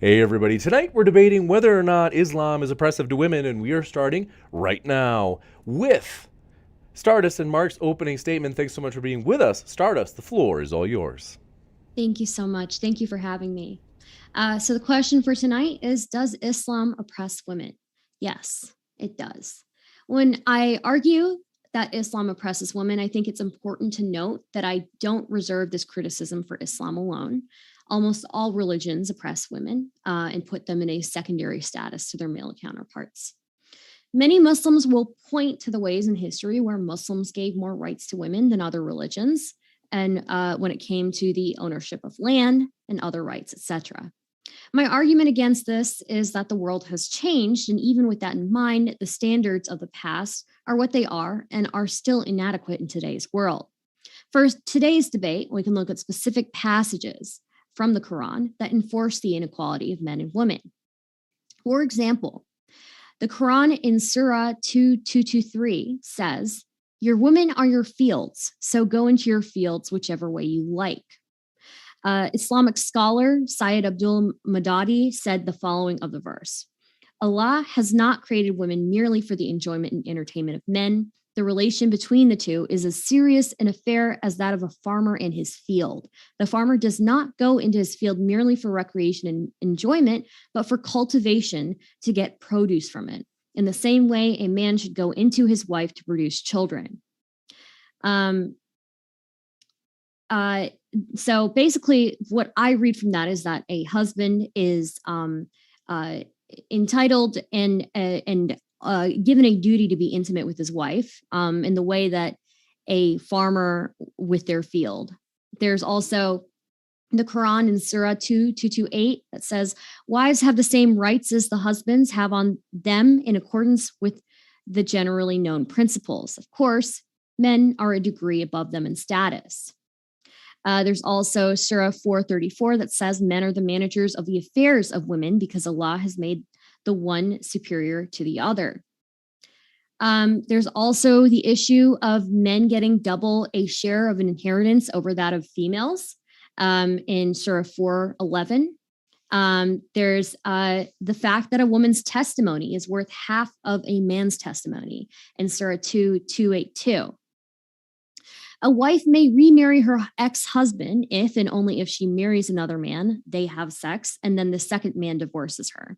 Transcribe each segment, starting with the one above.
Hey everybody, tonight we're debating whether or not Islam is oppressive to women, and we are starting right now with Stardust and Mark's opening statement. Thanks so much for being with us. Stardust, the floor is all yours. Thank you so much. Thank you for having me. So the question for tonight is, does Islam oppress women? Yes, it does. When I argue that Islam oppresses women, I think it's important to note that I don't reserve this criticism for Islam alone. Almost all religions oppress women and put them in a secondary status to their male counterparts. Many Muslims will point to the ways in history where Muslims gave more rights to women than other religions, and when it came to the ownership of land and other rights, etc. My argument against this is that the world has changed, and even with that in mind, the standards of the past are what they are and are still inadequate in today's world. For today's debate, we can look at specific passages from the Quran that enforce the inequality of men and women. For example, the Quran in Surah 2223 says, "Your women are your fields, so go into your fields whichever way you like." Islamic scholar Syed Abdul Madadi said the following of the verse: Allah has not created women merely for the enjoyment and entertainment of men. The relation between the two is as serious an affair as that of a farmer in his field. The farmer does not go into his field merely for recreation and enjoyment, but for cultivation to get produce from it. In the same way, a man should go into his wife to produce children. So basically, what I read from that is that a husband is entitled and given a duty to be intimate with his wife in the way that a farmer with their field. There's also the Quran in Surah 2228 that says, "Wives have the same rights as the husbands have on them in accordance with the generally known principles. Of course, men are a degree above them in status." There's also Surah 434 that says men are the managers of the affairs of women because Allah has made the one superior to the other. There's also the issue of men getting double a share of an inheritance over that of females in Surah 411. There's the fact that a woman's testimony is worth half of a man's testimony in Surah 2282. A wife may remarry her ex-husband if and only if she marries another man, they have sex, and then the second man divorces her.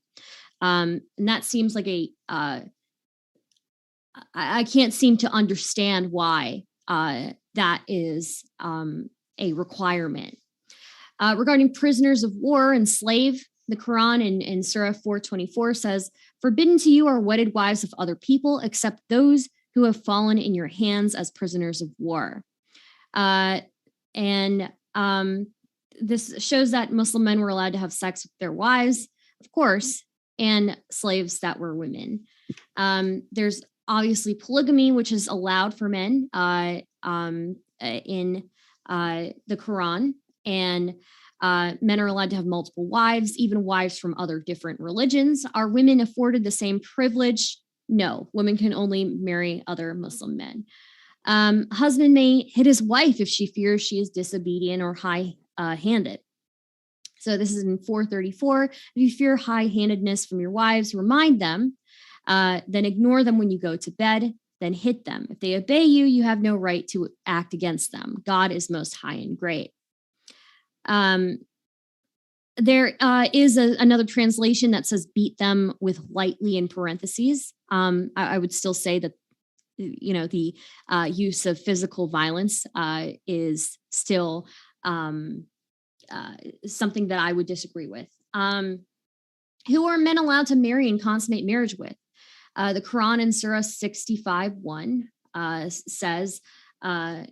And that seems like I can't seem to understand why that is a requirement. Regarding prisoners of war and slave, the Quran in Surah 424 says, "Forbidden to you are wedded wives of other people, except those who have fallen in your hands as prisoners of war." This shows that Muslim men were allowed to have sex with their wives, of course, and slaves that were women. There's obviously polygamy, which is allowed for men in the Quran, and men are allowed to have multiple wives, even wives from other different religions. Are women afforded the same privilege? No, women can only marry other Muslim men. Husband may hit his wife if she fears she is disobedient or high-handed. So this is in 434. If you fear high-handedness from your wives, remind them, then ignore them when you go to bed, then hit them. If they obey you, you have no right to act against them. God is most high and great. There is another translation that says beat them with lightly in parentheses. I would still say that the use of physical violence is still something that I would disagree with. Who are men allowed to marry and consummate marriage with? The Quran in Surah 65:1 says, "O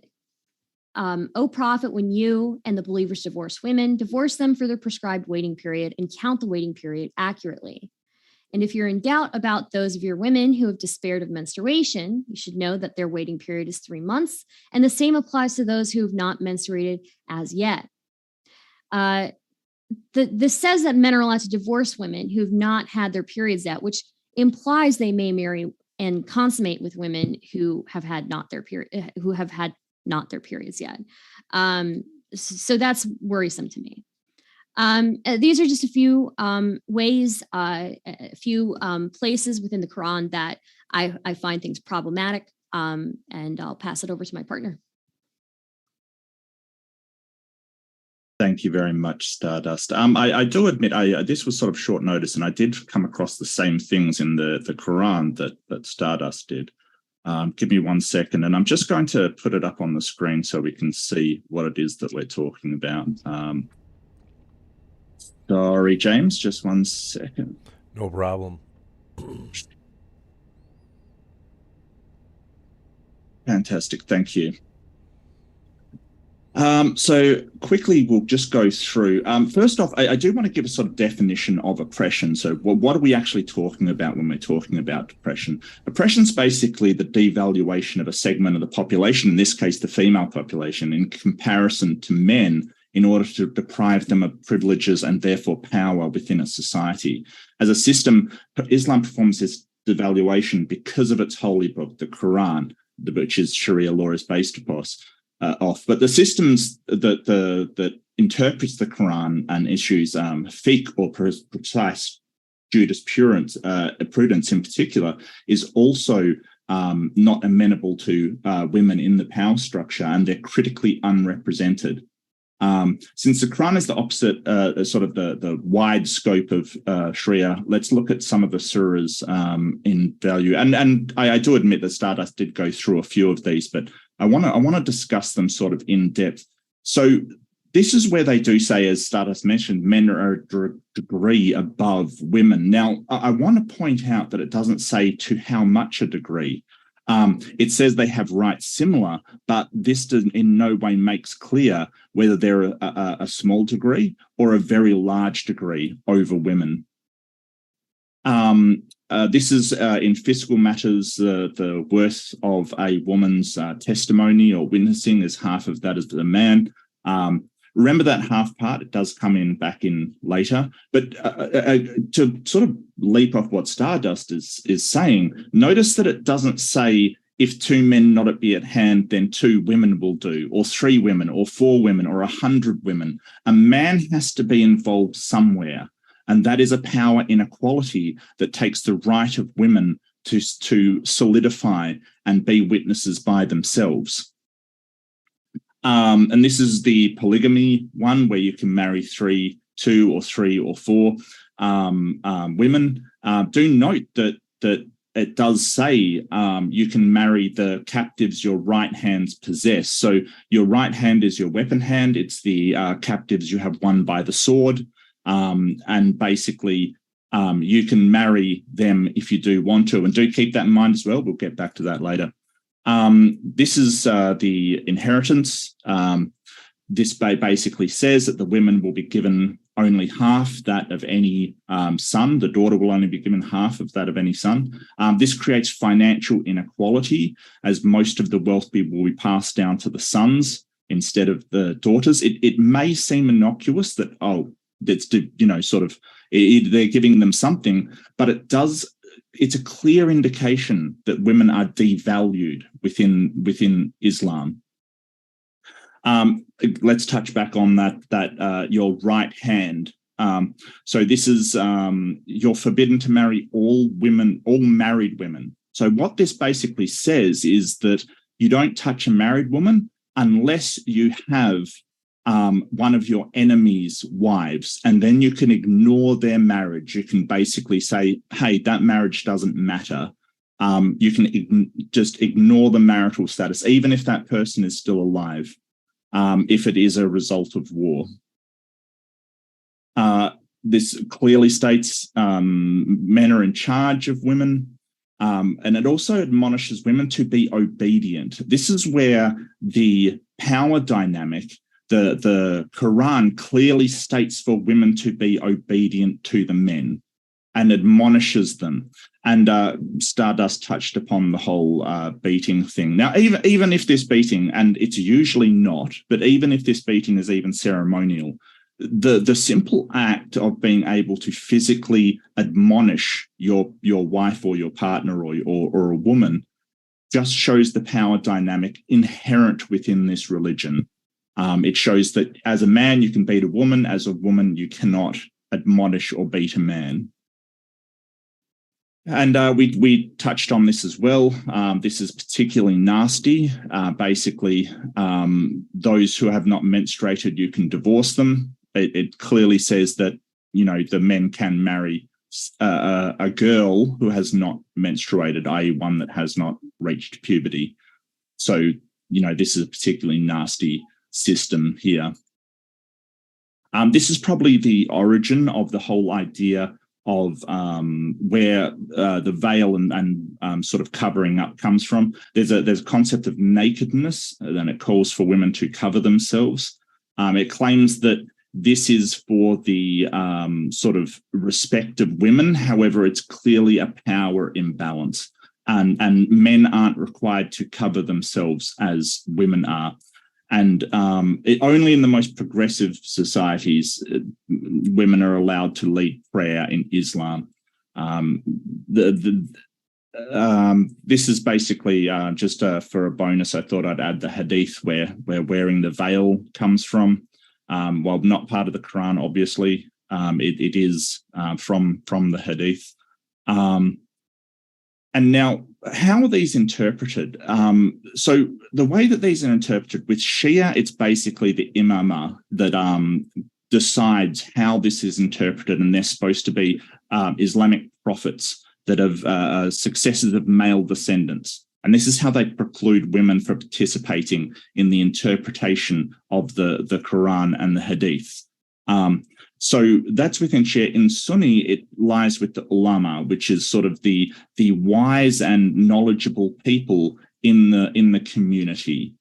Prophet, when you and the believers divorce women, divorce them for their prescribed waiting period and count the waiting period accurately. And if you're in doubt about those of your women who have despaired of menstruation, you should know that their waiting period is 3 months, and the same applies to those who have not menstruated as yet." This says that men are allowed to divorce women who have not had their periods yet, which implies they may marry and consummate with women who have had not their periods yet. So that's worrisome to me. These are just a few ways, a few places within the Quran that I find things problematic, and I'll pass it over to my partner. Thank you very much, Stardust. I do admit this was sort of short notice, and I did come across the same things in the Quran that Stardust did. Give me 1 second, and I'm just going to put it up on the screen so we can see what it is that we're talking about. Sorry, James, just 1 second. No problem. Fantastic, thank you. So quickly, we'll just go through. First off, I do want to give a sort of definition of oppression. So what are we actually talking about when we're talking about oppression? Oppression is basically the devaluation of a segment of the population, in this case, the female population, in comparison to men, in order to deprive them of privileges and therefore power within a society. As a system, Islam performs this devaluation because of its holy book, the Quran, which is Sharia law is based upon. But the systems that interprets the Quran and issues fiqh, or precise jurisprudence in particular, is also not amenable to women in the power structure, and they're critically unrepresented. Since the Quran is the opposite, sort of the wide scope of Sharia, let's look at some of the surahs in value. And I do admit that Stardust did go through a few of these, but I want to discuss them sort of in depth. So this is where they do say, as Stardust mentioned, men are a degree above women. Now, I want to point out that it doesn't say to how much a degree. It says they have rights similar, but this in no way makes clear whether they're a small degree or a very large degree over women. This is in fiscal matters, the worth of a woman's testimony or witnessing is half of that as the man. Remember that half part, it does come in back in later. But to sort of leap off what Stardust is saying, notice that it doesn't say if 2 men not be at hand, then 2 women will do, or 3 women, or 4 women, or 100 women. A man has to be involved somewhere. And that is a power inequality that takes the right of women to solidify and be witnesses by themselves. And this is the polygamy one, where you can marry 2 or 3 or 4 women. Do note that it does say you can marry the captives your right hands possess. So your right hand is your weapon hand. It's the captives you have won by the sword. And basically, you can marry them if you do want to. And do keep that in mind as well. We'll get back to that later. This is the inheritance. This basically says that the women will be given only half that of any son. The daughter will only be given half of that of any son. This creates financial inequality, as most of the wealth will be passed down to the sons instead of the daughters. It may seem innocuous that, that's, sort of, they're giving them something, but it's a clear indication that women are devalued within Islam. Let's touch back on that your right hand. So this is you're forbidden to marry all married women. So what this basically says is that you don't touch a married woman unless you have one of your enemy's wives, and then you can ignore their marriage. You can basically say, hey, that marriage doesn't matter. You can just ignore the marital status, even if that person is still alive, if it is a result of war. This clearly states men are in charge of women, and it also admonishes women to be obedient. This is where the power dynamic, the Quran clearly states for women to be obedient to the men and admonishes them. And Stardust touched upon the whole beating thing. Now, even if this beating, and it's usually not, but even if this beating is even ceremonial, the simple act of being able to physically admonish your wife or your partner or a woman just shows the power dynamic inherent within this religion. It shows that as a man, you can beat a woman. As a woman, you cannot admonish or beat a man. And we touched on this as well. This is particularly nasty. Basically, those who have not menstruated, you can divorce them. It clearly says that, the men can marry a girl who has not menstruated, i.e. one that has not reached puberty. So, this is a particularly nasty system here. This is probably the origin of the whole idea of where the veil and sort of covering up comes from. There's a concept of nakedness, and it calls for women to cover themselves. It claims that this is for the sort of respect of women. However, it's clearly a power imbalance, and men aren't required to cover themselves as women are. And only in the most progressive societies, women are allowed to lead prayer in Islam. This is basically just for a bonus. I thought I'd add the hadith where wearing the veil comes from. While not part of the Quran, obviously, it is from the hadith. And now, how are these interpreted? So the way that these are interpreted with Shia, it's basically the imamah that decides how this is interpreted, and they're supposed to be Islamic prophets that have successors of male descendants. And this is how they preclude women from participating in the interpretation of the Quran and the Hadith. So that's within Shia. In Sunni, it lies with the ulama, which is sort of the wise and knowledgeable people in the community.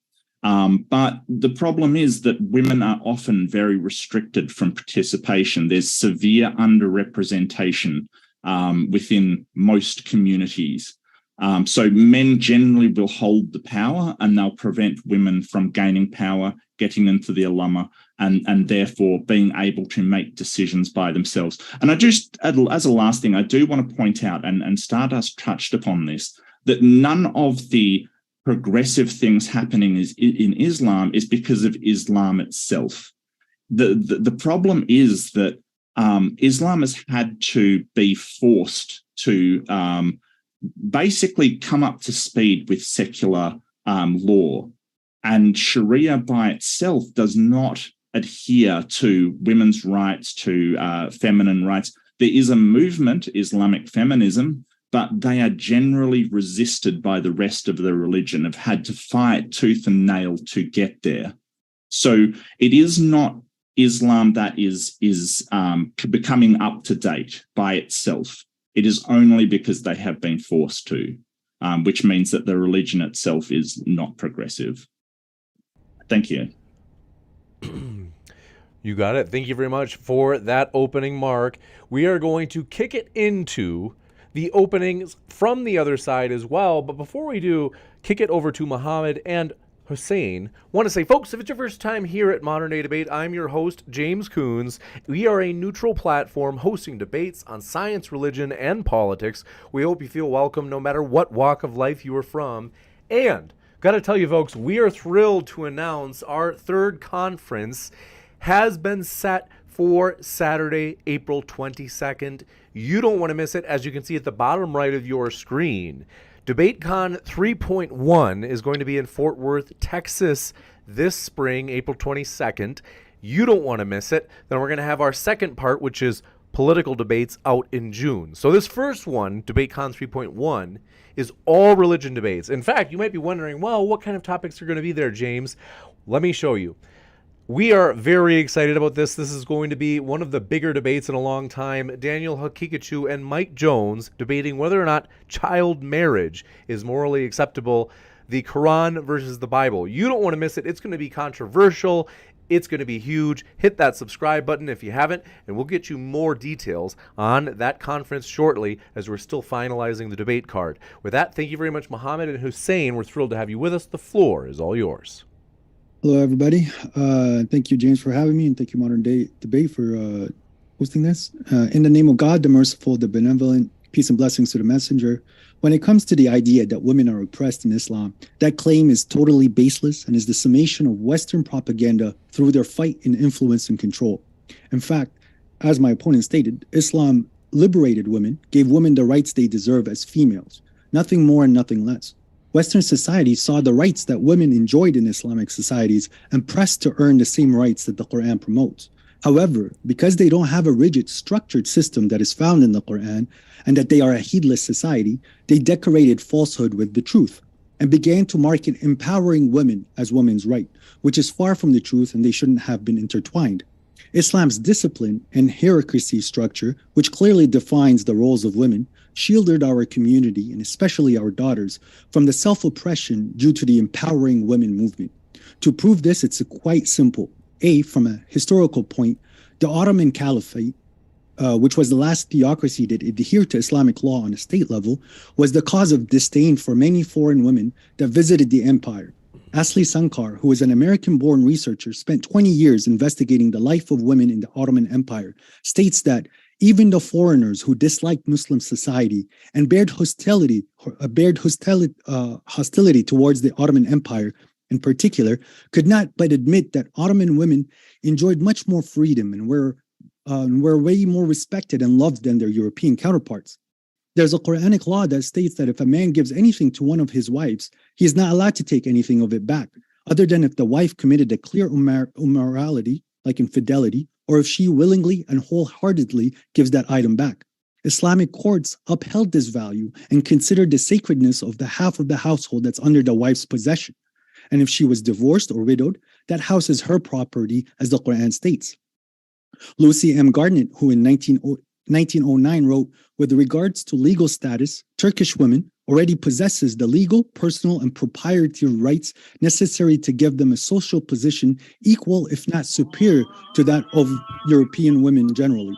But the problem is that women are often very restricted from participation. There's severe underrepresentation within most communities. So men generally will hold the power, and they'll prevent women from gaining power, getting into the ulama, and therefore being able to make decisions by themselves. And I just, as a last thing, I do want to point out, and Stardust touched upon this, that none of the progressive things happening in Islam is because of Islam itself. The problem is that Islam has had to be forced to basically come up to speed with secular law. And Sharia by itself does not adhere to women's rights, to feminine rights. There is a movement, Islamic feminism, but they are generally resisted by the rest of the religion, have had to fight tooth and nail to get there. So it is not Islam that is becoming up to date by itself. It is only because they have been forced to, which means that the religion itself is not progressive. Thank you. You got it. Thank you very much for that opening, Mark. We are going to kick it into the openings from the other side as well. But before we do, kick it over to Muhammad and Hussein. Want to say, folks, if it's your first time here at Modern Day Debate, I'm your host, James Coons. We are a neutral platform hosting debates on science, religion, and politics. We hope you feel welcome no matter what walk of life you are from. And got to tell you, folks, we are thrilled to announce our third conference has been set for Saturday, April 22nd. You don't want to miss it, as you can see at the bottom right of your screen. DebateCon 3.1 is going to be in Fort Worth, Texas this spring, April 22nd. You don't want to miss it. Then we're going to have our second part, which is political debates, out in June. So this first one, DebateCon 3.1, is all religion debates. In fact, you might be wondering, well, what kind of topics are going to be there, James? Let me show you. We are very excited about this. This is going to be one of the bigger debates in a long time. Daniel Hakikachu and Mike Jones debating whether or not child marriage is morally acceptable, the Quran versus the Bible. You don't want to miss it. It's going to be controversial. It's going to be huge. Hit that subscribe button if you haven't, and we'll get you more details on that conference shortly as we're still finalizing the debate card. With that, thank you very much, Muhammad and Hussein. We're thrilled to have you with us. The floor is all yours. Hello, everybody. Thank you, James, for having me, and thank you, Modern Day Debate, for hosting this. In the name of God, the merciful, the benevolent, Peace and blessings to the messenger. When it comes to the idea that women are oppressed in Islam, that claim is totally baseless and is the summation of Western propaganda through their fight in influence and control. In fact, as my opponent stated, Islam liberated women, gave women the rights they deserve as females, nothing more and nothing less. Western society saw the rights that women enjoyed in Islamic societies and pressed to earn the same rights that the Quran promotes. However, because they don't have a rigid, structured system that is found in the Quran, and that they are a heedless society, they decorated falsehood with the truth and began to market empowering women as women's right, which is far from the truth and they shouldn't have been intertwined. Islam's discipline and hierarchy structure, which clearly defines the roles of women, shielded our community, and especially our daughters, from the self-oppression due to the empowering women movement. To prove this, it's quite simple. From a historical point, the Ottoman Caliphate, which was the last theocracy that adhered to Islamic law on a state level, was the cause of disdain for many foreign women that visited the empire. Asli Sankar, who is an American-born researcher, spent 20 years investigating the life of women in the Ottoman Empire, states that even the foreigners who disliked Muslim society and bared hostility towards the Ottoman Empire in particular, could not but admit that Ottoman women enjoyed much more freedom and were way more respected and loved than their European counterparts. There's a Quranic law that states that if a man gives anything to one of his wives, he is not allowed to take anything of it back, other than if the wife committed a clear immorality, like infidelity, or if she willingly and wholeheartedly gives that item back. Islamic courts upheld this value and considered the sacredness of the half of the household that's under the wife's possession. And if she was divorced or widowed, that house is her property, as the Quran states. Lucy M. Garnett, who in 1909 wrote, with regards to legal status, Turkish women already possesses the legal, personal, and proprietary rights necessary to give them a social position equal, if not superior, to that of European women generally.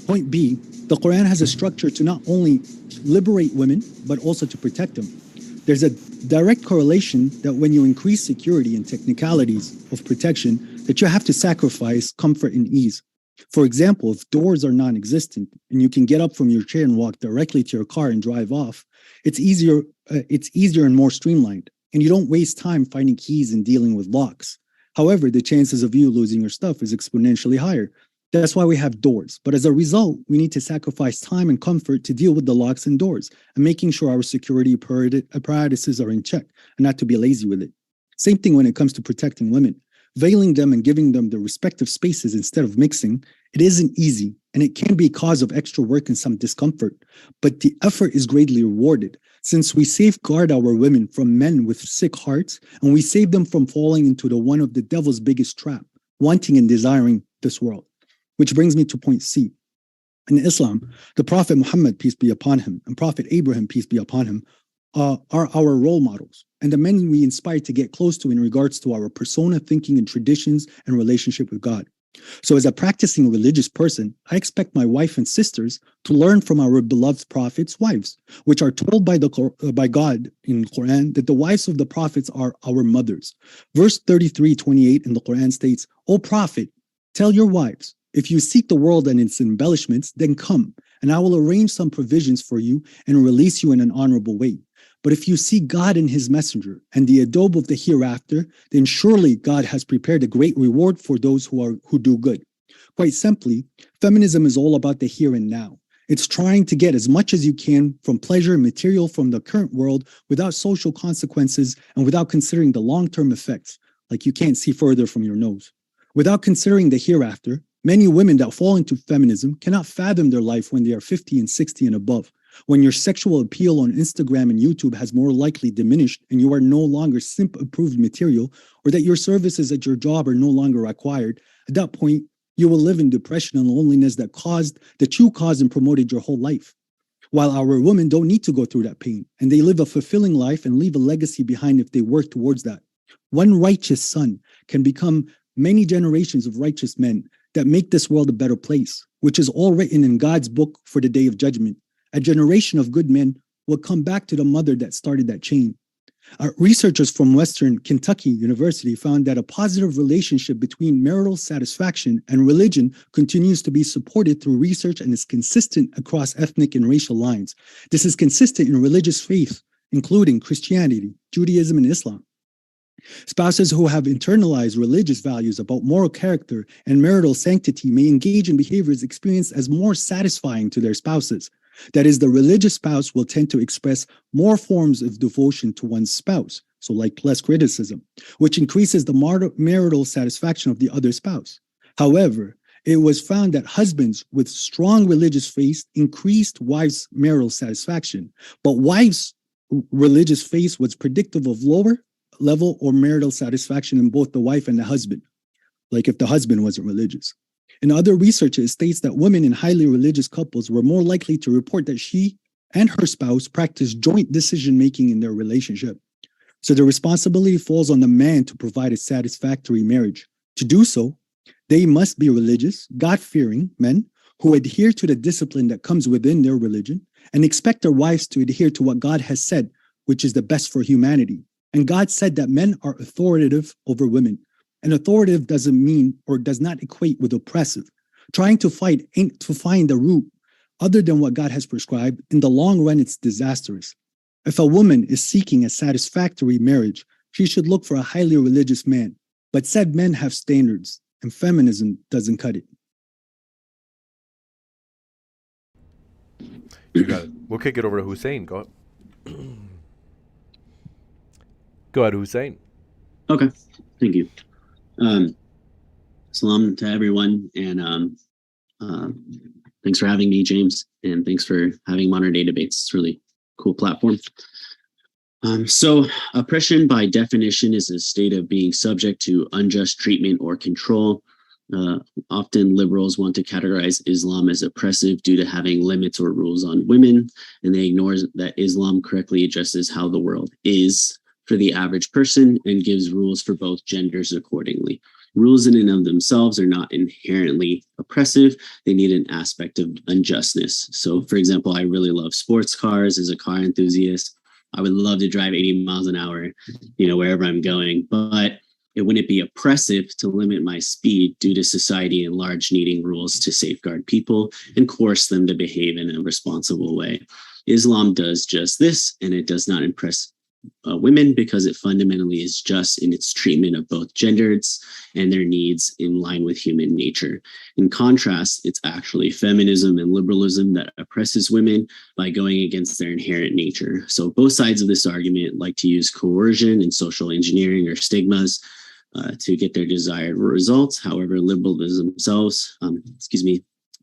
Point B, the Quran has a structure to not only liberate women, but also to protect them. There's a direct correlation that when you increase security and technicalities of protection, that you have to sacrifice comfort and ease. For example, if doors are non-existent and you can get up from your chair and walk directly to your car and drive off, it's easier and more streamlined, and you don't waste time finding keys and dealing with locks. However, the chances of you losing your stuff is exponentially higher. That's why we have doors. But as a result, we need to sacrifice time and comfort to deal with the locks and doors and making sure our security apparatuses are in check and not to be lazy with it. Same thing when it comes to protecting women. Veiling them and giving them the respective spaces instead of mixing, it isn't easy and it can be a cause of extra work and some discomfort. But the effort is greatly rewarded since we safeguard our women from men with sick hearts and we save them from falling into one of the devil's biggest trap, wanting and desiring this world. Which brings me to point C. In Islam, the Prophet Muhammad, peace be upon him, and Prophet Abraham, peace be upon him, are our role models and the men we inspire to get close to in regards to our persona, thinking, and traditions and relationship with God. So as a practicing religious person, I expect my wife and sisters to learn from our beloved prophets' wives, which are told by God in the Quran that the wives of the prophets are our mothers. Verse 33:28 in the Quran states, O Prophet, tell your wives, if you seek the world and its embellishments, then come, and I will arrange some provisions for you and release you in an honorable way. But if you seek God and his messenger and the adobe of the hereafter, then surely God has prepared a great reward for those who do good. Quite simply, feminism is all about the here and now. It's trying to get as much as you can from pleasure and material from the current world without social consequences and without considering the long-term effects, like you can't see further from your nose. Without considering the hereafter, many women that fall into feminism cannot fathom their life when they are 50 and 60 and above. When your sexual appeal on Instagram and YouTube has more likely diminished and you are no longer simp-approved material, or that your services at your job are no longer required, at that point, you will live in depression and loneliness that you caused and promoted your whole life. While our women don't need to go through that pain, and they live a fulfilling life and leave a legacy behind if they work towards that. One righteous son can become many generations of righteous men that make this world a better place, which is all written in God's book for the day of judgment. A generation of good men will come back to the mother that started that chain. Researchers from Western Kentucky University found that a positive relationship between marital satisfaction and religion continues to be supported through research and is consistent across ethnic and racial lines. This is consistent in religious faith, including Christianity, Judaism, and Islam. Spouses who have internalized religious values about moral character and marital sanctity may engage in behaviors experienced as more satisfying to their spouses. That is, the religious spouse will tend to express more forms of devotion to one's spouse, so like less criticism, which increases the marital satisfaction of the other spouse. However, it was found that husbands with strong religious faith increased wives' marital satisfaction, but wives' religious faith was predictive of lower level or marital satisfaction in both the wife and the husband, like if the husband wasn't religious. In other research, it states that women in highly religious couples were more likely to report that she and her spouse practiced joint decision-making in their relationship. So the responsibility falls on the man to provide a satisfactory marriage. To do so, they must be religious, God-fearing men who adhere to the discipline that comes within their religion and expect their wives to adhere to what God has said, which is the best for humanity. And God said that men are authoritative over women. And authoritative doesn't mean or does not equate with oppressive. Trying to fight ain't to find the root other than what God has prescribed. In the long run, it's disastrous. If a woman is seeking a satisfactory marriage, she should look for a highly religious man. But said men have standards, and feminism doesn't cut it. You got it. We'll kick it over to Hussein. Go ahead. Go ahead, Hussein. Okay, thank you. Salam to everyone, and thanks for having me, James, and thanks for having Modern Day Debates. It's a really cool platform. So oppression by definition is a state of being subject to unjust treatment or control. Often liberals want to categorize Islam as oppressive due to having limits or rules on women, and they ignore that Islam correctly addresses how the world is for the average person and gives rules for both genders accordingly. Rules in and of themselves are not inherently oppressive. They need an aspect of unjustness. So, for example, I really love sports cars as a car enthusiast. I would love to drive 80 miles an hour, wherever I'm going, but it wouldn't be oppressive to limit my speed due to society at large needing rules to safeguard people and coerce them to behave in a responsible way. Islam does just this, and it does not impress women because it fundamentally is just in its treatment of both genders and their needs in line with human nature. In contrast, it's actually feminism and liberalism that oppresses women by going against their inherent nature. So both sides of this argument like to use coercion and social engineering or stigmas to get their desired results. However, liberalism themselves,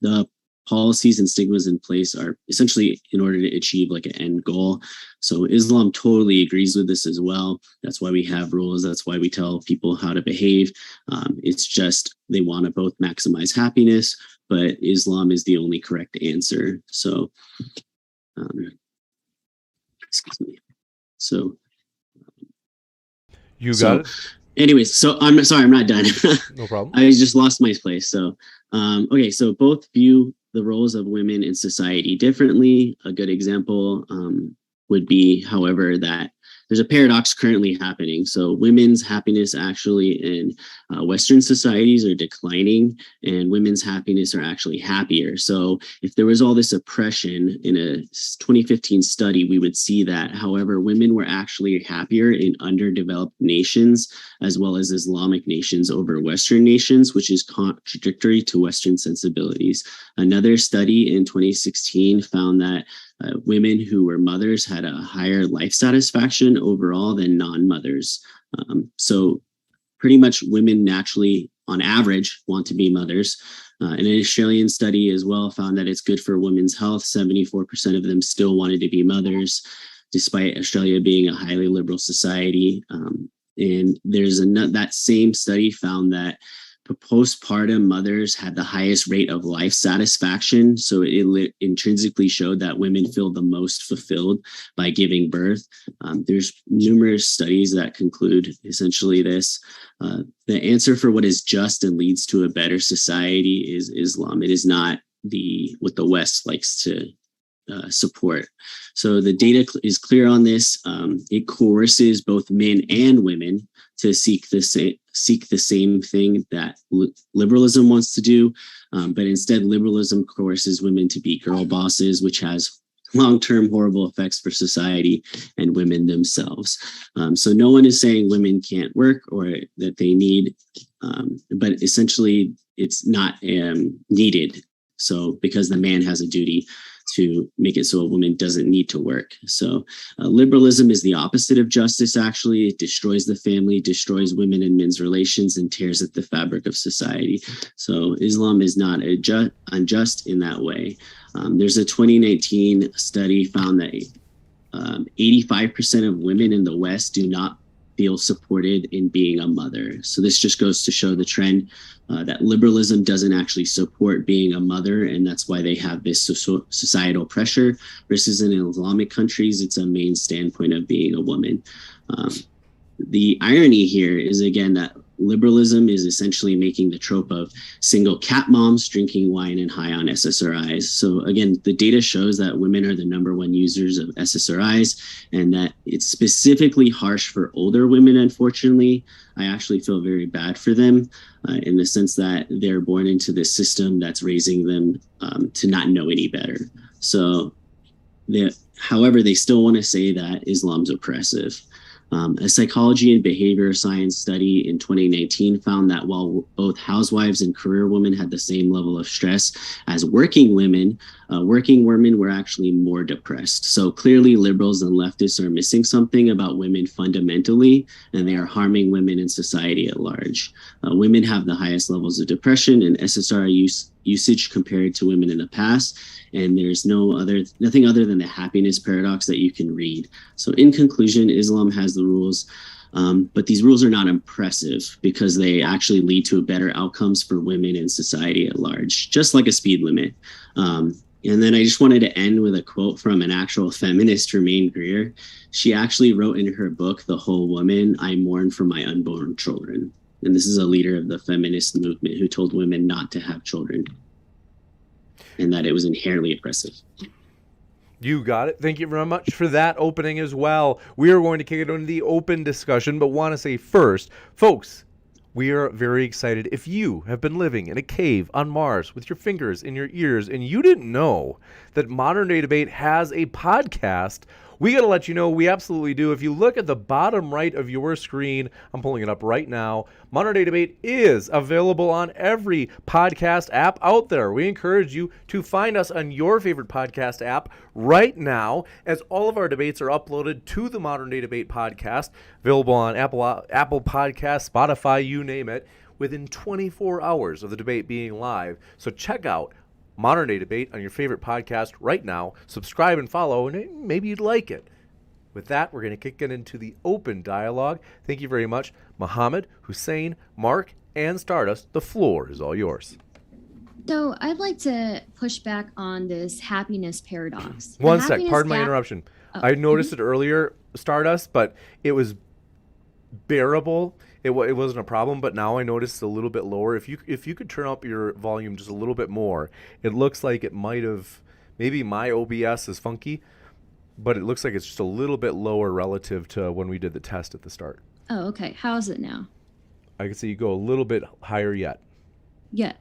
the policies and stigmas in place are essentially in order to achieve like an end goal. So Islam totally agrees with this as well. That's why we have rules. That's why we tell people how to behave. It's just they want to both maximize happiness, but Islam is the only correct answer. So, excuse me. So, you got it. Anyways, so I'm sorry, I'm not done. No problem. I just lost my place. So, okay, so both view the roles of women in society differently. A good example would be, however, that there's a paradox currently happening. So women's happiness actually in Western societies are declining, and women's happiness are actually happier. So if there was all this oppression in a 2015 study, we would see that, however, women were actually happier in underdeveloped nations as well as Islamic nations over Western nations, which is contradictory to Western sensibilities. Another study in 2016 found that women who were mothers had a higher life satisfaction overall than non-mothers. So pretty much women naturally, on average, want to be mothers. An Australian study as well found that it's good for women's health. 74% of them still wanted to be mothers, despite Australia being a highly liberal society. And there's that same study found that postpartum mothers had the highest rate of life satisfaction. So it intrinsically showed that women feel the most fulfilled by giving birth. There's numerous studies that conclude essentially this. The answer for what is just and leads to a better society is Islam. It is not what the West likes to support. So the data is clear on this. It coerces both men and women to seek the same thing that liberalism wants to do, but instead liberalism coerces women to be girl bosses, which has long-term horrible effects for society and women themselves. So no one is saying women can't work or that they need, but essentially it's not needed. So because the man has a duty to make it so a woman doesn't need to work. So liberalism is the opposite of justice, actually. It destroys the family, destroys women and men's relations, and tears at the fabric of society. So Islam is not unjust in that way. There's a 2019 study found that 85% of women in the West do not feel supported in being a mother. So this just goes to show the trend that liberalism doesn't actually support being a mother, and that's why they have this societal pressure, versus in Islamic countries, it's a main standpoint of being a woman. The irony here is, again, that liberalism is essentially making the trope of single cat moms drinking wine and high on SSRIs. So again, the data shows that women are the #1 users of SSRIs, and that it's specifically harsh for older women, unfortunately. I actually feel very bad for them in the sense that they're born into this system that's raising them to not know any better. So, however, they still want to say that Islam's oppressive. A psychology and behavior science study in 2019 found that while both housewives and career women had the same level of stress as working women were actually more depressed. So clearly liberals and leftists are missing something about women fundamentally, and they are harming women in society at large. Women have the highest levels of depression and SSRI usage compared to women in the past, and there's nothing other than the happiness paradox that you can read. So in conclusion, Islam has the rules, but these rules are not impressive because they actually lead to better outcomes for women in society at large, just like a speed limit. And then I just wanted to end with a quote from an actual feminist, Germaine Greer. She actually wrote in her book, The Whole Woman, "I mourn for my unborn children." And this is a leader of the feminist movement who told women not to have children, and that it was inherently oppressive. You got it. Thank you very much for that opening as well. We are going to kick it into the open discussion, but want to say first, folks, we are very excited. If you have been living in a cave on Mars with your fingers in your ears and you didn't know that Modern Day Debate has a podcast, we got to let you know we absolutely do. If you look at the bottom right of your screen, I'm pulling it up right now, Modern Day Debate is available on every podcast app out there. We encourage you to find us on your favorite podcast app right now, as all of our debates are uploaded to the Modern Day Debate podcast, available on Apple Podcasts, Spotify, you name it, within 24 hours of the debate being live. So check out Modern Day Debate on your favorite podcast right now. Subscribe and follow, and maybe you'd like it. With that, we're going to kick it into the open dialogue. Thank you very much, Muhammad, Hussein, Mark, and Stardust. The floor is all yours. So I'd like to push back on this happiness paradox. One sec, pardon my interruption. I noticed it earlier, Stardust, but it was bearable. It wasn't a problem, but now I noticed it's a little bit lower. If you could turn up your volume just a little bit more, it looks like it might have, maybe my OBS is funky, but it looks like it's just a little bit lower relative to when we did the test at the start. Oh, okay. How is it now? I can see you go a little bit higher yet. Yeah.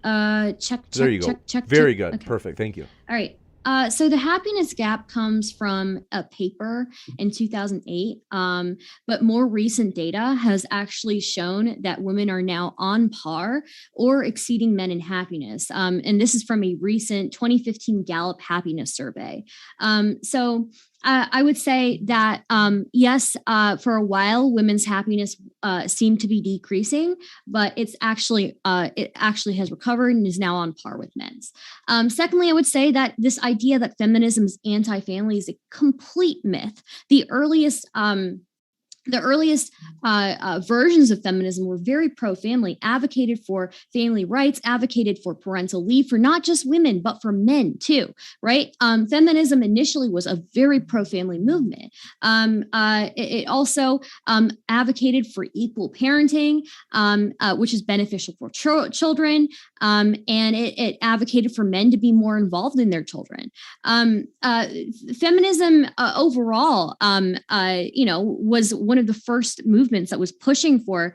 Check. There you go. Check. Very good. Okay. Perfect. Thank you. All right. So the happiness gap comes from a paper in 2008, but more recent data has actually shown that women are now on par or exceeding men in happiness. And this is from a recent 2015 Gallup happiness survey. So I would say that, yes, for a while, women's happiness seemed to be decreasing, but it actually has recovered and is now on par with men's. Secondly, I would say that this idea that feminism is anti-family is a complete myth. The earliest the earliest versions of feminism were very pro-family, advocated for family rights, advocated for parental leave for not just women, but for men too, right? Feminism initially was a very pro-family movement. It also advocated for equal parenting, which is beneficial for children, and it advocated for men to be more involved in their children. Feminism overall, was one of the first movements that was pushing for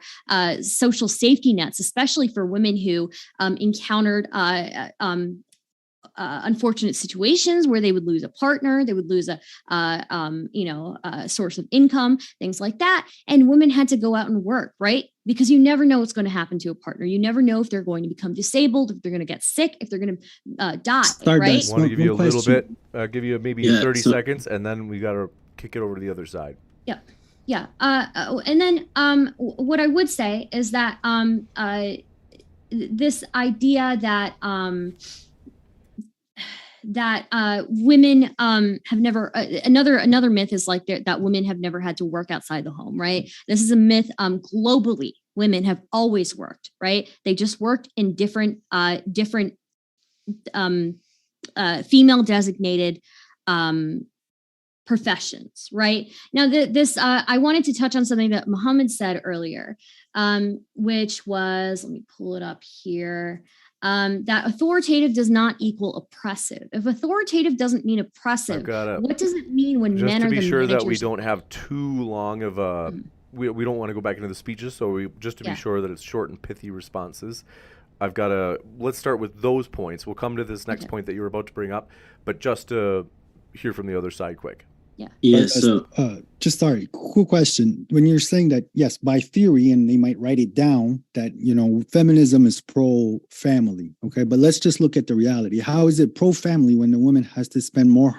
social safety nets, especially for women who encountered unfortunate situations where they would lose a partner, they would lose a source of income, things like that. And women had to go out and work, right? Because you never know what's going to happen to a partner. You never know if they're going to become disabled, if they're going to get sick, if they're going to die, right? I want to give you a little bit, give you maybe 30 so- seconds, and then we got to kick it over to the other side. Yep. Yeah. And then what I would say is that this idea that women have never another myth is like that women have never had to work outside the home, right? This is a myth. Globally, women have always worked, right? They just worked in different female designated professions, right? Now, I wanted to touch on something that Muhammad said earlier, which was, let me pull it up here, that authoritative does not equal oppressive. If authoritative doesn't mean oppressive, what does it mean when men are the managers? Just to be sure that we don't have too long of a, we don't want to go back into the speeches, so just to be sure that it's short and pithy responses, let's start with those points. We'll come to this next point that you were about to bring up, but just to hear from the other side quick. Yeah. So just sorry, cool question. When you're saying that, yes, by theory, and they might write it down that, feminism is pro-family. Okay. But let's just look at the reality. How is it pro-family when the woman has to spend more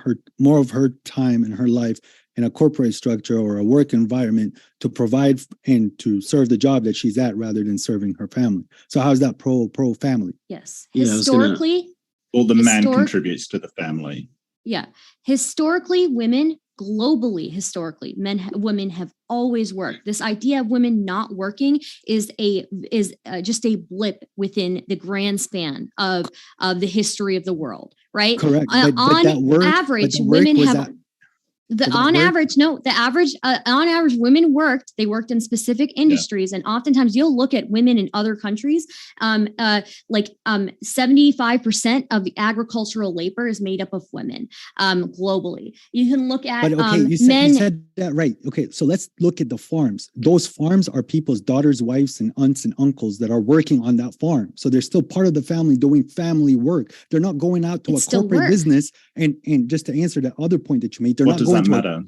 of her time in her life in a corporate structure or a work environment to provide and to serve the job that she's at rather than serving her family? So how is that pro-family? Yes. Yeah, historically, man contributes to the family. Yeah. Historically, women, globally, historically, women have always worked. This idea of women not working is just a blip within the grand span of the history of the world, right? Correct. On average, women have. On average, women worked. They worked in specific industries, and oftentimes you'll look at women in other countries. 75% of the agricultural labor is made up of women globally. You can look at you said that right. Okay, so let's look at the farms. Those farms are people's daughters, wives, and aunts and uncles that are working on that farm. So they're still part of the family doing family work. They're not going out to a corporate business. And just to answer that other point that you made, they're not going to matter?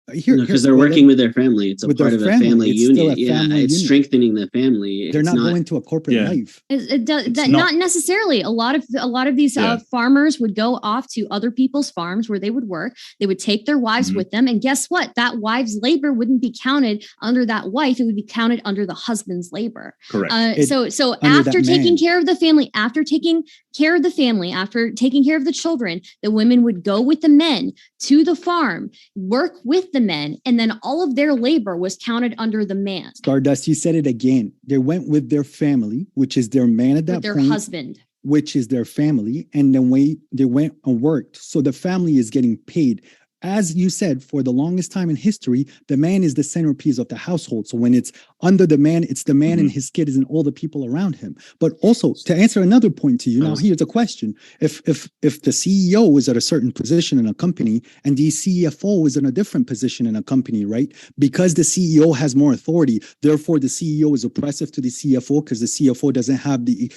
Because they're working with their family. It's a part of a family unit. It's strengthening the family. They're not going to a corporate life. Not necessarily. A lot of these farmers would go off to other people's farms where they would work. They would take their wives with them, and guess what? That wife's labor wouldn't be counted under that wife. It would be counted under the husband's labor. Correct. So after taking care of the family, after taking care of the children, the women would go with the men to the farm, work with the men, and then all of their labor was counted under the man. Stardust, you said it again. They went with their family, which is their man at that point. Their husband. Which is their family, and then they went and worked. So the family is getting paid. As you said, for the longest time in history, the man is the centerpiece of the household. So when it's under the man, it's the man and his kids and all the people around him. But also, to answer another point to you, now here's a question. If the CEO is at a certain position in a company and the CFO is in a different position in a company, right? Because the CEO has more authority, therefore the CEO is oppressive to the CFO because the CFO doesn't have the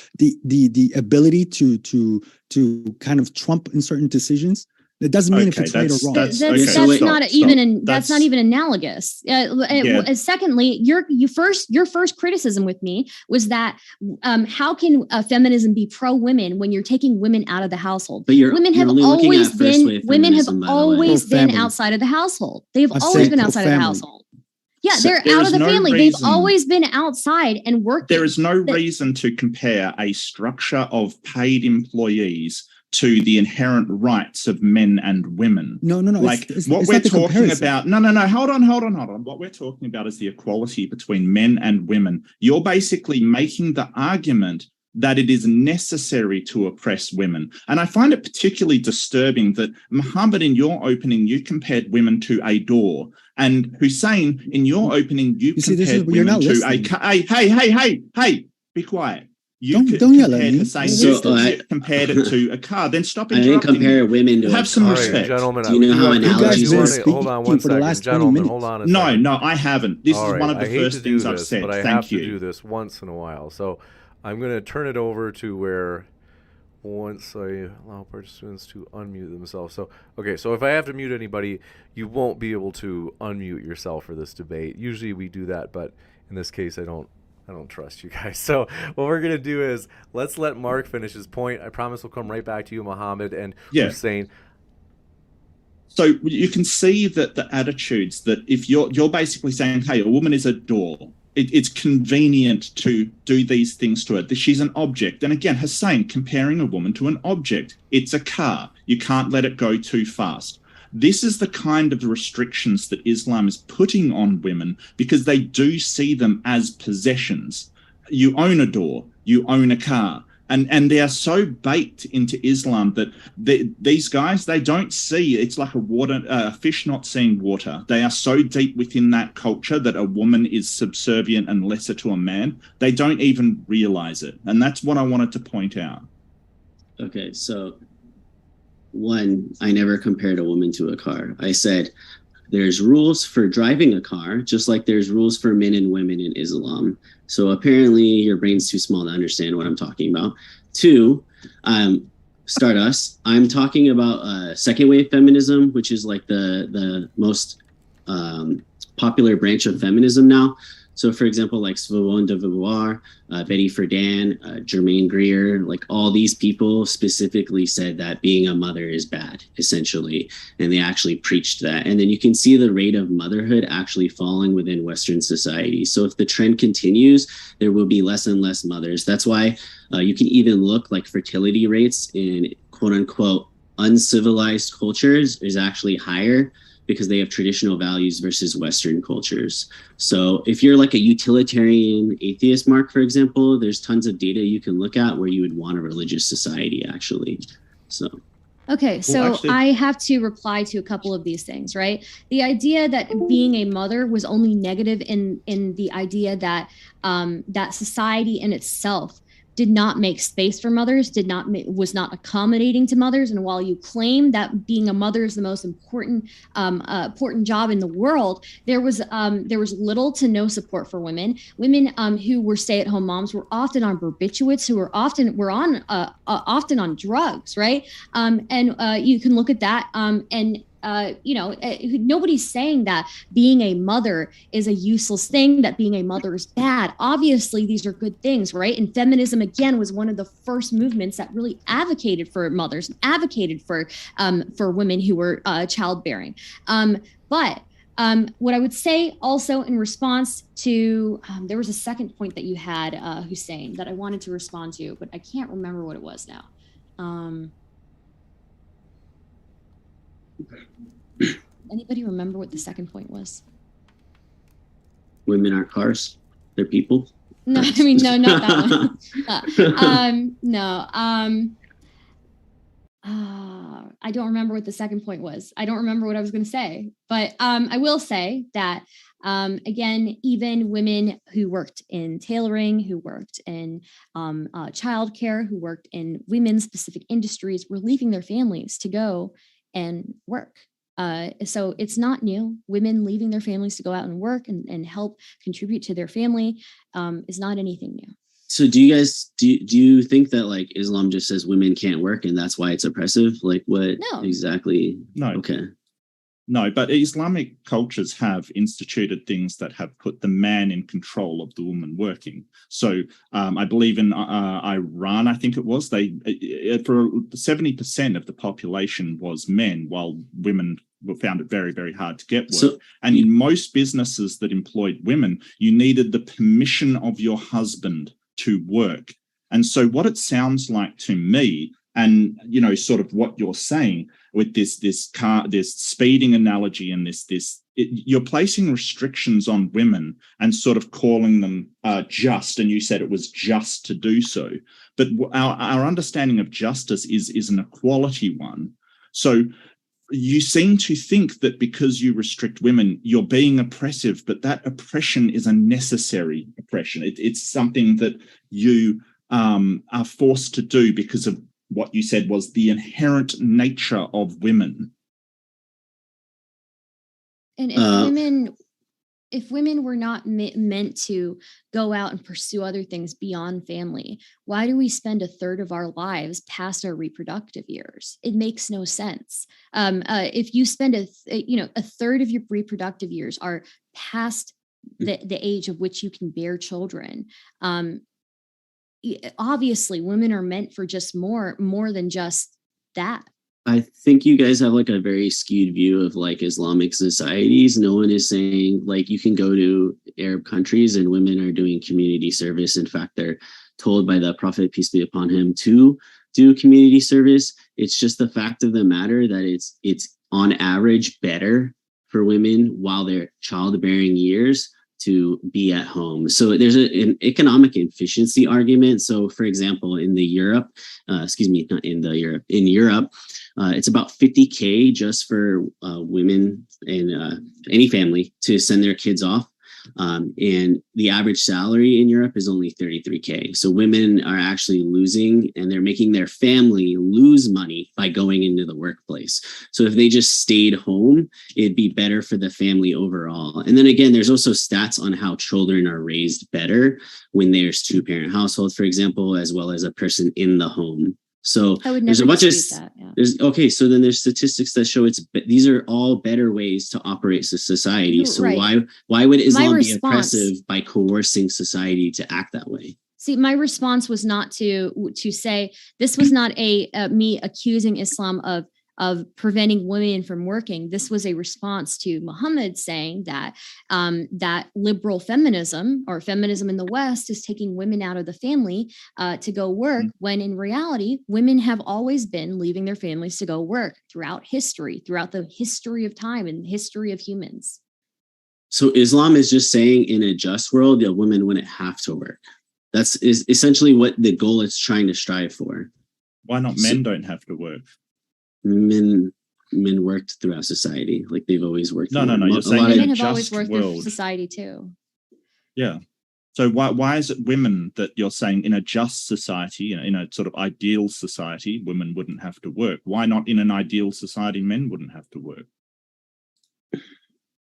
ability to kind of trump in certain decisions. It doesn't mean if it's right or wrong. That's not even analogous. Secondly, your first criticism with me was that how can feminism be pro women when you're taking women out of the household? Women have always been outside of the household. They've always been outside of the household. Yeah, they're out of the family. They've always been outside and working. There is no reason to compare a structure of paid employees to the inherent rights of men and women. No. Like what we're talking about. No. Hold on. What we're talking about is the equality between men and women. You're basically making the argument that it is necessary to oppress women. And I find it particularly disturbing that, Muhammad, in your opening, you compared women to a door. And Hussein, in your opening, you compared women to a... Hey, be quiet. Don't yell at me. Hussein, compared it to a car. Then stop interrupting. I didn't compare women to Have some respect. Gentlemen, do you know how analogies work? Hold on one second. Gentlemen, hold on a second. No, I haven't. This is one of the first things I've said. But I have to do this once in a while. So I'm going to turn it over to where once I allow participants to unmute themselves. So if I have to mute anybody, you won't be able to unmute yourself for this debate. Usually we do that, but in this case, I don't trust you guys. So what we're going to do is let's let Mark finish his point. I promise we'll come right back to you, Muhammad and Hussein. So you can see that the attitudes that if you're basically saying, hey, a woman is a door, it's convenient to do these things to her. She's an object. And again, Hussein, comparing a woman to an object. It's a car. You can't let it go too fast. This is the kind of restrictions that Islam is putting on women because they do see them as possessions. You own a door, you own a car. And they are so baked into Islam that these guys, they don't see, it's like a fish not seeing water. They are so deep within that culture that a woman is subservient and lesser to a man. They don't even realize it. And that's what I wanted to point out. Okay, so one, I never compared a woman to a car. I said there's rules for driving a car, just like there's rules for men and women in Islam. So apparently your brain's too small to understand what I'm talking about. Two, Stardust, I'm talking about second wave feminism, which is like the most popular branch of feminism now. So, for example, like Simone de Beauvoir, Betty Friedan, Germaine Greer, like all these people specifically said that being a mother is bad, essentially. And they actually preached that. And then you can see the rate of motherhood actually falling within Western society. So if the trend continues, there will be less and less mothers. That's why you can even look like fertility rates in quote unquote uncivilized cultures is actually higher because they have traditional values versus Western cultures. So if you're like a utilitarian atheist, Mark, for example, there's tons of data you can look at where you would want a religious society, actually. So. Okay, so I have to reply to a couple of these things, right? The idea that being a mother was only negative in the idea that that society in itself did not make space for mothers, was not accommodating to mothers. And while you claim that being a mother is the most important job in the world, there was little to no support for women. Women who were stay-at-home moms were often on barbiturates, who were often on drugs, right? And you can look at that nobody's saying that being a mother is a useless thing, that being a mother is bad. Obviously, these are good things, right? And feminism, again, was one of the first movements that really advocated for mothers, advocated for women who were childbearing. But what I would say also in response to, there was a second point that you had, Hussein, that I wanted to respond to, but I can't remember what it was now. Anybody remember what the second point was? Women aren't cars; they're people. No, I mean, no, not that one. I don't remember what the second point was. I don't remember what I was going to say, but I will say that again, even women who worked in tailoring, who worked in childcare, who worked in women's specific industries, were leaving their families to go and work. So it's not new. Women leaving their families to go out and work and help contribute to their family is not anything new. So do you guys, do you think that like Islam just says women can't work and that's why it's oppressive? Like what exactly? No. Okay. No, but Islamic cultures have instituted things that have put the man in control of the woman working. So I believe in Iran, I think it was, for 70% of the population was men, while women found it very, very hard to get work. And in most businesses that employed women, you needed the permission of your husband to work. And so what it sounds like to me And sort of what you're saying with this speeding analogy and you're placing restrictions on women and sort of calling them just, and you said it was just to do so. But our understanding of justice is an equality one. So you seem to think that because you restrict women, you're being oppressive, but that oppression is a necessary oppression. It's something that you are forced to do because of what you said was the inherent nature of women. And if women were not meant to go out and pursue other things beyond family, why do we spend a third of our lives past our reproductive years? It makes no sense. If you spend a third of your reproductive years are past the age of which you can bear children, obviously women are meant for just more than just that. I think you guys have like a very skewed view of like Islamic societies. No one is saying like you can go to Arab countries and women are doing community service. In fact, they're told by the Prophet, peace be upon him, to do community service. It's just the fact of the matter that it's on average better for women while they're childbearing years to be at home. So there's an economic efficiency argument. So for example, in Europe, it's about 50K just for women and any family to send their kids off. And the average salary in Europe is only 33K. So women are actually losing, and they're making their family lose money by going into the workplace. So if they just stayed home, it'd be better for the family overall. And then again, there's also stats on how children are raised better when there's two-parent households, for example, as well as a person in the home. So there's a bunch of that, yeah. So then there's statistics that show these are all better ways to operate society. So right. why would Islam be oppressive by coercing society to act that way? See, my response was not to say this was not me accusing Islam of preventing women from working. This was a response to Muhammad saying that that liberal feminism or feminism in the West is taking women out of the family to go work, when in reality, women have always been leaving their families to go work throughout the history of time and history of humans. So Islam is just saying in a just world that women wouldn't have to work. That's essentially what the goal is trying to strive for. Why not men don't have to work? Men worked throughout society, like they've always worked. No. You're saying men have always worked through society too. Yeah. So why is it women that you're saying in a just society, in a sort of ideal society, women wouldn't have to work? Why not in an ideal society, men wouldn't have to work?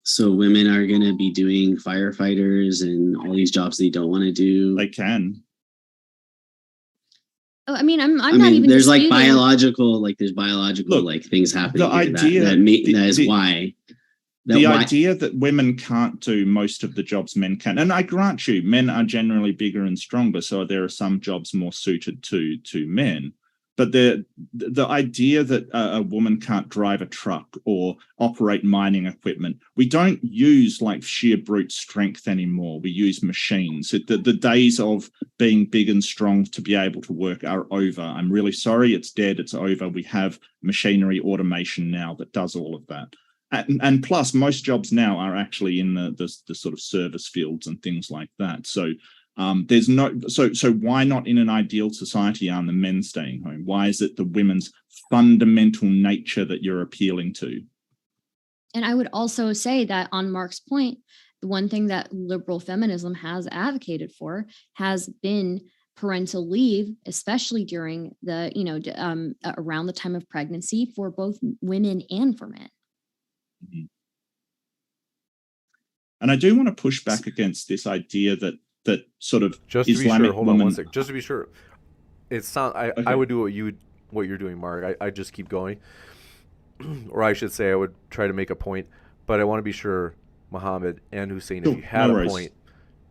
So women are going to be doing firefighters and all these jobs they don't want to do. They can. Oh, I mean, I'm not even. There's disputing. There's biological things happening. The idea that is why. The idea that women can't do most of the jobs men can, and I grant you, men are generally bigger and stronger, so there are some jobs more suited to men. But the idea that a woman can't drive a truck or operate mining equipment, we don't use like sheer brute strength anymore. We use machines. The days of being big and strong to be able to work are over. I'm really sorry, it's dead, it's over. We have machinery automation now that does all of that. And plus, most jobs now are actually in the sort of service fields and things like that. So there's no so why not in an ideal society are the men staying home? Why is it the women's fundamental nature that you're appealing to? And I would also say that on Mark's point, the one thing that liberal feminism has advocated for has been parental leave, especially during the around the time of pregnancy for both women and for men. Mm-hmm. And I do want to push back against this idea that sort of just to Islamic be sure, hold on one second. Just to be sure, I would do what you're doing, Mark. I just keep going, or I should say, I would try to make a point, but I want to be sure, Muhammad and Hussein, if you had a point,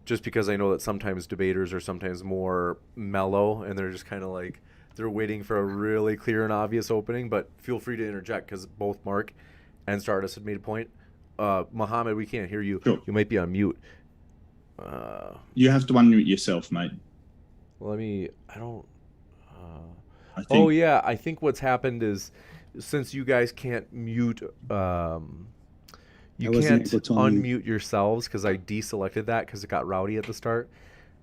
just because I know that sometimes debaters are sometimes more mellow and they're just kind of like they're waiting for a really clear and obvious opening. But feel free to interject because both Mark and Stardust had made a point. Muhammad, we can't hear you. Sure. You might be on mute. You have to unmute yourself, mate. Let me. I don't. I think. Oh yeah, I think what's happened is since you guys can't mute, you I wasn't can't able to unmute. unmute yourselves because I deselected that because it got rowdy at the start.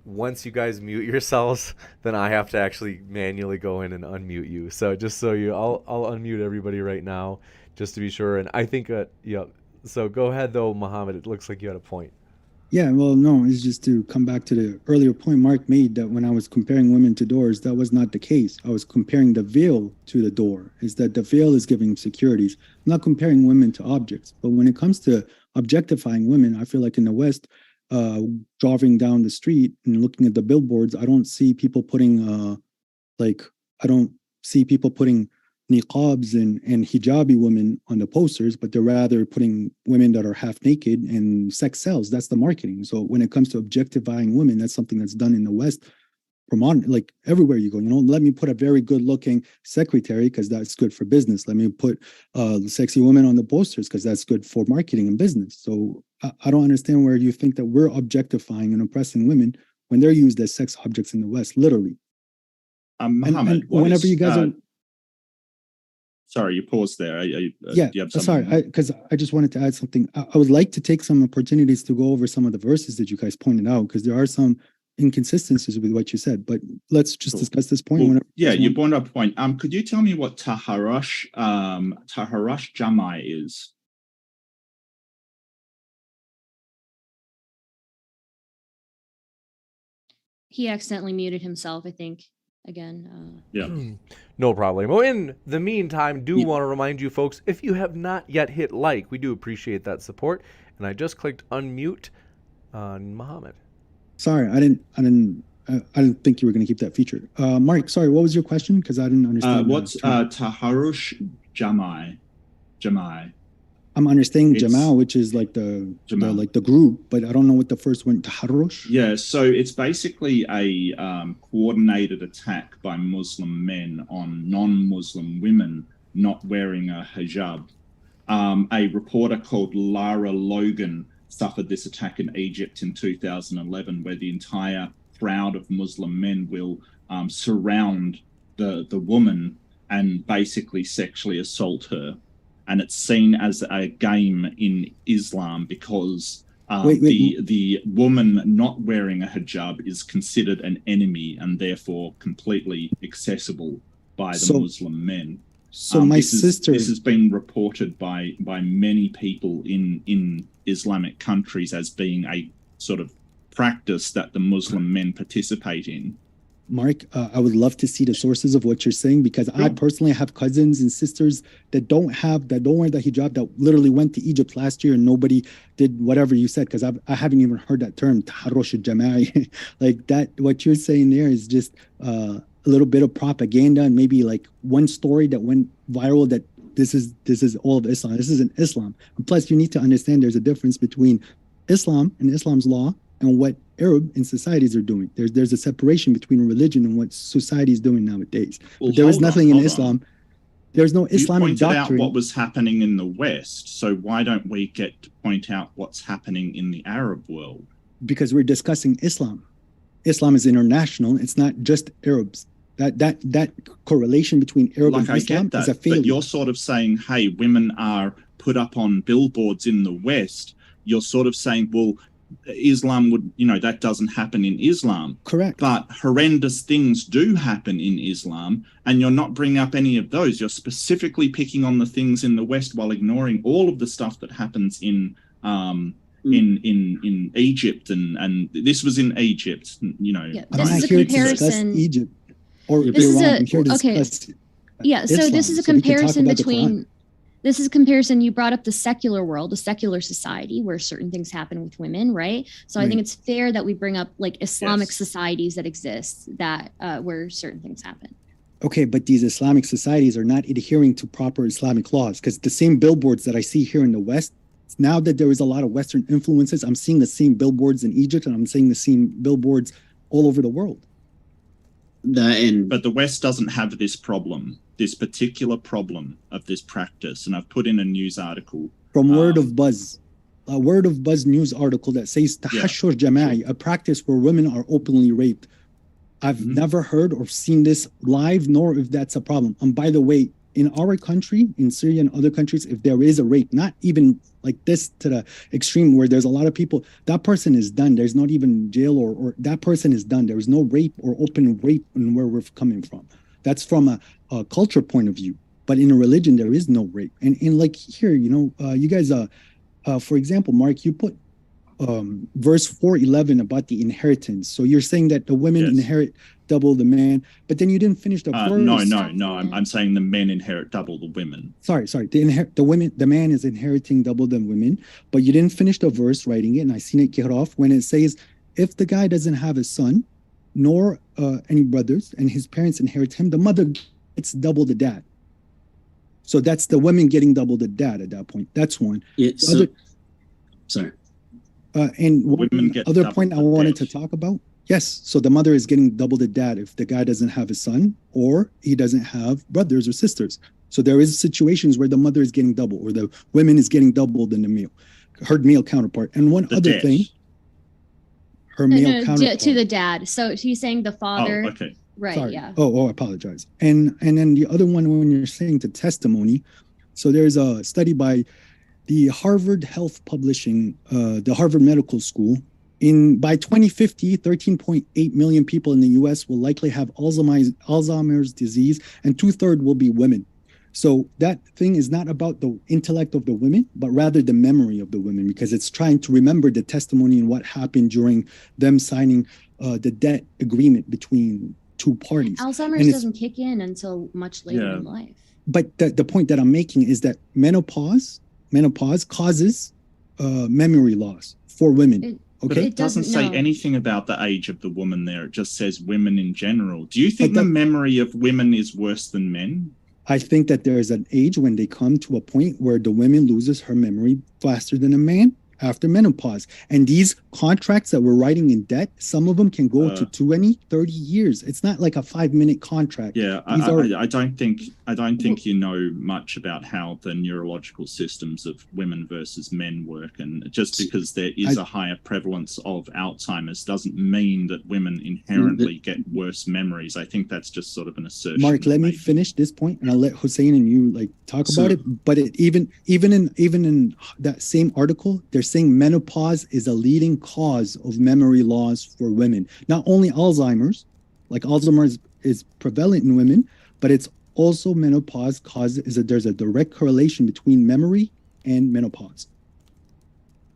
Once you guys mute yourselves, then I have to actually manually go in and unmute you. So just so I'll unmute everybody right now just to be sure. And I think yeah. So go ahead though, Mohammed. It looks like you had a point. Yeah, well, no, it's just to come back to the earlier point Mark made that when I was comparing women to doors, that was not the case. I was comparing the veil to the door, is that the veil is giving securities. I'm not comparing women to objects. But when it comes to objectifying women, I feel like in the West, driving down the street and looking at the billboards, I don't see people putting, I don't see people putting niqabs and hijabi women on the posters, but they're rather putting women that are half naked, and sex sells. That's the marketing. So when it comes to objectifying women, that's something that's done in the West from on, like everywhere you go. Let me put a very good looking secretary because that's good for business. Let me put sexy women on the posters because that's good for marketing and business. So I don't understand where you think that we're objectifying and oppressing women when they're used as sex objects in the West, literally. Mohammed, and whenever you guys are sorry, you paused there. Yeah, sorry, because I just wanted to add something. I would like to take some opportunities to go over some of the verses that you guys pointed out, because there are some inconsistencies with what you said. But let's just discuss this point. Well, yeah, you brought up a point. Could you tell me what Taharush Jamai is? He accidentally muted himself, I think. Again. Yeah. No problem. Well, in the meantime, want to remind you folks, if you have not yet hit like, we do appreciate that support. And I just clicked unmute on Mohammed. Sorry, I didn't think you were going to keep that feature. Mark, sorry, what was your question? Because I didn't understand. What's Taharush Jamai? I'm understanding Jamal, which is like the group, but I don't know what the first one, Taharush. Yeah, so it's basically a coordinated attack by Muslim men on non-Muslim women not wearing a hijab. A reporter called Lara Logan suffered this attack in Egypt in 2011, where the entire crowd of Muslim men will surround the woman and basically sexually assault her. And it's seen as a game in Islam because the woman not wearing a hijab is considered an enemy and therefore completely accessible by the Muslim men. So this has been reported by many people in Islamic countries as being a sort of practice that the Muslim men participate in. Mark, I would love to see the sources of what you're saying, because I personally have cousins and sisters that don't wear the hijab, that literally went to Egypt last year and nobody did whatever you said, because I haven't even heard that term, taharush al-jama'i. Like that, what you're saying there is just a little bit of propaganda and maybe like one story that went viral that this is all of Islam. This isn't Islam. And plus, you need to understand there's a difference between Islam and Islam's law and what Arab and societies are doing. There's a separation between religion and what society is doing nowadays. Well, there is nothing in Islam. There's no Islamic doctrine. You pointed out what was happening in the West, so why don't we get to point out what's happening in the Arab world? Because we're discussing Islam. Islam is international. It's not just Arabs. That correlation between Arab and Islam is a failure. But you're sort of saying, hey, women are put up on billboards in the West. You're sort of saying, well, Islam would, that doesn't happen in Islam. Correct. But horrendous things do happen in Islam, and you're not bringing up any of those. You're specifically picking on the things in the West while ignoring all of the stuff that happens in Egypt, and this was in Egypt. Yeah, this is a comparison. Egypt. So this is a comparison between. This is a comparison. You brought up the secular world, the secular society where certain things happen with women, right? So I think it's fair that we bring up like Islamic societies that exist that where certain things happen. Okay, but these Islamic societies are not adhering to proper Islamic laws, because the same billboards that I see here in the West, now that there is a lot of Western influences, I'm seeing the same billboards in Egypt and I'm seeing the same billboards all over the world. But the West doesn't have this particular problem of this practice. And I've put in a news article. From Word of Buzz, a Word of Buzz news article that says Tahashur Jama'i, a practice where women are openly raped. I've never heard or seen this live, nor if that's a problem. And by the way, in our country, in Syria and other countries, if there is a rape, not even like this to the extreme where there's a lot of people, that person is done. There's not even jail or that person is done. There is no rape or open rape in where we're coming from. That's from a culture point of view. But in a religion, there is no rape. And like here, you guys, for example, Mark, you put verse 4:11 about the inheritance. So you're saying that the women inherit double the man, but then you didn't finish the verse. No. I'm saying the men inherit double the women. Sorry. The man is inheriting double the women, but you didn't finish the verse writing it, and I seen it get off when it says, if the guy doesn't have a son, nor any brothers, and his parents inherit him, the mother gets double the dad. So that's the women getting double the dad at that point. That's one. Yeah, sorry. And one other point I wanted to talk about. Yes, so the mother is getting double the dad if the guy doesn't have a son or he doesn't have brothers or sisters. So there is situations where the mother is getting double or the women is getting doubled in her male counterpart. And one other thing, her male counterpart. To the dad. So she's saying the father. Oh, okay. Right, sorry. yeah. I apologize. And then the other one, when you're saying the testimony, so there's a study by the Harvard Health Publishing, the Harvard Medical School. By 2050, 13.8 million people in the US will likely have Alzheimer's disease, and 2/3 will be women. So that thing is not about the intellect of the women, but rather the memory of the women, because it's trying to remember the testimony and what happened during them signing the debt agreement between two parties. Alzheimer's doesn't kick in until much later in life. But the point that I'm making is that menopause causes memory loss for women. But it doesn't say anything about the age of the woman there. It just says women in general. Do you think the memory of women is worse than men? I think that there is an age when they come to a point where the woman loses her memory faster than a man after menopause. And these contracts that we're writing in debt, some of them can go to 20, 30 years. It's not like a 5-minute contract. Yeah, I don't think you know much about how the neurological systems of women versus men work. And just because there is a higher prevalence of Alzheimer's doesn't mean that women inherently get worse memories. I think that's just sort of an assertion. Mark, let me finish this point and I'll let Hussein and you talk about it. But even in that same article, they're saying menopause is a leading cause of memory loss for women. Not only Alzheimer's is prevalent in women, but it's also menopause there's a direct correlation between memory and menopause.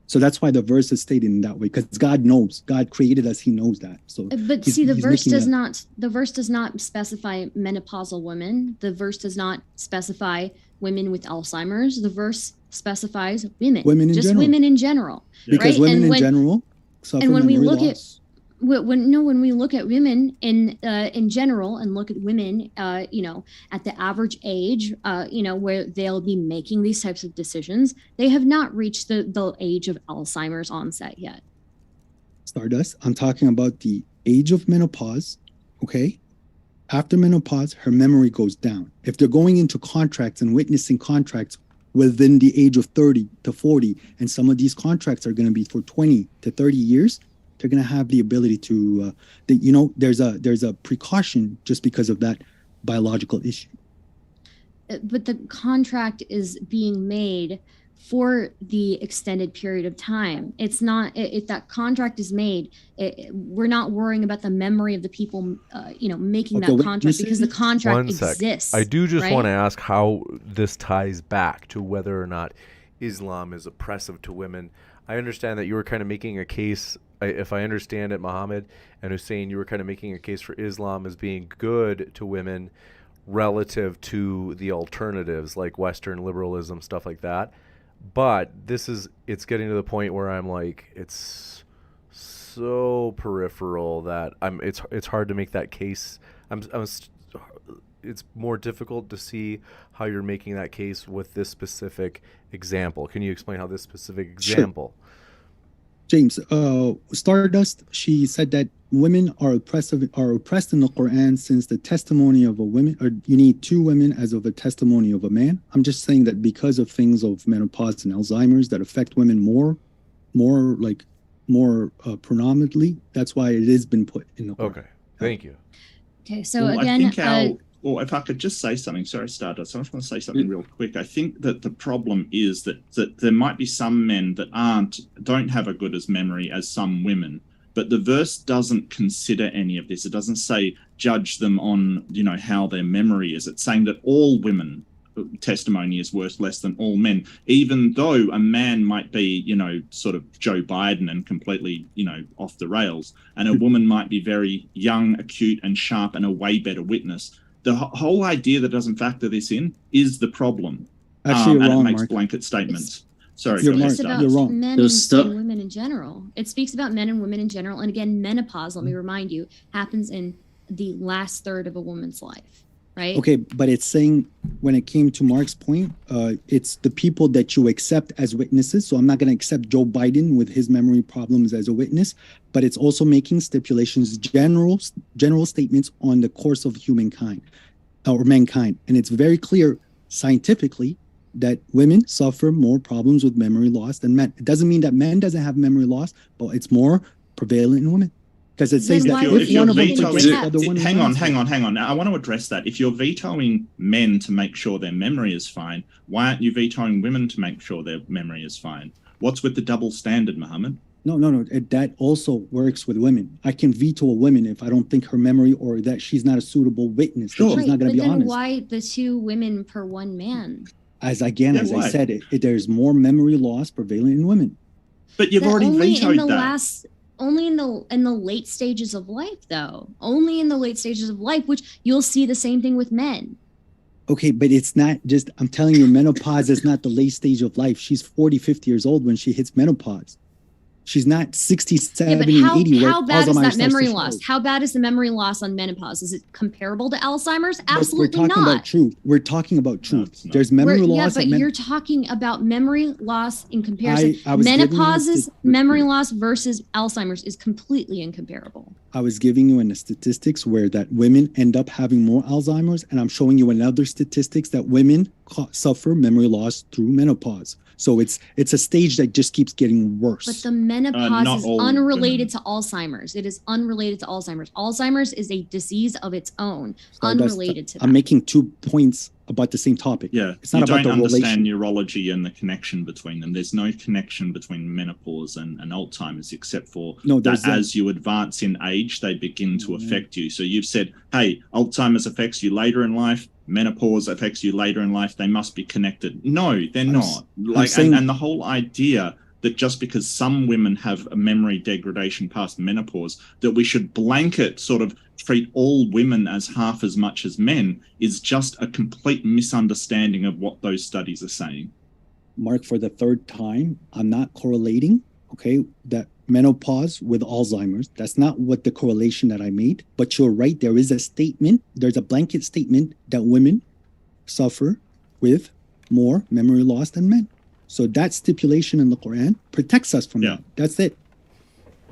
So that's why the verse is stated in that way, because God knows. God created us. He knows that. So, but see, the verse does not specify menopausal women. The verse does not specify women with Alzheimer's. The verse specifies women in general. Because women in general suffer memory loss. When we look at women in general and look at women, at the average age, where they'll be making these types of decisions, they have not reached the age of Alzheimer's onset yet. Stardust, I'm talking about the age of menopause. Okay. After menopause, her memory goes down. If they're going into contracts and witnessing contracts within the age of 30 to 40, and some of these contracts are going to be for 20 to 30 years, they're going to have the ability to, there's a precaution just because of that biological issue. But the contract is being made for the extended period of time. It's not, if that contract is made, we're not worrying about the memory of the people, making that contract, because the contract exists. I do just want to ask how this ties back to whether or not Islam is oppressive to women. I understand that you were kind of making a case, if I understand it, Mohammed and Hussein, you were kind of making a case for Islam as being good to women relative to the alternatives like Western liberalism, stuff like that. But it's getting to the point where I'm like, it's so peripheral that it's hard to make that case. It's more difficult to see how you're making that case with this specific example. Can you explain how this specific example? Sure. James, Stardust, she said that women are oppressed in the Quran since the testimony of a woman, or you need two women as of a testimony of a man. I'm just saying that because of things of menopause and Alzheimer's that affect women more predominantly, that's why it has been put in the Quran. Okay. Thank you. Okay, so Well, again, I think or if I could just say something, sorry, Stardust, I just want to say something real quick. I think that the problem is that there might be some men that don't have a good as memory as some women, but the verse doesn't consider any of this. It doesn't say judge them on, how their memory is. It's saying that all women testimony is worth less than all men, even though a man might be, sort of Joe Biden and completely, off the rails, and a woman might be very young, acute, and sharp, and a way better witness. The whole idea that doesn't factor this in is the problem. Actually, you're and wrong, it makes Mark. blanket statements. Sorry, it You're speaks Mark, about you're wrong. men and women in general. It speaks about men and women in general. And again, menopause, let me remind you, happens in the last third of a woman's life, right? Okay, but it's saying when it came to Mark's point, it's the people that you accept as witnesses. So I'm not going to accept Joe Biden with his memory problems as a witness, but it's also making stipulations, general statements on the course of humankind or mankind. And it's very clear scientifically that women suffer more problems with memory loss than men. It doesn't mean that men doesn't have memory loss, but it's more prevalent in women. Because it says that if one of them forgets, the other one hang on. I want to address that. If you're vetoing men to make sure their memory is fine, why aren't you vetoing women to make sure their memory is fine? What's with the double standard, Muhammad? No. That also works with women. I can veto a woman if I don't think her memory or that she's not a suitable witness. Sure. That she's not going to be honest. Why the 2 women per 1 man? As I said, there's more memory loss prevalent in women. But you've already vetoed that. Only in the late stages of life, though. Only in the late stages of life, which you'll see the same thing with men. Okay, but it's not just, I'm telling you, menopause is not the late stage of life. She's 40, 50 years old when she hits menopause. She's not 60, 70, 80. How bad is that memory loss? How bad is the memory loss on menopause? Is it comparable to Alzheimer's? Absolutely not. We're talking about truth. We're talking about truth. There's memory loss. Yeah, but you're talking about memory loss in comparison. Menopause's memory loss versus Alzheimer's is completely incomparable. I was giving you the statistics where that women end up having more Alzheimer's, and I'm showing you another statistics that women suffer memory loss through menopause. So it's a stage that just keeps getting worse. But the menopause is unrelated to Alzheimer's. It is unrelated to Alzheimer's. Alzheimer's is a disease of its own, unrelated to that. I'm making 2 points about the same topic. Yeah, it's not about the relation. You don't understand neurology and the connection between them. There's no connection between menopause and Alzheimer's except for that as you advance in age, they begin to affect you. So you've said, hey, Alzheimer's affects you later in life, menopause affects you later in life, they must be connected. No, they're not. And the whole idea that just because some women have a memory degradation past menopause, that we should blanket sort of treat all women as half as much as men is just a complete misunderstanding of what those studies are saying. Mark, for the 3rd time, I'm not correlating, that menopause with Alzheimer's. That's not what the correlation that I made. But you're right, there is a statement, there's a blanket statement that women suffer with more memory loss than men. So that stipulation in the Quran protects us from that. That's it.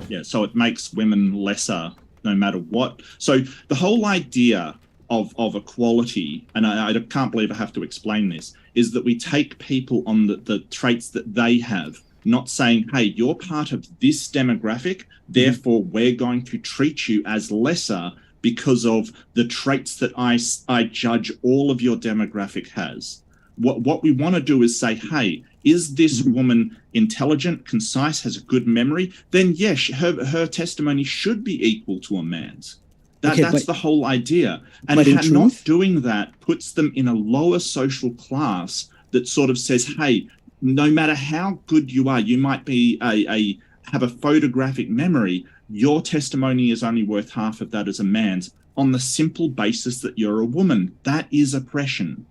Yeah, so it makes women lesser no matter what. So the whole idea of equality, and I can't believe I have to explain this, is that we take people on the traits that they have, not saying, hey, you're part of this demographic, therefore we're going to treat you as lesser because of the traits that I judge all of your demographic has. What we want to do is say, hey, is this woman intelligent, concise, has a good memory? Then yes, her testimony should be equal to a man's. That's the whole idea. And not doing that puts them in a lower social class that sort of says, hey, no matter how good you are, you might be have a photographic memory, your testimony is only worth half of that as a man's on the simple basis that you're a woman. That is oppression.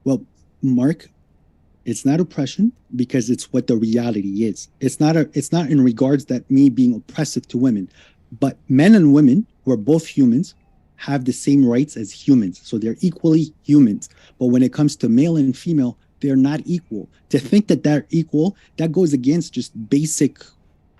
Well, Mark, it's not oppression because it's what the reality is. It's not in regards that me being oppressive to women, but men and women who are both humans have the same rights as humans. So they're equally humans. But when it comes to male and female, they're not equal. To think that they're equal, that goes against just basic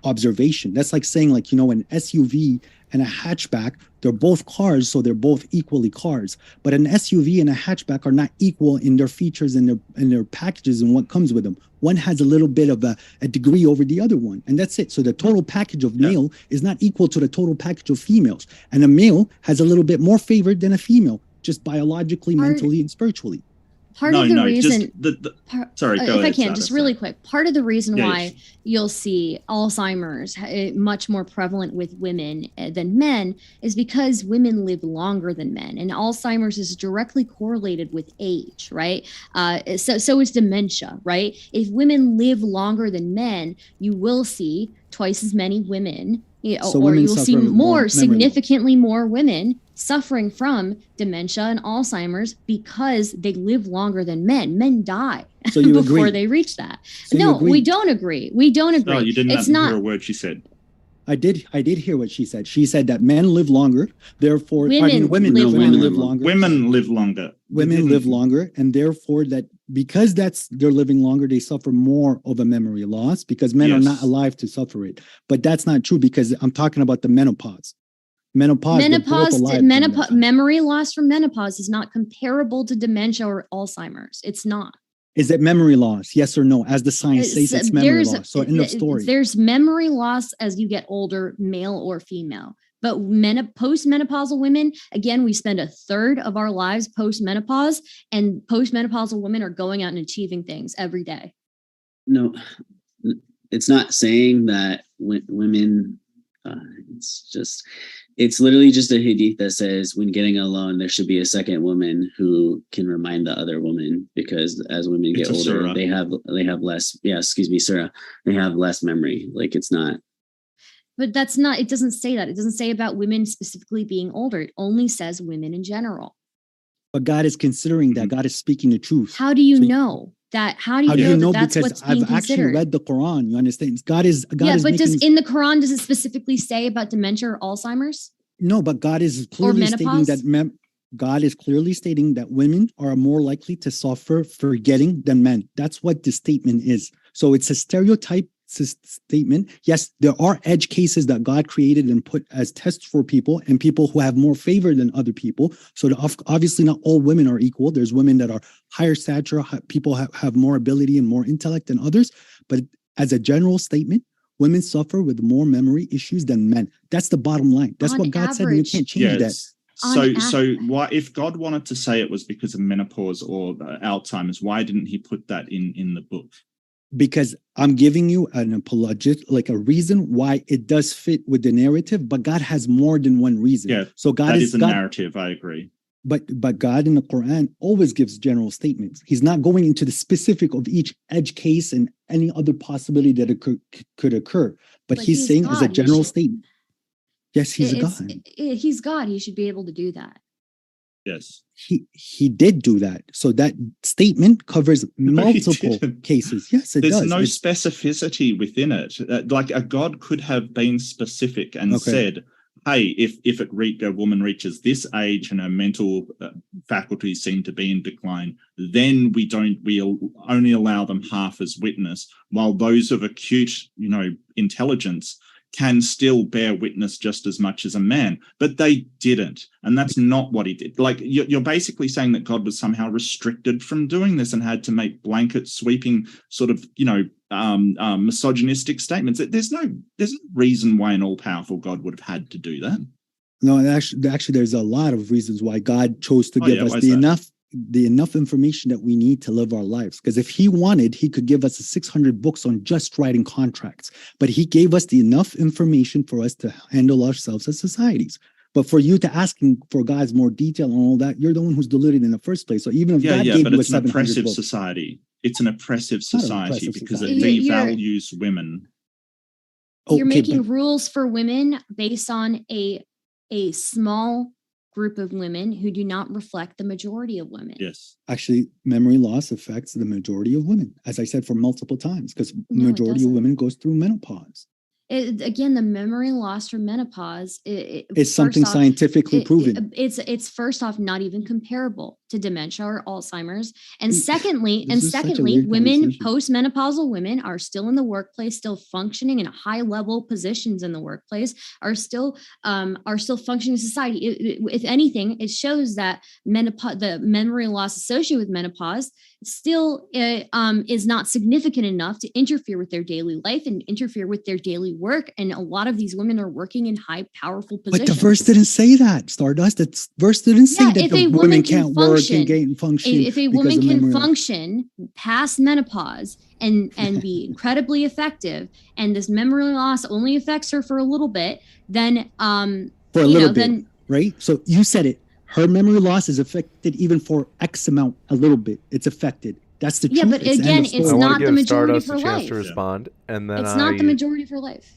observation. That's like saying, like, an SUV and a hatchback, they're both cars, so they're both equally cars. But an SUV and a hatchback are not equal in their features and their packages and what comes with them. One has a little bit of a degree over the other one, and that's it. So the total package of male is not equal to the total package of females. And a male has a little bit more favored than a female, just biologically, mentally, and spiritually. Part of the reason, sorry, go if ahead, I can, just really quick, part of the reason why yes. you'll see Alzheimer's much more prevalent with women than men is because women live longer than men, and Alzheimer's is directly correlated with age, right? So is dementia, right? If women live longer than men, you will see twice as many women, or you'll see significantly more women suffering from dementia and Alzheimer's because they live longer than men. Men die before they reach that. So no, we don't agree. We don't agree. No, you didn't hear a word she said. I did hear what she said. She said that men live longer, therefore women live longer. Women live longer. Women live longer, and therefore because they're living longer, they suffer more of a memory loss because men are not alive to suffer it. But that's not true because I'm talking about the menopause. Memory loss from menopause is not comparable to dementia or Alzheimer's. It's not. Is it memory loss? Yes or no? As the science says, it's memory loss. So end of story. There's memory loss as you get older, male or female. But post-menopausal women, again, we spend a third of our lives post-menopause, and post-menopausal women are going out and achieving things every day. No, it's not saying that women, it's literally just a hadith that says when getting alone, there should be a second woman who can remind the other woman, because as women get older, surah. they have less, surah, they have less memory. Like, it's not. But that's not, it doesn't say that. It doesn't say about women specifically being older. It only says women in general. But God is considering that. God is speaking the truth. How do you know that? How do you know that that's what's being considered? I've actually read the Quran. You understand? God is in the Quran, does it specifically say about dementia or Alzheimer's? No, but God is clearly stating that God is clearly stating that women are more likely to suffer forgetting than men. That's what the statement is. So it's a stereotype statement. Yes, there are edge cases that God created and put as tests for people, and people who have more favor than other people. So obviously not all women are equal. There's women that are higher stature, people have more ability and more intellect than others. But as a general statement, women suffer with more memory issues than men. That's the bottom line. That's what God said, and you can't change that. So why, if God wanted to say it was because of menopause or Alzheimer's, why didn't he put that in the book? Because I'm giving you an apologetic, like a reason why it does fit with the narrative, but God has more than one reason. Yeah, so God is a narrative. I agree. But God in the Quran always gives general statements. He's not going into the specific of each edge case and any other possibility that it could occur. But he's saying God, as a general statement. Yes, he's a God. He's God. He should be able to do that. Yes. He did do that. So that statement covers multiple cases. Yes, it does. There's no specificity within it. Like a God could have been specific and said, hey, if a woman reaches this age and her mental faculties seem to be in decline, then we'll only allow them half as witness, while those of acute, intelligence can still bear witness just as much as a man. But they didn't. And that's not what he did. Like, you're basically saying that God was somehow restricted from doing this and had to make blanket sweeping sort of, misogynistic statements. There's no reason why an all-powerful God would have had to do that. No, actually, there's a lot of reasons why God chose to give us the enough information that we need to live our lives. Because if he wanted, he could give us 600 books on just writing contracts. But he gave us the enough information for us to handle ourselves as societies. But for you to asking for God's more detail on all that, you're the one who's deluded in the first place. So even if God gave you it's an oppressive books, society. It's an oppressive society because it devalues women. You're making rules for women based on a small group of women who do not reflect the majority of women. Yes. Actually, memory loss affects the majority of women, as I said for multiple times, because the majority of women goes through menopause. Again, the memory loss from menopause is something scientifically proven. It's first off not even comparable. to dementia or Alzheimer's. And secondly, such a weird women, conversation. postmenopausal women are still in the workplace, still functioning in high level positions in the workplace, are still functioning in society. If anything, it shows that the memory loss associated with menopause still is not significant enough to interfere with their daily life and interfere with their daily work. And a lot of these women are working in high, powerful positions. But the verse didn't say that, Stardust. The verse didn't say that if a the women can't work and gain function. If a woman can function past menopause and be incredibly effective, and this memory loss only affects her for a little bit, then for a little bit, right? So you said it. Her memory loss is affected even for X amount, a little bit. It's affected. That's the truth. Yeah, but again, it's not the majority of her life. To respond, and then it's not the majority of her life.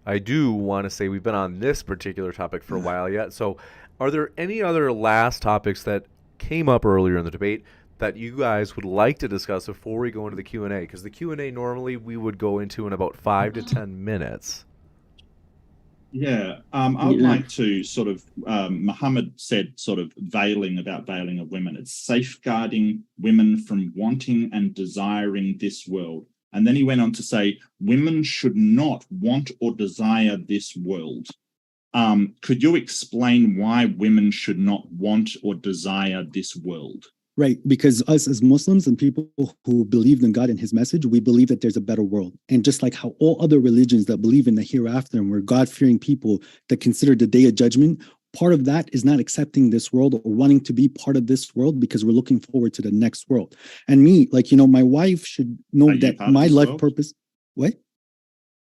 I do want to say we've been on this particular topic for a while yet. So, are there any other last topics that came up earlier in the debate that you guys would like to discuss before we go into the Q&A? Because the Q&A normally we would go into in about 5 to 10 minutes. Yeah, I would like to sort of, Muhammad said sort of veiling of women. It's safeguarding women from wanting and desiring this world. And then he went on to say, women should not want or desire this world. Could you explain why women should not want or desire this world? Right, because us as Muslims and people who believe in God and his message, we believe that there's a better world. And just like how all other religions that believe in the hereafter and we're God-fearing people that consider the day of judgment, part of that is not accepting this world or wanting to be part of this world because we're looking forward to the next world. And me, like, you know, my wife should know that my life purpose. What?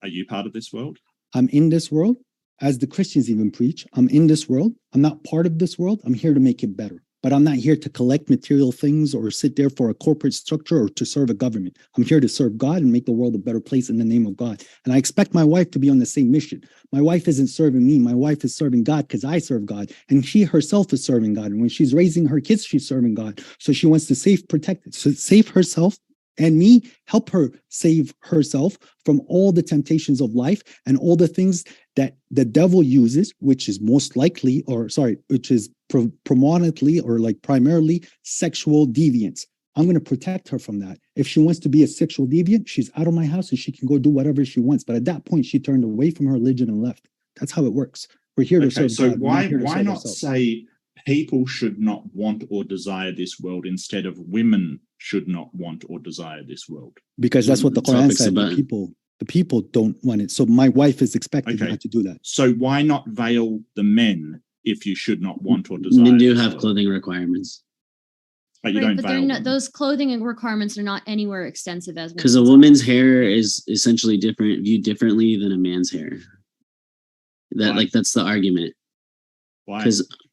Are you part of this world? I'm in this world, as the Christians even preach. I'm in this world. I'm not part of this world. I'm here to make it better. But I'm not here to collect material things or sit there for a corporate structure or to serve a government. I'm here to serve God and make the world a better place in the name of God. And I expect my wife to be on the same mission. My wife isn't serving me. My wife is serving God because I serve God. And she herself is serving God. And when she's raising her kids, she's serving God. So she wants to save herself and me, help her save herself from all the temptations of life and all the things that the devil uses, which is predominantly or like primarily sexual deviance. I'm going to protect her from that. If she wants to be a sexual deviant, she's out of my house and she can go do whatever she wants. But at that point, she turned away from her religion and left. That's how it works. We're here to serve God. So why not say people should not want or desire this world instead of women should not want or desire this world? Because that's what the Quran said. The people don't want it. So my wife is expected not to do that. So why not veil the men if you should not want or desire? Men do have clothing requirements. But you don't veil them. Those clothing requirements are not anywhere extensive as because a woman's hair is essentially viewed differently than a man's hair. That's the argument. Why?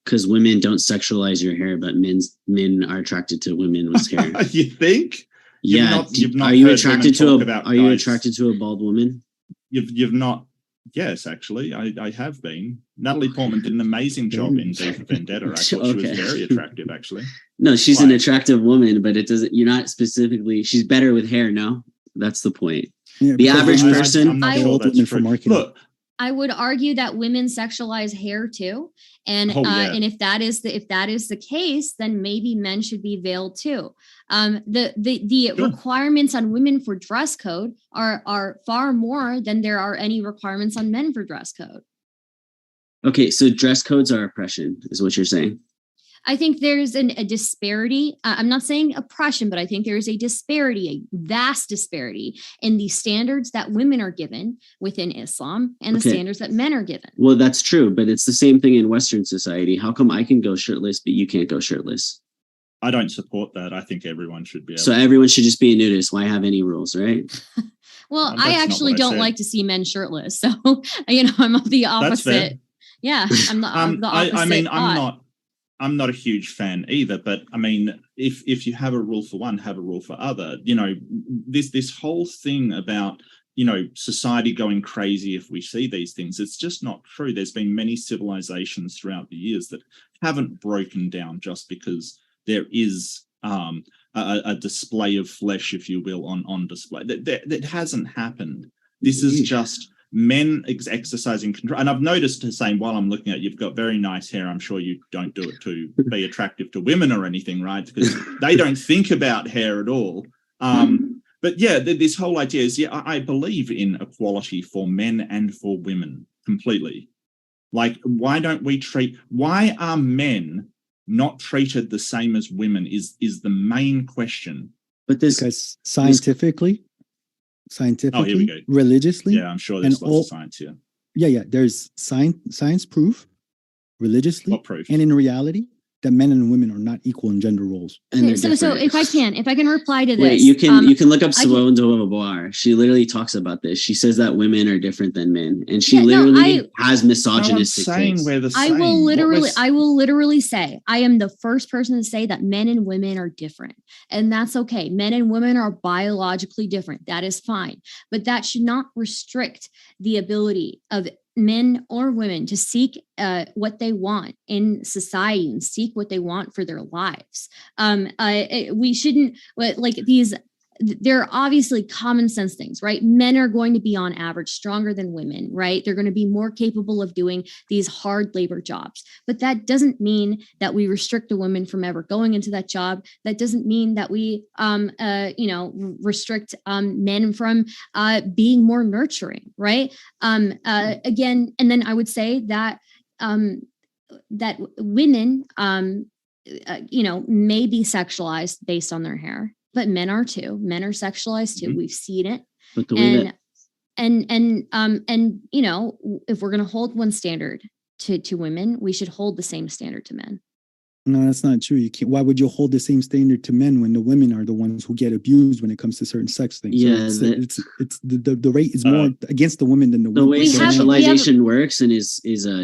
Because women don't sexualize your hair, but men are attracted to women with hair. You think? Are you attracted to a bald woman? You've not. Yes, actually, I have been. Natalie Portman did an amazing job in V for Vendetta. I thought she was very attractive, actually. No, she's an attractive woman, but it doesn't. You're not specifically. She's better with hair. No, that's the point. Yeah, the average person. I'm not sure that's true. Look, I would argue that women sexualize hair too, and and if that is the case, then maybe men should be veiled too. The requirements on women for dress code are far more than there are any requirements on men for dress code. Okay, so dress codes are oppression, is what you're saying. I think there's a disparity. I'm not saying oppression, but I think there is a disparity, a vast disparity in the standards that women are given within Islam and the standards that men are given. Well, that's true, but it's the same thing in Western society. How come I can go shirtless, but you can't go shirtless? I don't support that. I think everyone should be able So everyone should just be a nudist. Why have any rules, right? Well, I actually don't like to see men shirtless. So, I'm of the opposite. Yeah, I'm the opposite. I'm not a huge fan either, but I mean, if you have a rule for one, have a rule for other. This whole thing about society going crazy if we see these things, it's just not true. There's been many civilizations throughout the years that haven't broken down just because there is a display of flesh, if you will, on display. That hasn't happened. This is just men exercising control. And I've noticed, Hussein, while I'm looking at you've got very nice hair. I'm sure you don't do it to be attractive to women or anything, right? Because they don't think about hair at all. But yeah, this whole idea is, yeah, I believe in equality for men and for women completely. Like, why are men not treated the same as women is the main question. But this, because scientifically, Oh, here we go. religiously, Yeah, I'm sure there's and lots of science here. yeah, there's science proof, religiously, What proof? and in reality, that men and women are not equal in gender roles. and Okay, they're so different. if I can reply to this, Wait, you can look up I can- Simone de Beauvoir. She literally talks about this. She says that women are different than men, and she Yeah, no, literally has No one's misogynistic saying traits. we're the I same. will What literally say I am the first person to say that men and women are different. And that's okay. Men and women are biologically different. That is fine. But that should not restrict the ability of men or women to seek what they want in society and seek what they want for their lives. We shouldn't like these. They're obviously common sense things, right? Men are going to be on average stronger than women, right? They're going to be more capable of doing these hard labor jobs. But that doesn't mean that we restrict a woman from ever going into that job. That doesn't mean that we, restrict men from being more nurturing, right? Again, and then I would say that that women, may be sexualized based on their hair. But men are too. Men are sexualized too. Mhm. We've seen it. But the way that If we're going to hold one standard to women, we should hold the same standard to men. No, that's not true. You can't. Why would you hold the same standard to men when the women are the ones who get abused when it comes to certain sex things? Yeah, so it's the rate is more against the women than the the women. way We have- sexualization works and is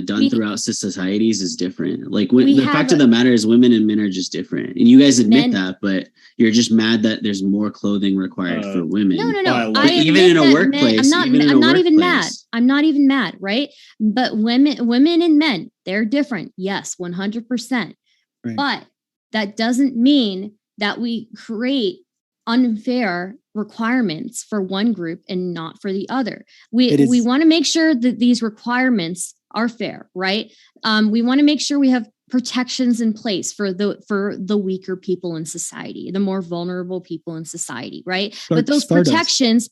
done We- throughout societies is different. Like We the have fact of a- the matter is, women and men are just different, and you guys admit Men- that, but you're just mad that there's more clothing required for women. No. biological- I Even admit in a that workplace, I'm even in a not even mad. workplace. I'm not even mad, right? But women and men, they're different. Yes, 100%. Right. But that doesn't mean that we create unfair requirements for one group and not for the other. It is- We want to make sure that these requirements are fair, right? We want to make sure we have protections in place for the weaker people in society, the more vulnerable people in society, right? But those protections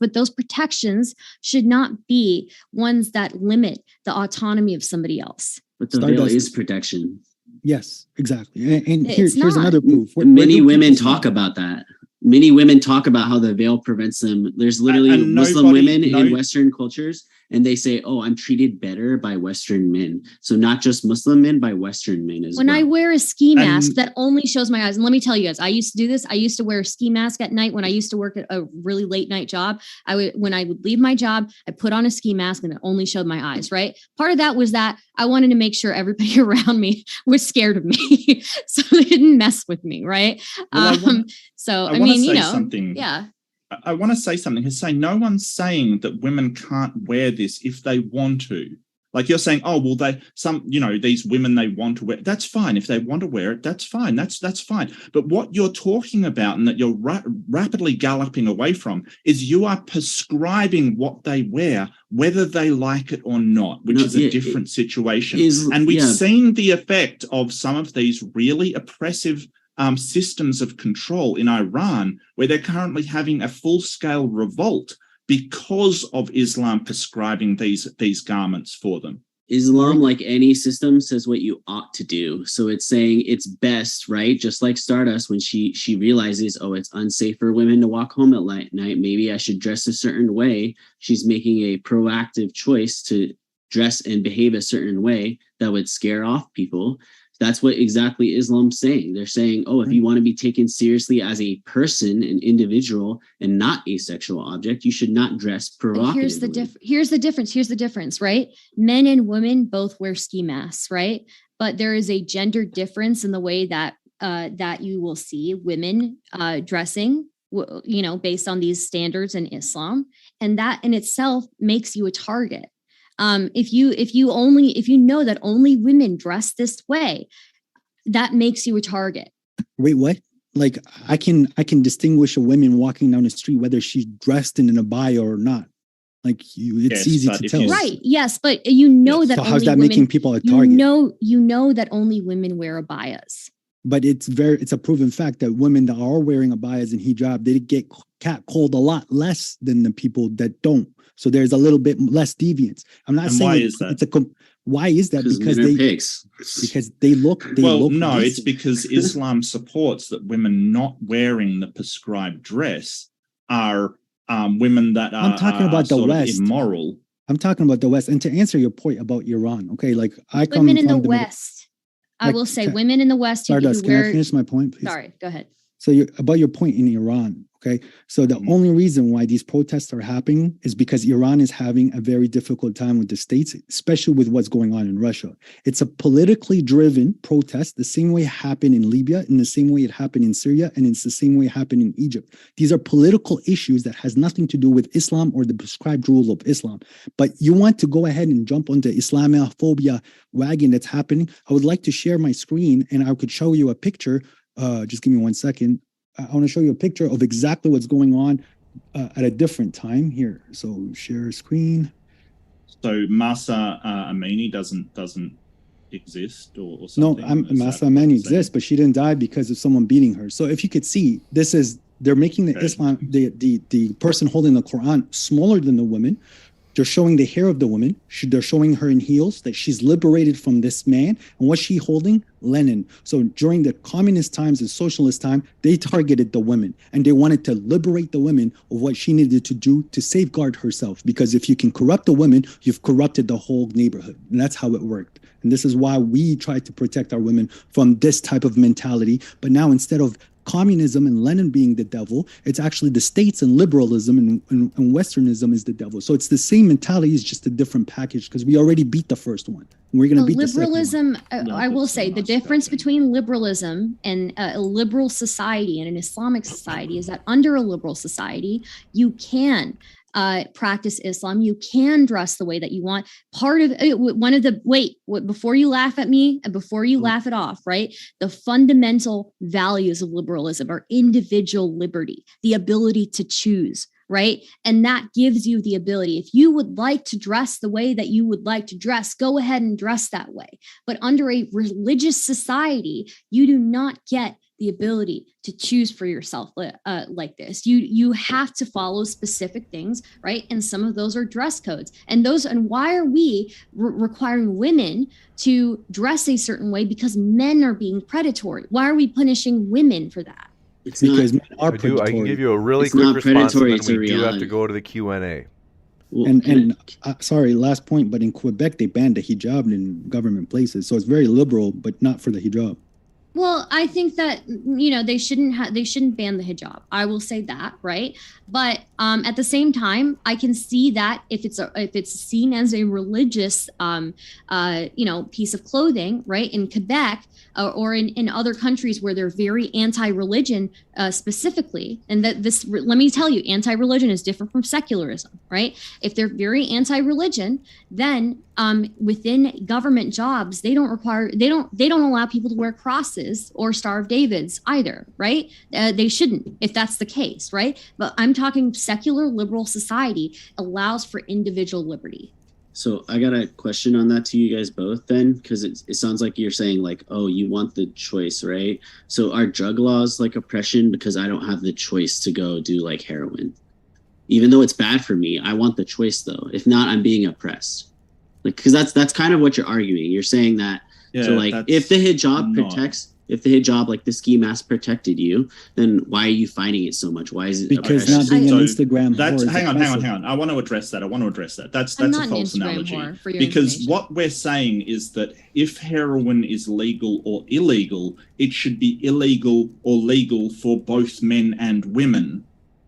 should not be ones that limit the autonomy of somebody else. But the veil Stardust- is protection. Yes, exactly. And It's here's not. another proof. Many women talk about that. Many women talk about how the veil prevents them. There's literally And Muslim nobody- women in no- Western cultures, and they say, "Oh, I'm treated better by Western men." So not just Muslim men, by Western men as When well. I wear a ski mask And- that only shows my eyes, and let me tell you guys, I used to do this. I used to wear a ski mask at night when I used to work at a really late night job. When I would leave my job, I put on a ski mask and it only showed my eyes, right? Part of that was that I wanted to make sure everybody around me was scared of me. So they didn't mess with me, right? Well, So I I want to mean, say something. yeah. I want to say something. Hussein, no one's saying that women can't wear this if they want to. Like you're saying, oh, well, these women, they want to wear it. That's fine. If they want to wear it, that's fine. That's fine. But what you're talking about and that you're rapidly galloping away from is you are prescribing what they wear, whether they like it or not, which is a different situation. And we've seen the effect of some of these really oppressive systems of control in Iran, where they're currently having a full-scale revolt because of Islam prescribing these garments for them. Islam, like any system, says what you ought to do. So it's saying it's best, right? Just like Stardust, when she realizes, oh, it's unsafe for women to walk home at night. Maybe I should dress a certain way. She's making a proactive choice to dress and behave a certain way that would scare off people. That's what exactly Islam's saying. They're saying, oh, if you want to be taken seriously as a person, an individual, and not a sexual object, you should not dress provocatively. Here's the difference, right? Men and women both wear ski masks, right? But there is a gender difference in the way that that you will see women dressing, based on these standards in Islam, and that in itself makes you a target. If you know that only women dress this way, that makes you a target. Wait, what? Like I can distinguish a woman walking down the street whether she's dressed in an abaya or not. Like it's Yes, easy but to if tell. you- Right. Yes, but you know Yes. that So only how's that women, making people a target? you know that only women wear abayas. But it's a proven fact that women that are wearing abayas and hijab, they get catcalled a lot less than the people that don't. So there's a little bit less deviance. I'm not And saying why is that? Why is that? Because Because men are they pigs. look No, it's decent. because Islam supports that women not wearing the prescribed dress are women that are, I'm talking about the sort of West. immoral. I'm talking about the West. And to answer your point about Iran, okay, like I come Women in the from West. I like, will say can- women in the West who Stardust, can I wear. finish my point, please? Sorry, go ahead. So about your point in Iran, okay? So the only reason why these protests are happening is because Iran is having a very difficult time with the states, especially with what's going on in Russia. It's a politically driven protest, the same way it happened in Libya, in the same way it happened in Syria, and it's the same way it happened in Egypt. These are political issues that has nothing to do with Islam or the prescribed rules of Islam. But you want to go ahead and jump on the Islamophobia wagon that's happening. I would like to share my screen and I could show you a picture. Just give me 1 second. I want to show you a picture of exactly what's going on at a different time here. So share screen. So Masa Amini doesn't exist or No, something. Masa Amani exists, but she didn't die because of someone beating her. So if you could see, they're making the Islam, the person holding the Quran smaller than the woman. They're showing the hair of the woman. They're showing her in heels, that she's liberated from this man. And what's she holding? Lenin. So during the communist times and socialist time, they targeted the women and they wanted to liberate the women of what she needed to do to safeguard herself. Because if you can corrupt the women, you've corrupted the whole neighborhood. And that's how it worked. And this is why we try to protect our women from this type of mentality. But now instead of communism and Lenin being the devil, it's actually the states and liberalism and Westernism is the devil. So it's the same mentality, it's just a different package because we already beat the first one. We're going to beat liberalism. the second one. I will say the difference between liberalism and a liberal society and an Islamic society is that under a liberal society, you can practice Islam. You can dress the way that you want. Part of before you laugh at me and before you laugh it off, right? The fundamental values of liberalism are individual liberty, the ability to choose, right? And that gives you the ability. If you would like to dress the way that you would like to dress, go ahead and dress that way. But under a religious society, you do not get the ability to choose for yourself like this. You have to follow specific things, right? And some of those are dress codes. And why are we requiring women to dress a certain way? Because men are being predatory. Why are we punishing women for that? It's because not, men are predatory. I can give you a really It's quick not response, and predatory, then it's a we do have to reality. go to the Q&A. well, Sorry, last point, but in Quebec, they banned the hijab in government places. So it's very liberal, but not for the hijab. Well, I think that they shouldn't ban the hijab. I will say that, right? But at the same time, I can see that if it's seen as a religious piece of clothing, right? In Quebec or in other countries where they're very anti-religion specifically, and let me tell you, anti-religion is different from secularism, right? If they're very anti-religion, then within government jobs, they don't allow people to wear crosses or Star of Davids either, right? They shouldn't, if that's the case, right? But I'm talking secular liberal society allows for individual liberty. So I got a question on that to you guys both then, because it sounds like you're saying like, oh, you want the choice, right? So are drug laws like oppression because I don't have the choice to go do like heroin? Even though it's bad for me, I want the choice though. If not, I'm being oppressed. Like, because that's kind of what you're arguing. You're saying that, so like if the hijab protects, if the hijab, like the ski mask protected you, then why are you fighting it so much? Why is it because oppression? not being an Instagram That's whore is hang on. oppressive. I want to address that. That's I'm a not an false Instagram analogy. whore, for your Because information. what we're saying is that if heroin is legal or illegal, it should be illegal or legal for both men and women,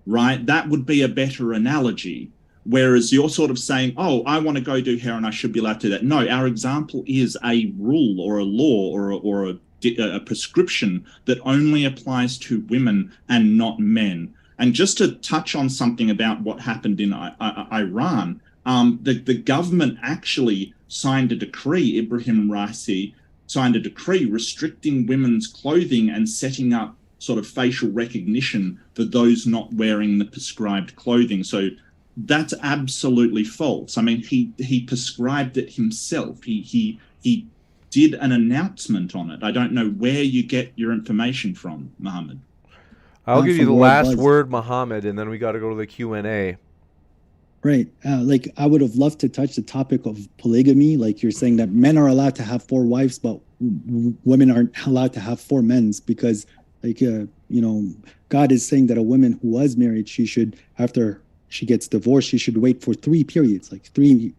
right? That would be a better analogy. Whereas you're sort of saying, oh, I want to go do heroin, I should be allowed to do that. No, our example is a rule or a law or a prescription that only applies to women and not men. And just to touch on something about what happened in Iran, the government actually signed a decree, Ibrahim Raisi signed a decree restricting women's clothing and setting up sort of facial recognition for those not wearing the prescribed clothing. So That's absolutely false. I mean, he prescribed it himself. He did an announcement on it. I don't know where you get your information from, Mohammed. I'll give you From the where it last was. word, Muhammad, and then we got to go to the Q&A. Right. Like I would have loved to touch the topic of polygamy. Like you're saying that men are allowed to have 4 wives, but women aren't allowed to have 4 men because, like, God is saying that a woman who was married, she should, after she gets divorced, she should wait for 3 periods, like 3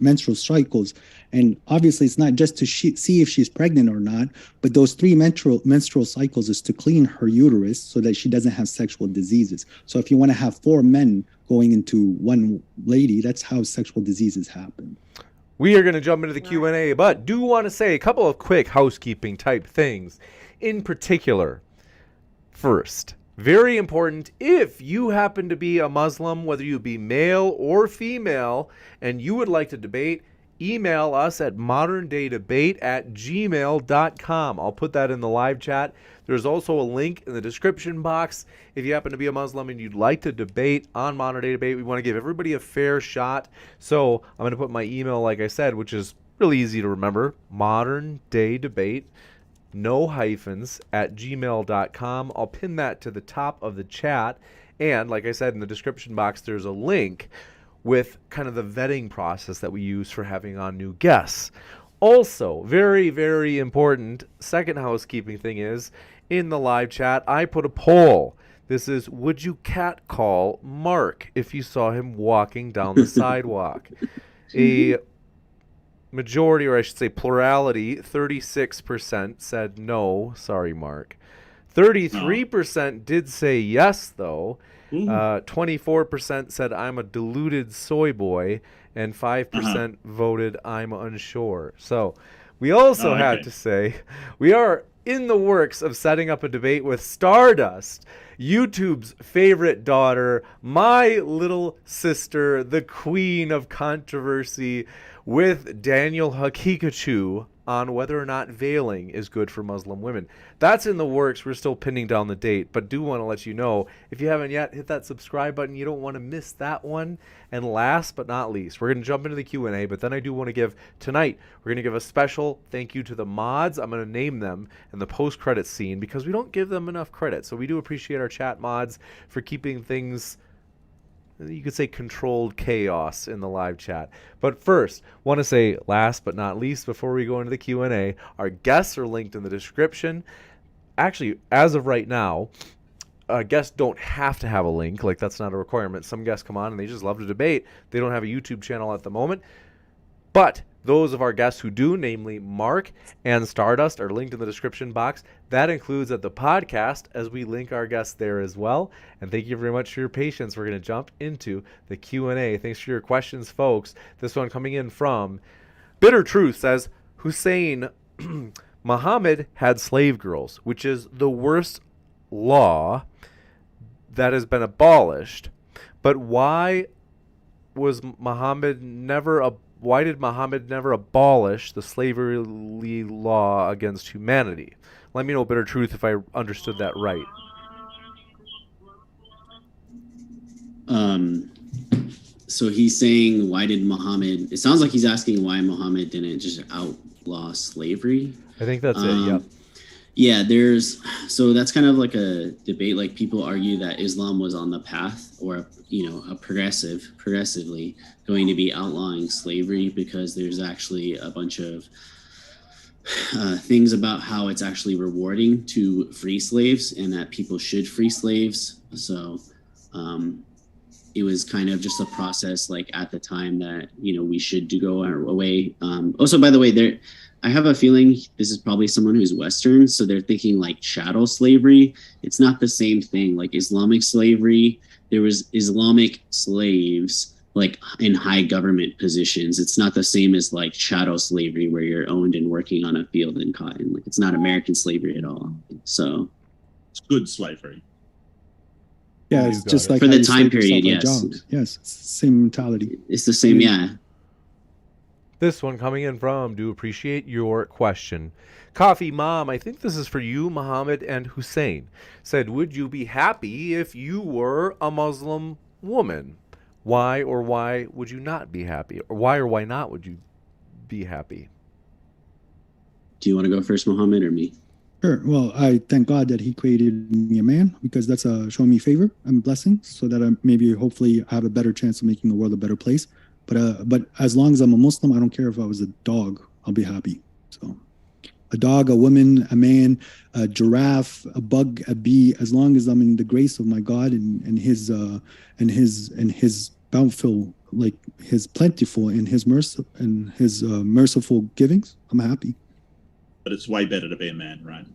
menstrual cycles. And obviously, it's not just to see if she's pregnant or not, but those 3 menstrual cycles is to clean her uterus so that she doesn't have sexual diseases. So if you want to have 4 men going into 1 lady, that's how sexual diseases happen. We are going to jump into the Q&A, but do want to say a couple of quick housekeeping type things. In particular, first, very important, if you happen to be a Muslim, whether you be male or female, and you would like to debate, email us at moderndaydebate@gmail.com. I'll put that in the live chat. There's also a link in the description box. If you happen to be a Muslim and you'd like to debate on Modern Day Debate, we want to give everybody a fair shot. So I'm going to put my email, like I said, which is really easy to remember, moderndaydebate, no hyphens, @gmail.com. I'll pin that to the top of the chat. And like I said, in the description box, there's a link with kind of the vetting process that we use for having on new guests. Also, very, very important, second housekeeping thing is, in the live chat, I put a poll. This is, would you catcall Mark if you saw him walking down the sidewalk? A majority, or I should say plurality, 36% said no, sorry Mark. 33% did say yes, though. 24% said I'm a deluded soy boy, and 5% voted I'm unsure. So we also had to say we are in the works of setting up a debate with Stardust, YouTube's favorite daughter, my little sister, the queen of controversy, with Daniel Hakikachu on whether or not veiling is good for Muslim women. That's in the works. We're still pinning down the date, but do want to let you know, if you haven't yet, hit that subscribe button. You don't want to miss that one. And last but not least, we're going to jump into the Q&A, but then I do want to give, tonight, we're going to give a special thank you to the mods. I'm going to name them in the post-credit scene because we don't give them enough credit. So we do appreciate our chat mods for keeping things, you could say, controlled chaos in the live chat. But first, want to say last but not least, before we go into the Q&A, our guests are linked in the description. Actually, as of right now, guests don't have to have a link. Like, that's not a requirement. Some guests come on and they just love to debate. They don't have a YouTube channel at the moment. But those of our guests who do, namely Mark and Stardust, are linked in the description box. That includes at the podcast, as we link our guests there as well. And thank you very much for your patience. We're going to jump into the Q&A. Thanks for your questions, folks. This one coming in from Bitter Truth says, Hussein, Muhammad had slave girls, which is the worst law that has been abolished. But why did Muhammad never abolish the slavery law against humanity? Let me know, Bitter Truth, if I understood that right. So he's saying, why did Muhammad, it sounds like he's asking why Muhammad didn't just outlaw slavery. I think that's it, yep. Yeah, so that's kind of like a debate. Like, people argue that Islam was on the path, or, progressively going to be outlawing slavery, because there's actually a bunch of things about how it's actually rewarding to free slaves, and that people should free slaves. So it was kind of just a process, like, at the time that, we should go our way. Also, by the way, I have a feeling this is probably someone who's Western, so they're thinking like chattel slavery. It's not the same thing. Like Islamic slavery, there was Islamic slaves like in high government positions. It's not the same as like chattel slavery where you're owned and working on a field in cotton. Like, it's not American slavery at all. So it's good slavery. Yeah, it's just like for the time period. Yes, yes, it's the same mentality. It's the same. Yeah. This one coming in from, do appreciate your question. Coffee Mom, I think this is for you, Muhammad and Hussein, said, would you be happy if you were a Muslim woman? Why or why would you not be happy? Or why not would you be happy? Do you want to go first, Mohammed, or me? Sure. Well, I thank God that He created me a man, because that's showing me favor and blessing, so that I maybe hopefully have a better chance of making the world a better place. But as long as I'm a Muslim, I don't care if I was a dog, I'll be happy. So, a dog, a woman, a man, a giraffe, a bug, a bee, as long as I'm in the grace of my God and His bountiful, like His plentiful and His merciful givings, I'm happy. But it's way better to be a man, right?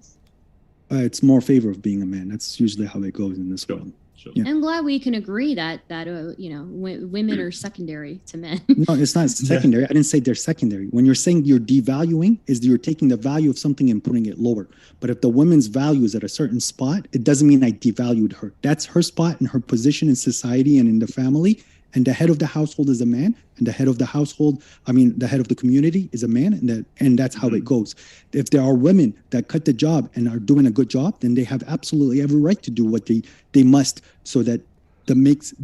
It's more favor of being a man. That's usually how it goes in this world. Sure. Yeah. I'm glad we can agree that women are secondary to men. No, it's not secondary. I didn't say they're secondary. When you're saying you're devaluing, is you're taking the value of something and putting it lower. But if the woman's value is at a certain spot, it doesn't mean I devalued her. That's her spot and her position in society and in the family. And the head of the household is a man, and the head of the community is a man, and that's how it goes. If there are women that cut the job and are doing a good job, then they have absolutely every right to do what they must, so that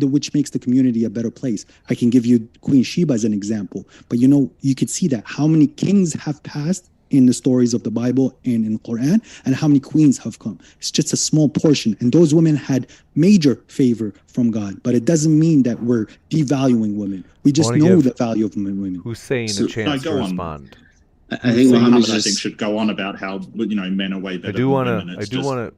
which makes the community a better place. I can give you Queen Sheba as an example, but you could see that how many kings have passed in the stories of the Bible and in the Quran, and how many queens have come. It's just a small portion, and those women had major favor from God. But it doesn't mean that we're devaluing women. We just know the value of women. Hussein a chance to respond. I think Mohammed should go on about how men are way better. I do want to.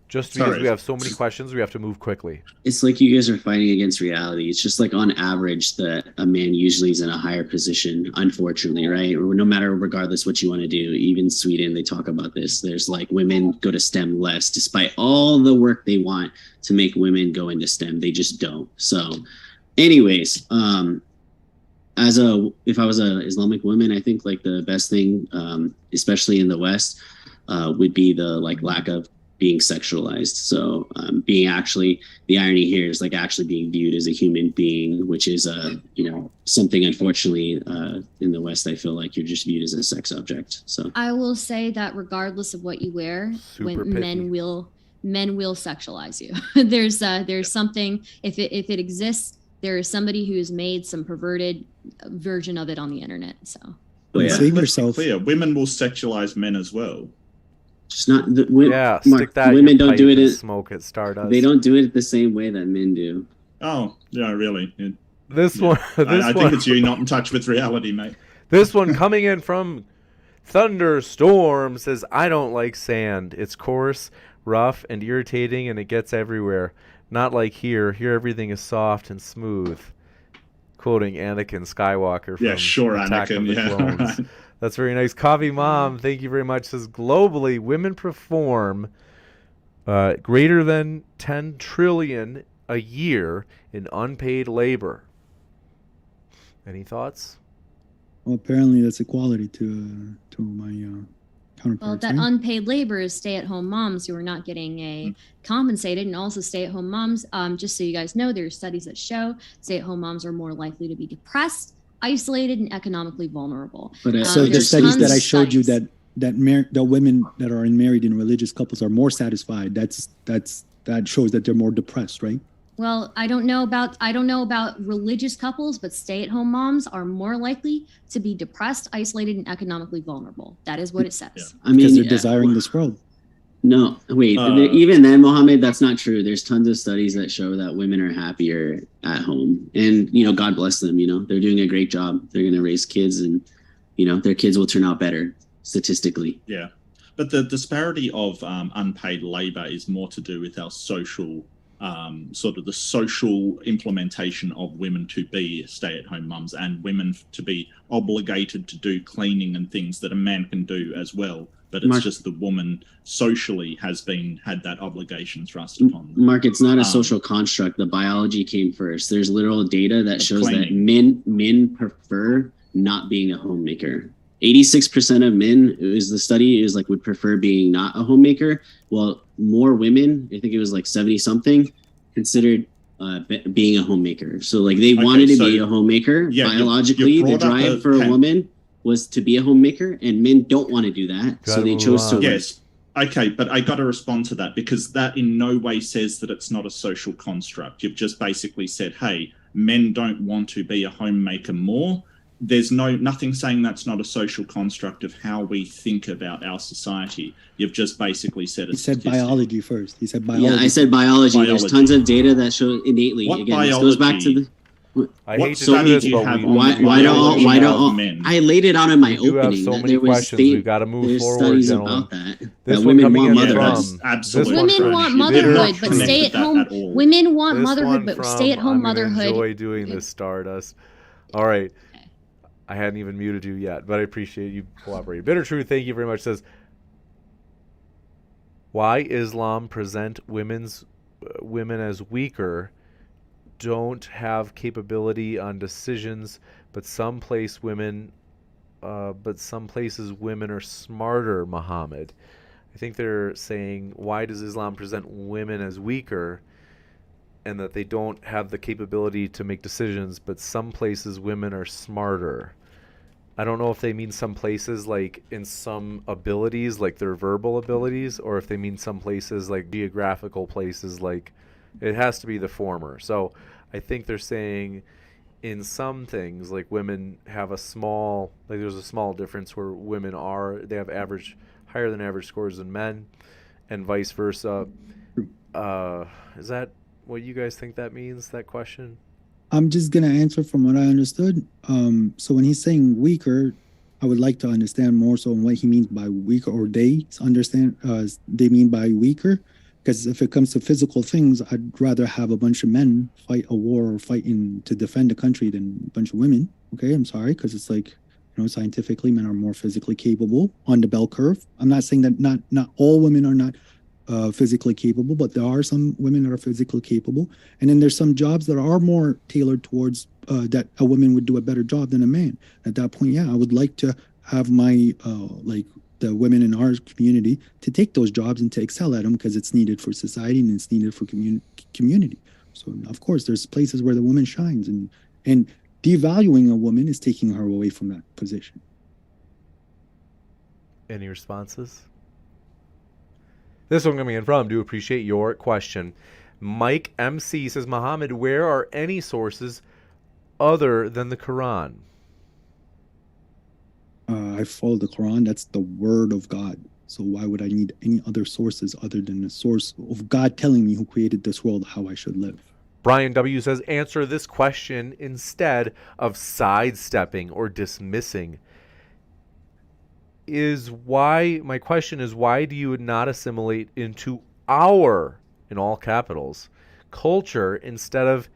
Just because we have so many questions, we have to move quickly. It's like you guys are fighting against reality. It's just like on average that a man usually is in a higher position, unfortunately, right? Or no matter, regardless what you want to do. Even Sweden, they talk about this. There's like women go to STEM less, despite all the work they want to make women go into STEM. They just don't. So anyways, if I was an Islamic woman, I think like the best thing, especially in the West, would be the lack of being sexualized. So the irony here is actually being viewed as a human being, which is something, unfortunately, in the West, I feel like you're just viewed as a sex object. So I will say that regardless of what you wear, men will sexualize you. there's something, if it exists, there is somebody who has made some perverted version of it on the internet. So save yourself. Clear. Women will sexualize men as well. Just not stick that women don't do it. Smoke at Stardust. They don't do it the same way that men do. Oh, yeah, really. I think it's you not in touch with reality, mate. This one coming in from Thunderstorm says, I don't like sand. It's coarse, rough, and irritating, and it gets everywhere. Not like here. Here everything is soft and smooth. Quoting Anakin Skywalker from Attack of the Clones. Right. That's very nice. Coffee Mom, thank you very much. Says, globally, women perform greater than 10 trillion a year in unpaid labor. Any thoughts? Well, apparently that's equality to my counterparts. Well, that unpaid labor is stay-at-home moms who are not getting compensated, and also stay-at-home moms. Just so you guys know, there are studies that show stay-at-home moms are more likely to be depressed, isolated, and economically vulnerable. But so the studies that I showed you that the women that are married in religious couples are more satisfied. That shows that they're more depressed, right? Well, I don't know about religious couples, but stay-at-home moms are more likely to be depressed, isolated, and economically vulnerable. That is what it says. Yeah. Because they're desiring this world. No, wait. Even then, Mohammed, that's not true. There's tons of studies that show that women are happier at home, and God bless them. They're doing a great job. They're going to raise kids, and their kids will turn out better statistically. Yeah, but the disparity of unpaid labor is more to do with our social. Sort of the social implementation of women to be stay-at-home mums and women to be obligated to do cleaning and things that a man can do as well. But it's just the woman socially had that obligation thrust upon them. Mark, it's not a social construct. The biology came first. There's literal data that shows that men prefer not being a homemaker. 86% of men would prefer being not a homemaker. Well, more women, I think it was 70 something, considered being a homemaker. So they wanted to be a homemaker. Yeah, biologically, the drive for a woman was to be a homemaker, and men don't want to do that. So they chose to. Yes. Okay, but I got to respond to that, because that in no way says that it's not a social construct. You've just basically said, hey, men don't want to be a homemaker more. There's nothing saying that's not a social construct of how we think about our society. You've just basically said He said biology first. He said biology. Yeah, I said biology. There's tons of data that show innately. What Again, biology? this goes back to the. I What hate to study do this, do you but have we, on Why the don't biology why of don't men? I laid it out in my we do have opening so that many there was questions. We've got to move there's forward, studies gentlemen. about that. This That one women coming want in motherhood. from Absolute this one Women from want trash. They're not motherhood, but connected stay to at that home. at all. Women want this motherhood, one but from, stay at home I'm gonna motherhood. enjoy doing this, Stardust. All right. I hadn't even muted you yet, but I appreciate you cooperating. Bitter Truth, thank you very much, says, why Islam present women as weaker, don't have capability on decisions, but some places women are smarter, Muhammad. I think they're saying, why does Islam present women as weaker, and that they don't have the capability to make decisions, but some places women are smarter. I don't know if they mean some places like in some abilities, like their verbal abilities, or if they mean some places like geographical places, like it has to be the former. So I think they're saying in some things, like women have a small, like there's a small difference where they have higher than average scores than men, and vice versa. Is that what you guys think that means, that question? I'm just gonna answer from what I understood. So when he's saying weaker, I would like to understand more so on what he means by weaker, or they mean by weaker. Because if it comes to physical things, I'd rather have a bunch of men fight a war or fighting to defend the country than a bunch of women. Okay, I'm sorry, because it's like, scientifically, men are more physically capable on the bell curve. I'm not saying that not all women are not physically capable, but there are some women that are physically capable, and then there's some jobs that are more tailored towards that a woman would do a better job than a man. At that point, yeah, I would like to have my the women in our community to take those jobs and to excel at them, because it's needed for society and it's needed for community. So of course, there's places where the woman shines, and devaluing a woman is taking her away from that position. Any responses? This one coming in from, do appreciate your question. Mike MC says, Muhammad, where are any sources other than the Quran? I follow the Quran. That's the word of God. So why would I need any other sources other than the source of God telling me who created this world, how I should live? Brian W. says, answer this question instead of sidestepping or dismissing. My question is, why do you not assimilate into our, in all capitals, culture instead of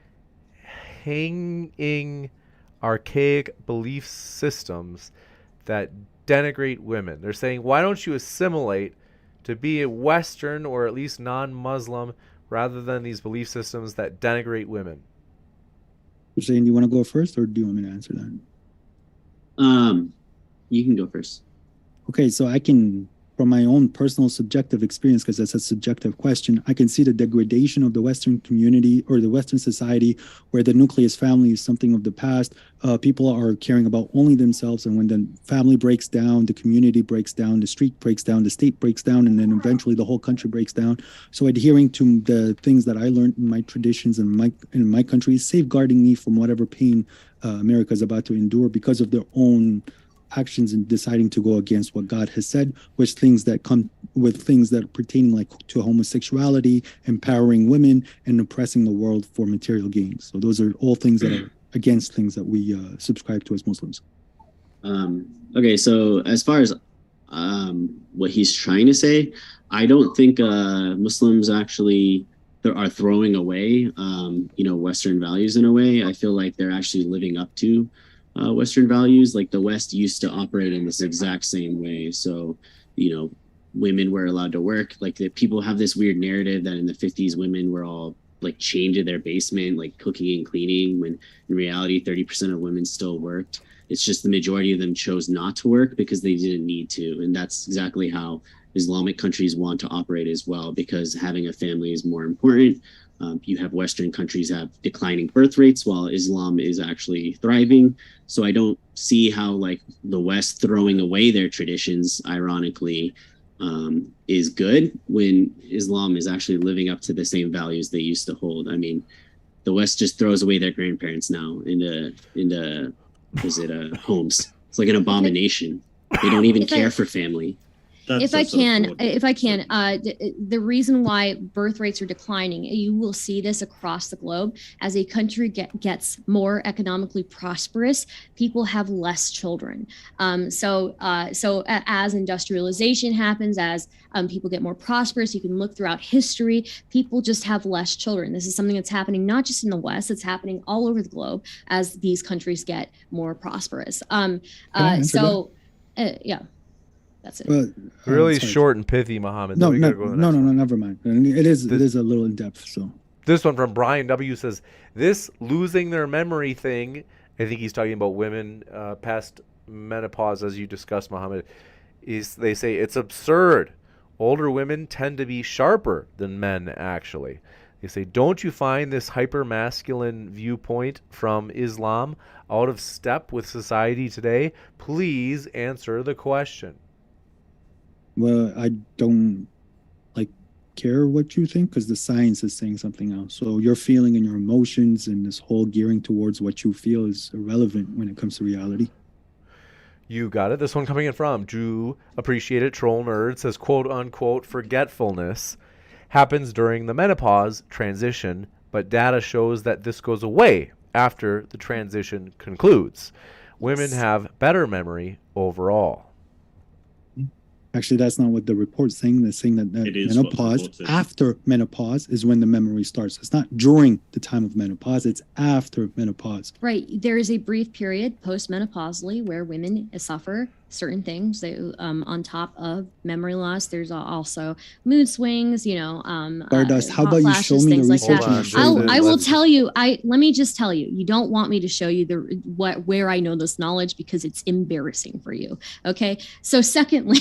hanging archaic belief systems that denigrate women? They're saying, why don't you assimilate to be a Western or at least non-Muslim rather than these belief systems that denigrate women? Hussein, do you want to go first, or do you want me to answer that? You can go first. Okay, so I can, from my own personal subjective experience, because that's a subjective question, I can see the degradation of the Western community or the Western society, where the nucleus family is something of the past. People are caring about only themselves, and when the family breaks down, the community breaks down, the street breaks down, the state breaks down, and then eventually the whole country breaks down. So adhering to the things that I learned in my traditions and in my country is safeguarding me from whatever pain America is about to endure because of their own actions in deciding to go against what God has said, with things that are pertaining like to homosexuality, empowering women, and oppressing the world for material gains. So those are all things that are against things that we subscribe to as Muslims. Okay, so as far as what he's trying to say, I don't think Muslims actually are throwing away Western values in a way. I feel like they're actually living up to Western values. Like the West used to operate in this exact same way. So, women were allowed to work. Like people have this weird narrative that in the 50s, women were all like chained to their basement, like cooking and cleaning, when in reality, 30% of women still worked. It's just the majority of them chose not to work because they didn't need to. And that's exactly how Islamic countries want to operate as well, because having a family is more important. You have Western countries have declining birth rates while Islam is actually thriving. So I don't see how like the West throwing away their traditions, ironically, is good when Islam is actually living up to the same values they used to hold. I mean, the West just throws away their grandparents now into homes. It's like an abomination. They don't even care for family. If I can, the reason why birth rates are declining, you will see this across the globe. As a country gets more economically prosperous, people have less children. So as industrialization happens, as people get more prosperous, you can look throughout history, people just have less children. This is something that's happening not just in the West, it's happening all over the globe as these countries get more prosperous. Yeah. That's it. Well, Really short and pithy, Muhammad. No, never mind. It is a little in depth. So this one from Brian W says, this losing their memory thing, I think he's talking about women past menopause, as you discussed, Muhammad, is they say it's absurd. Older women tend to be sharper than men, actually. They say, don't you find this hyper-masculine viewpoint from Islam out of step with society today? Please answer the question. Well, I don't care what you think, because the science is saying something else. So your feeling and your emotions and this whole gearing towards what you feel is irrelevant when it comes to reality. You got it. This one coming in from Drew, appreciate it, troll nerd, says, quote unquote, forgetfulness happens during the menopause transition, but data shows that this goes away after the transition concludes. Women have better memory overall. Actually, that's not what the report's saying. They're saying that menopause, after menopause, is when the memory starts. It's not during the time of menopause. It's after menopause. Right. There is a brief period post-menopausally where women suffer certain things. They, on top of memory loss, there's also mood swings, Stardust, how about you show me the research? I will tell you. Let me just tell you. You don't want me to show you where I know this knowledge because it's embarrassing for you. Okay. So secondly,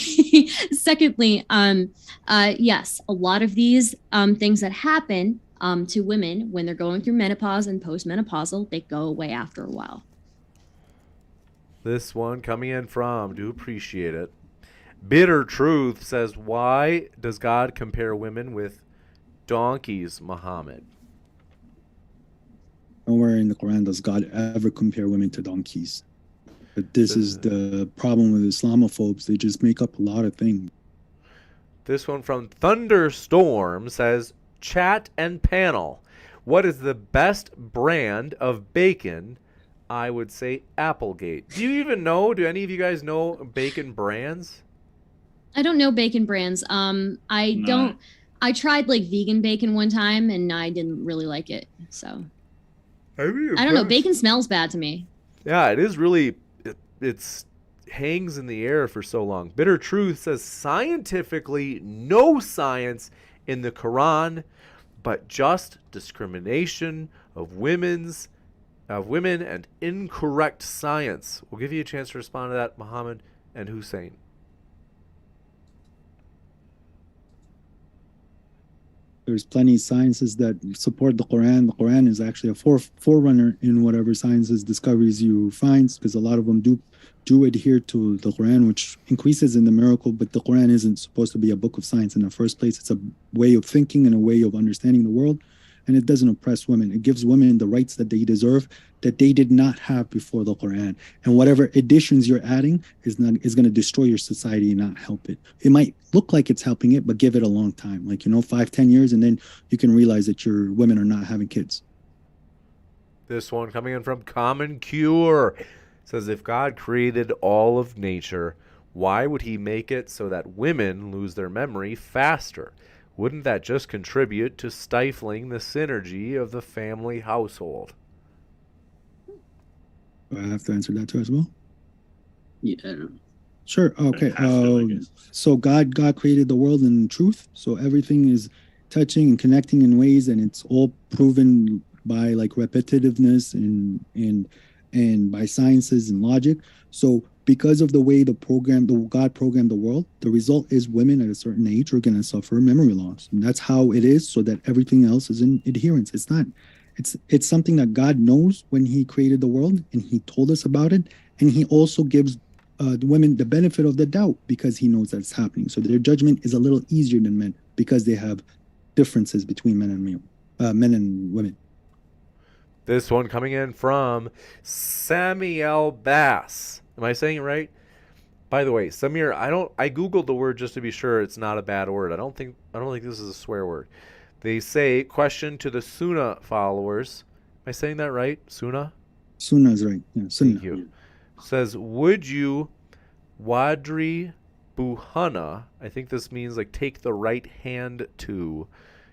yes, a lot of these things that happen to women when they're going through menopause and postmenopausal, they go away after a while. This one coming in from, do appreciate it. Bitter Truth says, why does God compare women with donkeys, Muhammad? Nowhere in the Quran does God ever compare women to donkeys. But this is the problem with Islamophobes. They just make up a lot of things. This one from Thunderstorm says, chat and panel, what is the best brand of bacon? I would say Applegate. Do you even know? Do any of you guys know bacon brands? I don't know bacon brands. I tried vegan bacon one time and I didn't really like it. So I don't know. Bacon smells bad to me. Yeah, it is really, it's hangs in the air for so long. Bitter Truth says scientifically no science in the Quran, but just discrimination of women and incorrect science. We'll give you a chance to respond to that, Muhammad and Hussein. There's plenty of sciences that support the Quran. The Quran is actually a forerunner in whatever sciences discoveries you find, because a lot of them do adhere to the Quran, which increases in the miracle. But the Quran isn't supposed to be a book of science in the first place. It's a way of thinking and a way of understanding the world. And it doesn't oppress women. It gives women the rights that they deserve, that they did not have before the Quran. And whatever additions you're adding is going to destroy your society and not help it. It might look like it's helping it, but give it a long time, 5-10 years, and then you can realize that your women are not having kids. This one coming in from Common Cure says, if God created all of nature, why would he make it so that women lose their memory faster? Wouldn't that just contribute to stifling the synergy of the family household? I have to answer that too as well. Yeah. Sure. Okay. So God created the world in truth. So everything is touching and connecting in ways, and it's all proven by repetitiveness and by sciences and logic. So because of the way God programmed the world, the result is women at a certain age are going to suffer memory loss. And that's how it is, so that everything else is in adherence. It's something that God knows when he created the world, and he told us about it. And he also gives the women the benefit of the doubt because he knows that it's happening. So their judgment is a little easier than men because they have differences between men and women. This one coming in from Samuel Bass. Am I saying it right? By the way, Samir, I googled the word just to be sure it's not a bad word. I don't think this is a swear word. They say, question to the Sunnah followers. Am I saying that right? Sunnah? Sunnah is right. Yeah, Sunnah. Thank you. Says, would you wadri buhana, I think this means like take the right hand to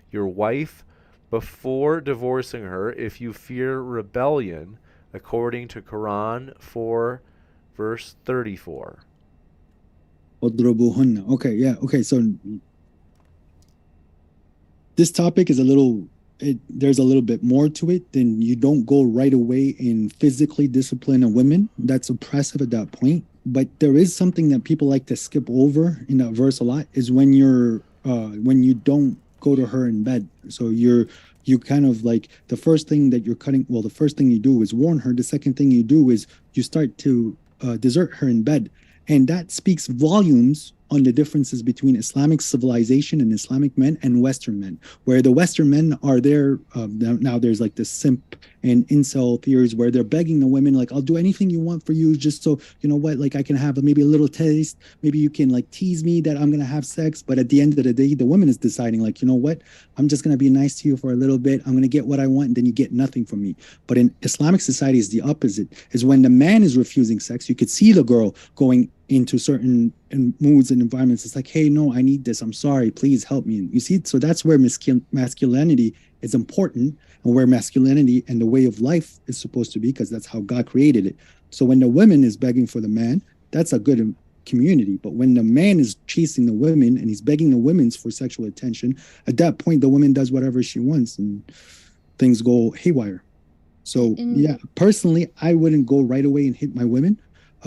your wife before divorcing her if you fear rebellion, according to Quran 4, verse 34. Udrubuhunna. Okay, yeah. Okay, so this topic is there's a little bit more to it than you don't go right away and physically discipline a woman. That's oppressive at that point. But there is something that people like to skip over in that verse a lot is when you don't go to her in bed. So you kind of like the first thing that you're cutting. Well, the first thing you do is warn her. The second thing you do is you start to desert her in bed. And that speaks volumes on the differences between Islamic civilization and Islamic men and Western men, where the Western men are there. Now there's like this simp and incel theories where they're begging the women, like, I'll do anything you want for you, just so, you know what, like I can have maybe a little taste. Maybe you can like tease me that I'm going to have sex. But at the end of the day, the woman is deciding like, you know what, I'm just going to be nice to you for a little bit. I'm going to get what I want. And then you get nothing from me. But in Islamic society is the opposite, is when the man is refusing sex, you could see the girl going into certain moods and environments. It's like, hey, no, I need this. I'm sorry. Please help me. And you see, so that's where masculinity is important, and where masculinity and the way of life is supposed to be, because that's how God created it. So when the woman is begging for the man, that's a good community. But when the man is chasing the women and he's begging the women for sexual attention, at that point, the woman does whatever she wants and things go haywire. So yeah, personally, I wouldn't go right away and hit my women.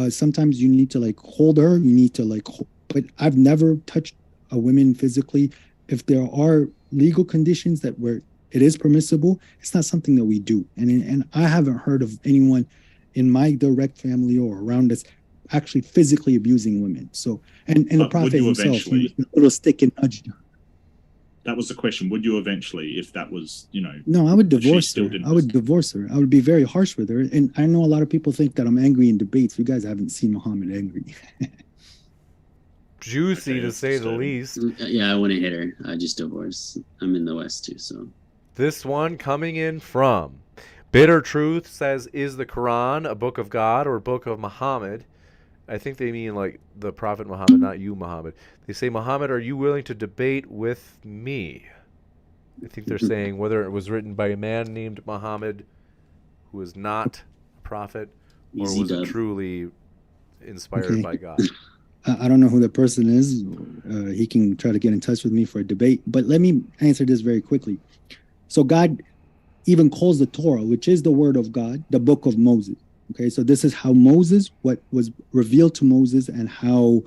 Sometimes you need to like hold her. You need to like, but I've never touched a woman physically. If there are legal conditions that where it is permissible, it's not something that we do. And I haven't heard of anyone in my direct family or around us actually physically abusing women. So, and the Prophet himself, a little stick and nudge. That was the question. Would you eventually, if that was, you know? No, I would divorce her. I would divorce her. I would be very harsh with her. And I know a lot of people think that I'm angry in debates. You guys haven't seen Muhammad angry. Juicy, to say the least. Yeah, I wouldn't hit her. I just divorce. I'm in the West too, so. This one coming in from Bitter Truth says, is the Quran a book of God or a book of Muhammad? I think they mean like the Prophet Muhammad, not you, Muhammad. They say, Muhammad, are you willing to debate with me? I think they're saying whether it was written by a man named Muhammad, who was not a prophet, or was it truly inspired by God? I don't know who the person is. He can try to get in touch with me for a debate. But let me answer this very quickly. So God even calls the Torah, which is the word of God, the book of Moses. Okay, so this is how Moses, what was revealed to Moses, and how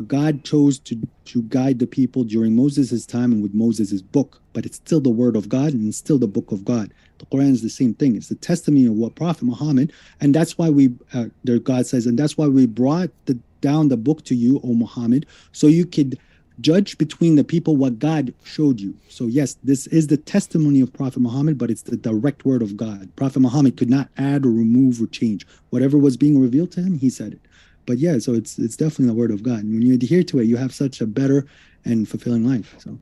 God chose to guide the people during Moses' time and with Moses' book. But it's still the word of God and it's still the book of God. The Quran is the same thing. It's the testimony of what Prophet Muhammad, and that's why God says, and that's why we brought down the book to you, O Muhammad, so you could judge between the people what God showed you. So yes, this is the testimony of Prophet Muhammad, but it's the direct word of God. Prophet Muhammad could not add or remove or change. Whatever was being revealed to him, he said it. But yeah, so it's definitely the word of God. And when you adhere to it, you have such a better and fulfilling life. So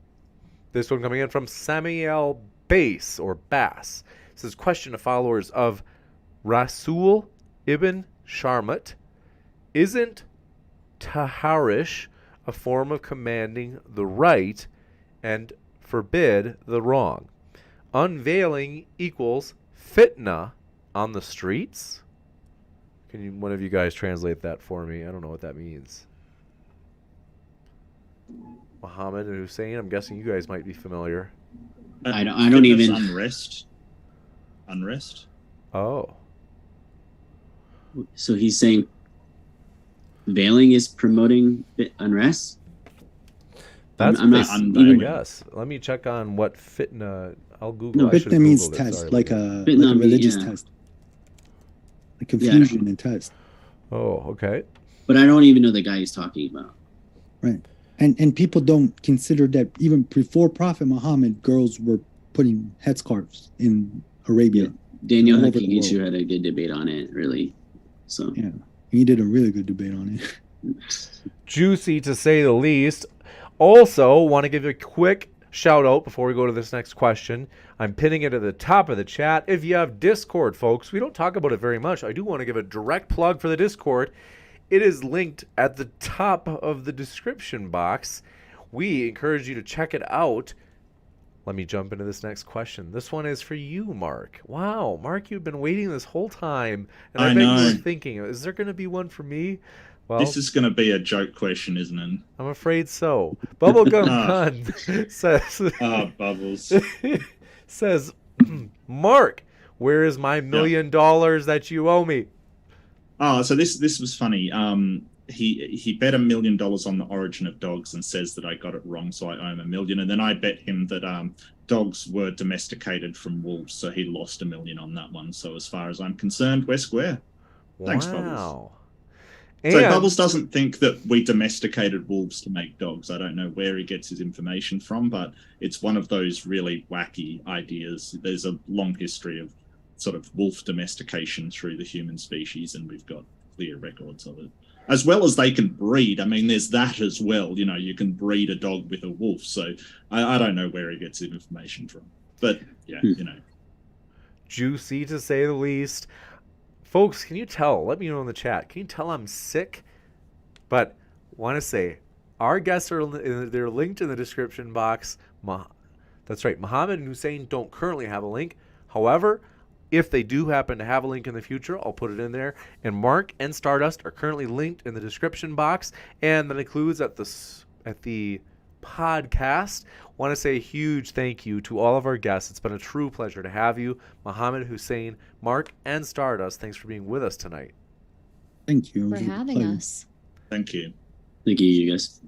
this one coming in from Samuel Bass or Bass. It says, question to followers of Rasul ibn Sharmat. Isn't taharish a form of commanding the right and forbid the wrong? Unveiling equals fitna on the streets? Can one of you guys translate that for me? I don't know what that means. Muhammad and Hussein, I'm guessing you guys might be familiar. I don't even... Unrest. Oh. So he's saying veiling is promoting unrest? That's I'm not I guess. Let me check on what fitna. I'll Google. No, fitna means test, Sorry, like a religious test, like confusion and test. Oh, okay. But I don't even know the guy he's talking about. Right, and people don't consider that even before Prophet Muhammad, girls were putting headscarves in Arabia. Daniel all over the Hakigichu world. had a good debate on it, really. So Yeah, he did a really good debate on it. Juicy to say the least. Also, want to give you a quick shout out before we go to this next question. I'm pinning it at the top of the chat. If you have Discord, folks, we don't talk about it very much. I do want to give a direct plug for the Discord. It is linked at the top of the description box. We encourage you to check it out. Let me jump into this next question. This one is for you, Mark. Wow, Mark, you've been waiting this whole time, and I bet you know. were thinking, is there going to be one for me? Well, This is going to be a joke question, isn't it? I'm afraid so. Bubblegum Gun says, Bubbles. says, Mark, where is my $1 million that you owe me? Oh, so this was funny. He bet $1 million on the origin of dogs and says that I got it wrong, so I owe him $1 million. And then I bet him that dogs were domesticated from wolves, so he lost $1 million on that one. So as far as I'm concerned, we're square. Thanks, Bubbles. So Bubbles doesn't think that we domesticated wolves to make dogs. I don't know where he gets his information from, but it's one of those really wacky ideas. There's a long history of sort of wolf domestication through the human species, and we've got clear records of it. As well as they can breed. I mean, there's that as well. You know, you can breed a dog with a wolf. So I don't know where he gets his information from. But, yeah, you know. Juicy to say the least. Folks, can you tell? Let me know in the chat. Can you tell I'm sick? But want to say, our guests they're linked in the description box. That's right. Muhammad and Hussein don't currently have a link. However, if they do happen to have a link in the future, I'll put it in there. And Mark and Stardust are currently linked in the description box, and that includes at the podcast. Want to say a huge thank you to all of our guests. It's been a true pleasure to have you, Muhammad, Hussein, Mark, and Stardust. Thanks for being with us tonight. Thank you For having us. Thank you. Thank you, you guys.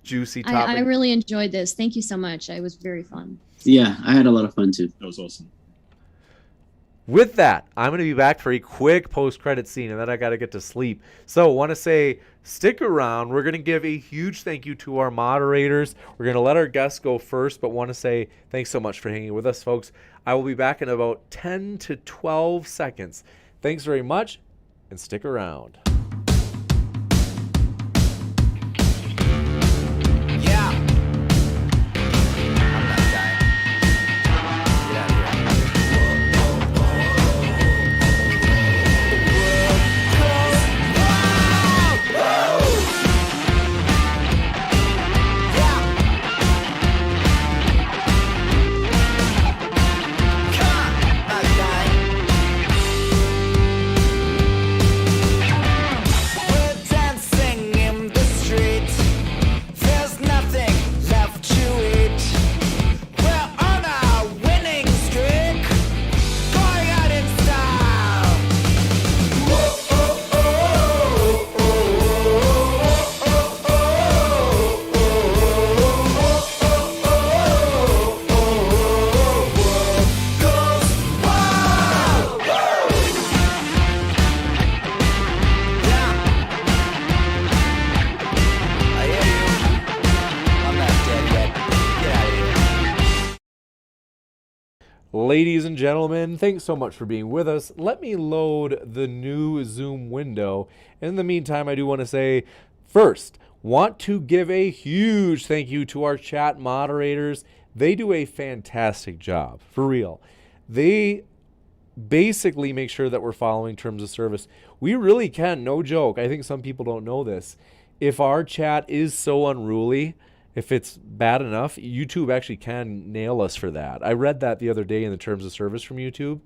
Juicy topic. I really enjoyed this. Thank you so much. It was very fun. Yeah, I had a lot of fun too. That was awesome. With that, I'm going to be back for a quick post-credit scene, and then I got to get to sleep. So want to say, stick around. We're going to give a huge thank you to our moderators. We're going to let our guests go first, but want to say thanks so much for hanging with us, folks. I will be back in about 10 to 12 seconds. Thanks very much, and stick around. Ladies and gentlemen, thanks so much for being with us. Let me load the new Zoom window. In the meantime, I do want to say, first, want to give a huge thank you to our chat moderators. They do a fantastic job, for real. They basically make sure that we're following terms of service. We really can, no joke. I think some people don't know this. If our chat is so unruly, if it's bad enough, YouTube actually can nail us for that. I read that the other day in the terms of service from YouTube.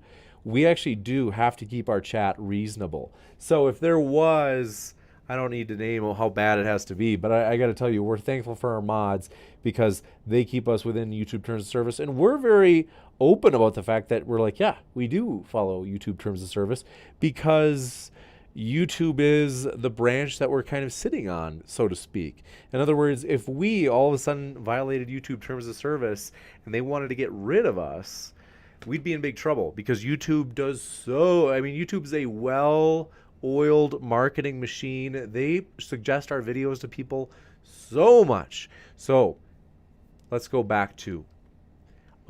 We actually do have to keep our chat reasonable. So if there was, I don't need to name how bad it has to be, but I got to tell you, we're thankful for our mods because they keep us within YouTube terms of service. And we're very open about the fact that we're like, yeah, we do follow YouTube terms of service because YouTube is the branch that we're kind of sitting on, so to speak. In other words, if we all of a sudden violated YouTube terms of service and they wanted to get rid of us, we'd be in big trouble because YouTube does YouTube is a well-oiled marketing machine. They suggest our videos to people so much. So let's go back to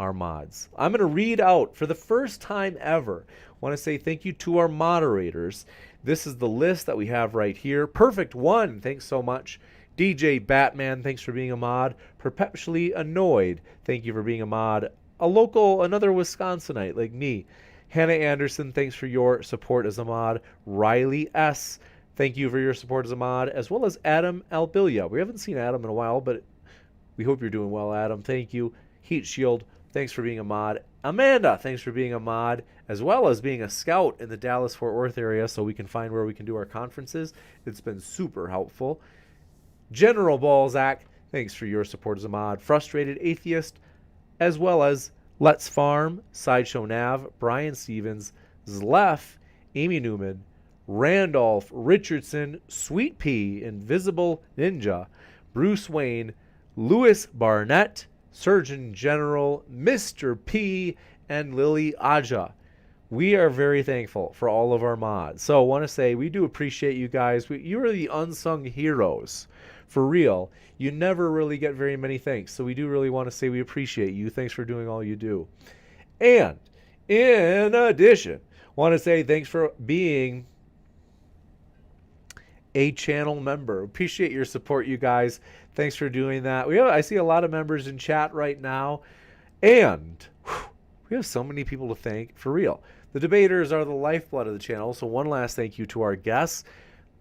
our mods. I'm going to read out for the first time ever. I want to say thank you to our moderators. This is the list that we have right here. Perfect One, thanks so much. DJ Batman, thanks for being a mod. Perpetually Annoyed, thank you for being a mod. Another Wisconsinite like me. Hannah Anderson, thanks for your support as a mod. Riley S., thank you for your support as a mod, as well as Adam Albilia. We haven't seen Adam in a while, but we hope you're doing well, Adam. Thank you. Heat Shield, thanks for being a mod. Amanda, thanks for being a mod, as well as being a scout in the Dallas-Fort Worth area so we can find where we can do our conferences. It's been super helpful. General Balzac, thanks for your support as a mod. Frustrated Atheist, as well as Let's Farm, Sideshow Nav, Brian Stevens, Zlef, Amy Newman, Randolph Richardson, Sweet Pea, Invisible Ninja, Bruce Wayne, Louis Barnett, Surgeon General, Mr. P, and Lily Aja. We are very thankful for all of our mods. So I want to say we do appreciate you guys. You are the unsung heroes. For real. You never really get very many thanks. So we do really want to say we appreciate you. Thanks for doing all you do. And in addition, want to say thanks for being a channel member. Appreciate your support, you guys. Thanks for doing that. I see a lot of members in chat right now, and we have so many people to thank, for real. The debaters are the lifeblood of the channel, so one last thank you to our guests.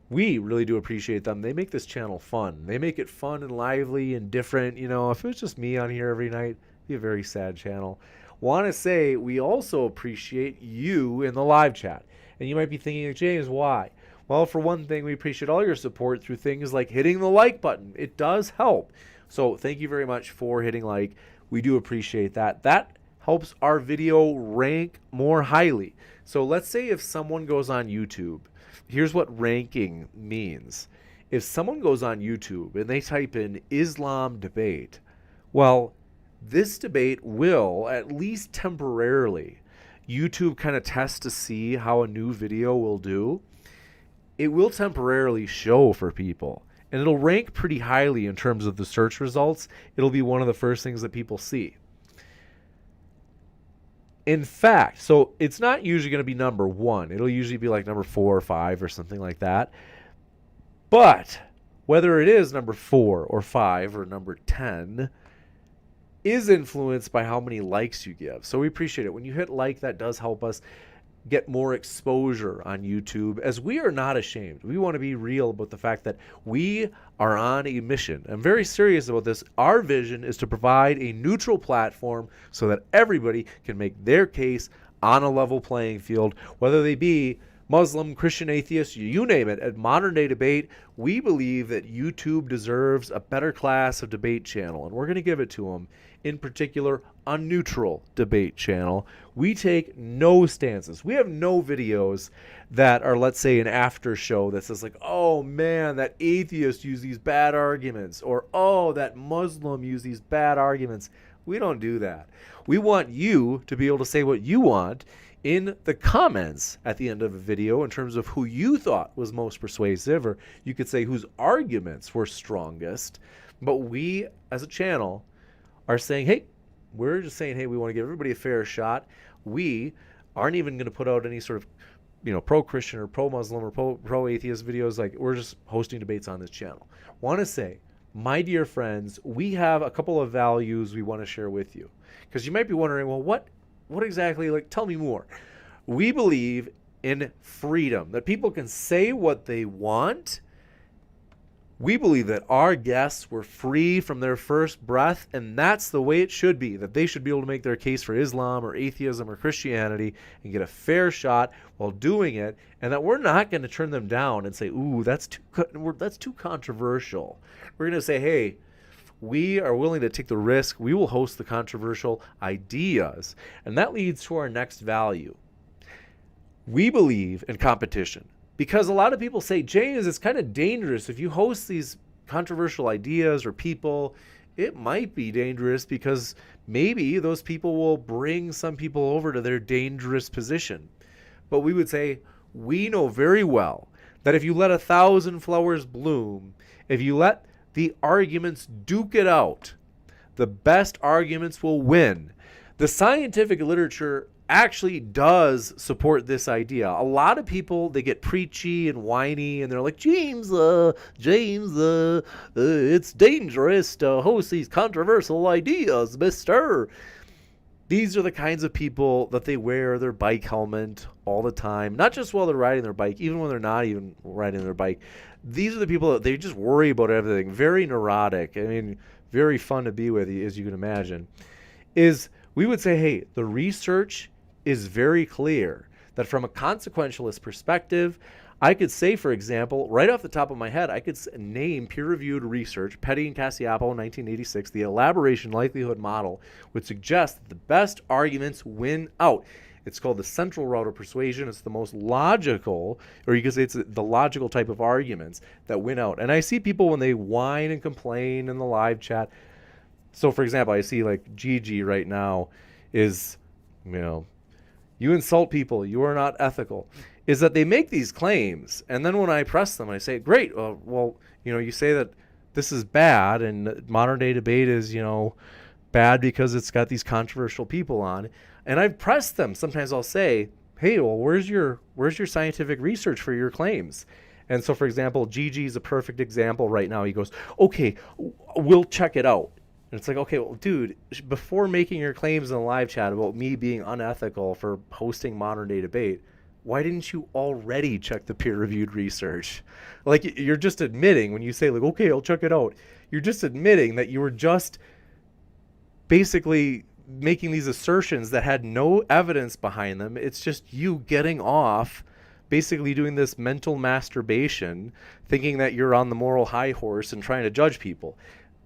We really do appreciate them. They make this channel fun. They make it fun and lively and different. You know, if it was just me on here every night, it'd be a very sad channel. Want to say we also appreciate you in the live chat. And you might be thinking, James, why? Well, for one thing, we appreciate all your support through things like hitting the like button. It does help. So thank you very much for hitting like. We do appreciate that. That helps our video rank more highly. So let's say if someone goes on YouTube, here's what ranking means. If someone goes on YouTube and they type in Islam debate, well, this debate will, at least temporarily, YouTube kind of test to see how a new video will do. It will temporarily show for people, and it'll rank pretty highly in terms of the search results. It'll be one of the first things that people see. In fact, so it's not usually going to be number 1. It'll usually be like number 4 or 5 or something like that. But whether it is number 4 or 5 or number 10 is influenced by how many likes you give. So we appreciate it. When you hit like, that does help us get more exposure on YouTube, as we are not ashamed. We want to be real about the fact that we are on a mission. I'm very serious about this. Our vision is to provide a neutral platform so that everybody can make their case on a level playing field, whether they be Muslim, Christian, atheist, you name it. At Modern Day Debate, we believe that YouTube deserves a better class of debate channel, and we're going to give it to them. In particular, a neutral debate channel. We take no stances. We have no videos that are, let's say, an after show that says like, oh man, that atheist used these bad arguments, or oh, that Muslim used these bad arguments. We don't do that. We want you to be able to say what you want in the comments at the end of a video in terms of who you thought was most persuasive, or you could say whose arguments were strongest. But we, as a channel, are saying, hey, we're just saying, hey, we want to give everybody a fair shot. We aren't even going to put out any sort of, pro-Christian or pro-Muslim or pro-atheist videos. Like, we're just hosting debates on this channel. Want to say, my dear friends, we have a couple of values we want to share with you. Because you might be wondering, well, what exactly, like, tell me more. We believe in freedom, that people can say what they want. We believe that our guests were free from their first breath, and that's the way it should be, that they should be able to make their case for Islam or atheism or Christianity and get a fair shot while doing it, and that we're not going to turn them down and say, ooh, that's too controversial. We're going to say, hey, we are willing to take the risk. We will host the controversial ideas. And that leads to our next value. We believe in competition. Because a lot of people say, James, it's kind of dangerous. If you host these controversial ideas or people, it might be dangerous because maybe those people will bring some people over to their dangerous position. But we would say, we know very well that if you let 1,000 flowers bloom, if you let the arguments duke it out, the best arguments will win. The scientific literature actually does support this idea. A lot of people, they get preachy and whiny, and they're like, James, it's dangerous to host these controversial ideas, mister. These are the kinds of people that they wear their bike helmet all the time, not just while they're riding their bike, even when they're not even riding their bike. These are the people that they just worry about everything. Very neurotic. I mean, very fun to be with, as you can imagine. We would say, hey, the research is very clear that from a consequentialist perspective, I could say, for example, right off the top of my head, I could name peer-reviewed research, Petty and Cacioppo, 1986, the elaboration likelihood model would suggest that the best arguments win out. It's called the central route of persuasion. It's the most logical, or you could say it's the logical type of arguments that win out. And I see people when they whine and complain in the live chat. So, for example, I see like Gigi right now is, you insult people, you are not ethical. Is that they make these claims, and then when I press them, I say, great, well, you say that this is bad, and modern day debate is, bad because it's got these controversial people on. And I've pressed them. Sometimes I'll say, hey, well, where's your scientific research for your claims? And so, for example, Gigi is a perfect example right now. He goes, okay, we'll check it out. And it's like, okay, well, dude, before making your claims in the live chat about me being unethical for hosting modern day debate, why didn't you already check the peer-reviewed research? Like, you're just admitting when you say, like, okay, I'll check it out. You're just admitting that you were just basically making these assertions that had no evidence behind them. It's just you getting off, basically doing this mental masturbation, thinking that you're on the moral high horse and trying to judge people.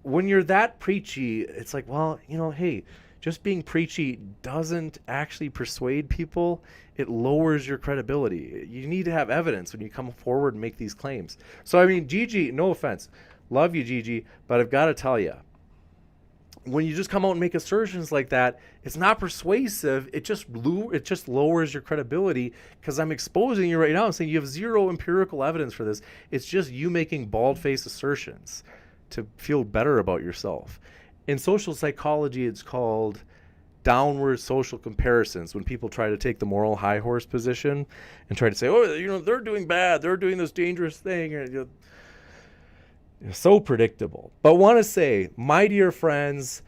When you're that preachy, it's like, well, hey, just being preachy doesn't actually persuade people. It lowers your credibility. You need to have evidence when you come forward and make these claims. So, I mean, Gigi, no offense. Love you, Gigi, but I've got to tell you, when you just come out and make assertions like that, it's not persuasive. It just lowers your credibility, because I'm exposing you right now and saying you have zero empirical evidence for this. It's just you making bald-faced assertions to feel better about yourself. In social psychology, it's called downward social comparisons, when people try to take the moral high horse position and try to say, oh, they're doing bad, they're doing this dangerous thing. And, so predictable. But want to say, my dear friends,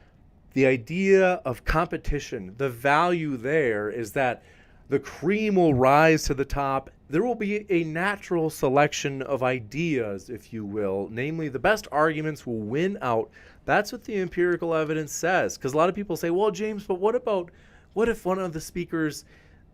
the idea of competition, the value there is that the cream will rise to the top. There will be a natural selection of ideas, if you will. Namely, the best arguments will win out. That's what the empirical evidence says. Because a lot of people say, well, James, but what if one of the speakers,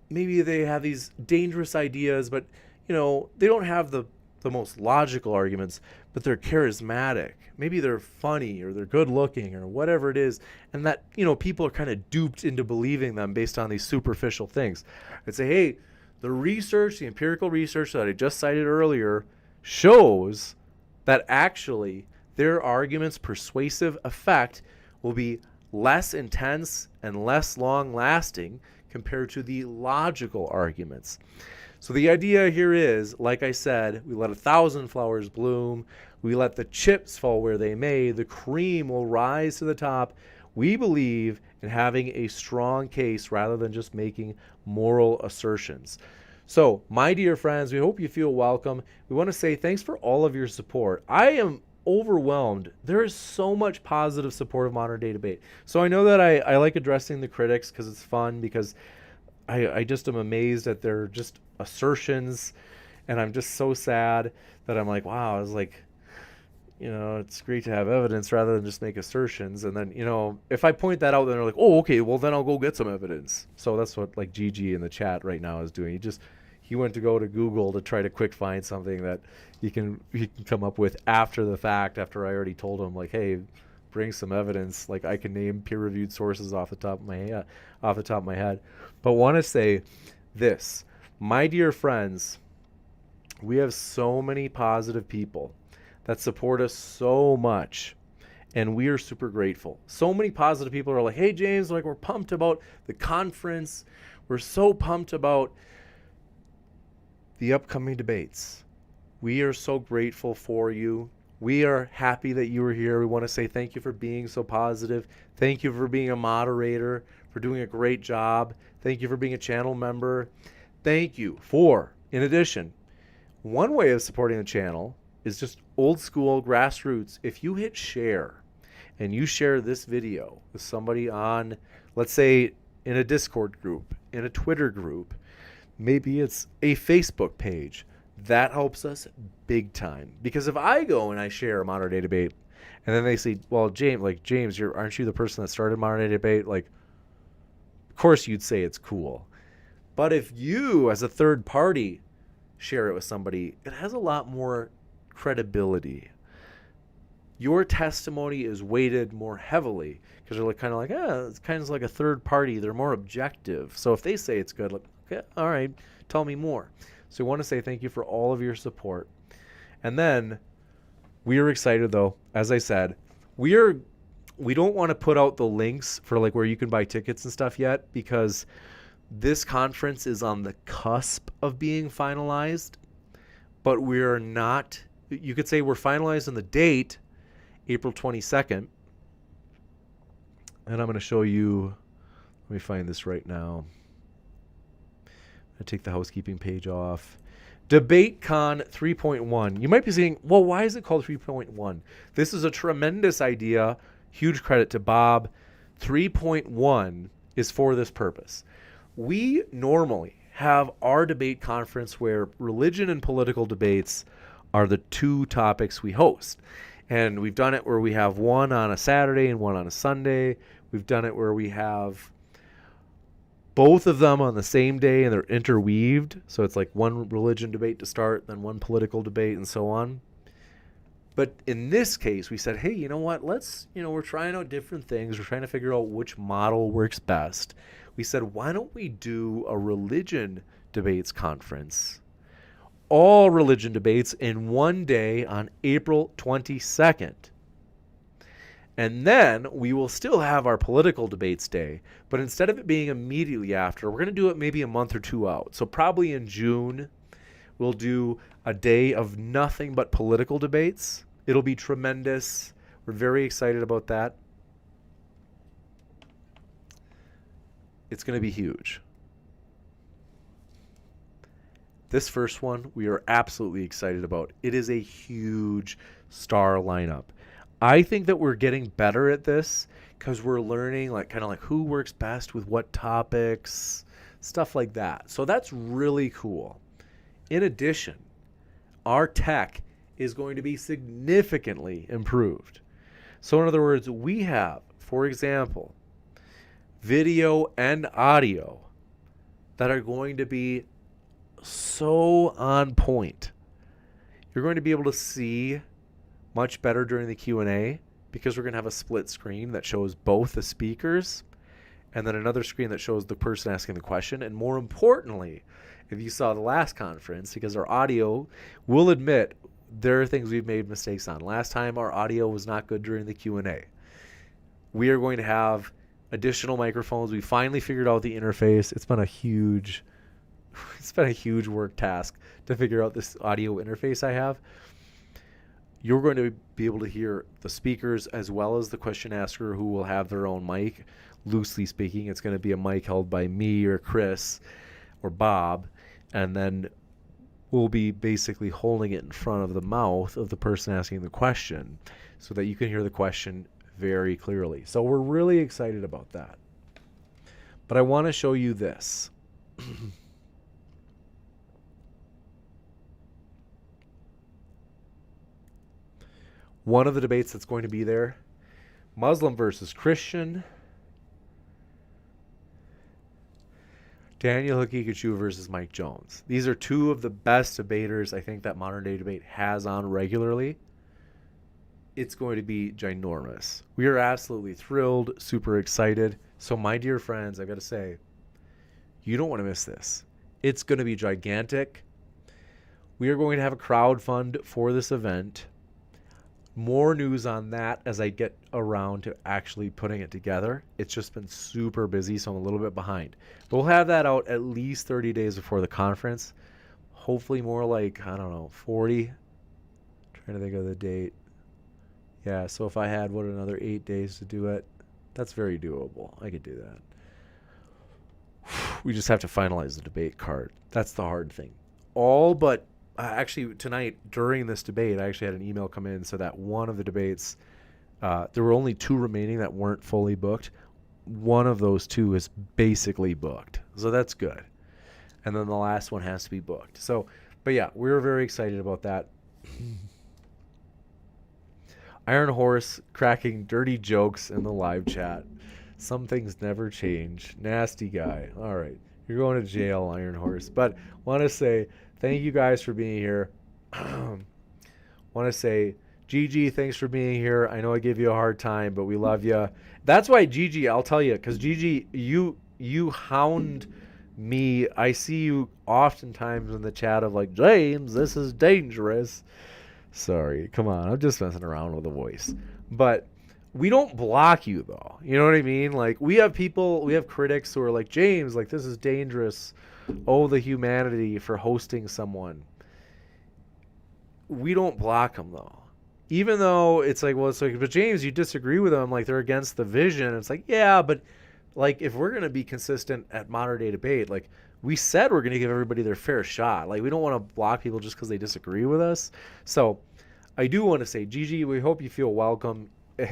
maybe they have these dangerous ideas, but, they don't have the most logical arguments, but they're charismatic. Maybe they're funny, or they're good looking, or whatever it is. And that, people are kind of duped into believing them based on these superficial things. I'd say, hey, the empirical research that I just cited earlier shows that actually their argument's persuasive effect will be less intense and less long-lasting compared to the logical arguments. So the idea here is, like I said, we let 1,000 flowers bloom. We let the chips fall where they may. The cream will rise to the top. We believe in having a strong case rather than just making moral assertions. So, my dear friends, we hope you feel welcome. We want to say thanks for all of your support. I am overwhelmed. There is so much positive support of modern day debate. So I know that I like addressing the critics because it's fun, because I just am amazed at their just assertions, and I'm just so sad that I'm like, wow, I was like, it's great to have evidence rather than just make assertions. And then, if I point that out, then they're like, oh, okay, well, then I'll go get some evidence. So that's what like Gigi in the chat right now is doing. He went to go to Google to try to quick find something that he can come up with after the fact, after I already told him, like, hey, bring some evidence. Like, I can name peer-reviewed sources off the top of my head. But want to say this, my dear friends, we have so many positive people that support us so much, and we are super grateful. So many positive people are like, hey, James, like, we're pumped about the conference. We're so pumped about the upcoming debates. We are so grateful for you. We are happy that you were here. We want to say thank you for being so positive. Thank you for being a moderator, for doing a great job. Thank you for being a channel member. Thank you for, in addition, one way of supporting the channel is just old school grassroots. If you hit share and you share this video with somebody on, let's say, in a Discord group, in a Twitter group, maybe it's a Facebook page, that helps us big time. Because if I go and I share a modern day debate, and then they say, well, James, aren't you the person that started modern day debate? Like, of course you'd say it's cool. But if you, as a third party, share it with somebody, it has a lot more credibility. Your testimony is weighted more heavily because they're kind of like, it's kind of like a third party. They're more objective. So if they say it's good, like, okay, all right, tell me more. So I want to say thank you for all of your support. And then we are excited, though. As I said, we don't want to put out the links for like where you can buy tickets and stuff yet, because this conference is on the cusp of being finalized, but we're not, you could say we're finalized on the date, April 22nd. And I'm going to show you, let me find this right now. I take the housekeeping page off. DebateCon 3.1. You might be saying, well, why is it called 3.1? This is a tremendous idea. Huge credit to Bob. 3.1 is for this purpose. We normally have our debate conference where religion and political debates are the two topics we host. And we've done it where we have one on a Saturday and one on a Sunday. We've done it where we have both of them on the same day and they're interweaved. So it's like one religion debate to start, then one political debate, and so on. But in this case, we said, hey, you know what? We're trying out different things. We're trying to figure out which model works best. We said, why don't we do a religion debates conference? All religion debates in one day on April 22nd. And then we will still have our political debates day. But instead of it being immediately after, we're going to do it maybe a month or two out. So probably in June, we'll do a day of nothing but political debates. It'll be tremendous. We're very excited about that. It's going to be huge. This first one, we are absolutely excited about. It is a huge star lineup. I think that we're getting better at this because we're learning kind of who works best with what topics, stuff like that. So that's really cool. In addition, our tech is going to be significantly improved. So in other words, we have, for example, video and audio that are going to be so on point. You're going to be able to see much better during the Q&A because we're going to have a split screen that shows both the speakers and then another screen that shows the person asking the question. And more importantly, if you saw the last conference, because our audio, will admit there are things we've made mistakes on. Last time our audio was not good during the Q&A. We are going to have additional microphones. We finally figured out the interface. It's been a huge work task to figure out this audio interface I have. You're going to be able to hear the speakers as well as the question asker, who will have their own mic. Loosely speaking, it's going to be a mic held by me or Chris or Bob, and then we'll be basically holding it in front of the mouth of the person asking the question so that you can hear the question very clearly. So we're really excited about that. But I want to show you this. One of the debates that's going to be there, Muslim versus Christian, Daniel Hakikachu versus Mike Jones. These are two of the best debaters I think that Modern Day Debate has on regularly. It's going to be ginormous. We are absolutely thrilled, super excited. So my dear friends, I've got to say, you don't want to miss this. It's going to be gigantic. We are going to have a crowd fund for this event. More news on that as I get around to actually putting it together. It's just been super busy, so I'm a little bit behind. But we'll have that out at least 30 days before the conference. Hopefully more like, 40. Trying to think of the date. Yeah, so if I had, another 8 days to do it, that's very doable. I could do that. We just have to finalize the debate card. That's the hard thing. All but actually tonight during this debate, I actually had an email come in so that one of the debates, there were only 2 remaining that weren't fully booked. One of those 2 is basically booked. So that's good. And then the last one has to be booked. So, but yeah, we're very excited about that. Iron Horse cracking dirty jokes in the live chat. Some things never change. Nasty guy. All right. You're going to jail, Iron Horse. But want to say thank you guys for being here. Want to say, Gigi, thanks for being here. I know I gave you a hard time, but we love you. That's why, Gigi, I'll tell you, because Gigi, you hound me. I see you oftentimes in the chat of like, James, this is dangerous. Sorry, come on. I'm just messing around with the voice. But we don't block you, though. You know what I mean? Like, we have critics who are like, James, like, this is dangerous. Oh, the humanity for hosting someone. We don't block them, though. Even though it's like, well, it's like, but James, you disagree with them. Like, they're against the vision. It's like, yeah, but, like, if we're going to be consistent at modern day debate, like, we said we're going to give everybody their fair shot. Like, we don't want to block people just because they disagree with us. So I do want to say, Gigi, we hope you feel welcome,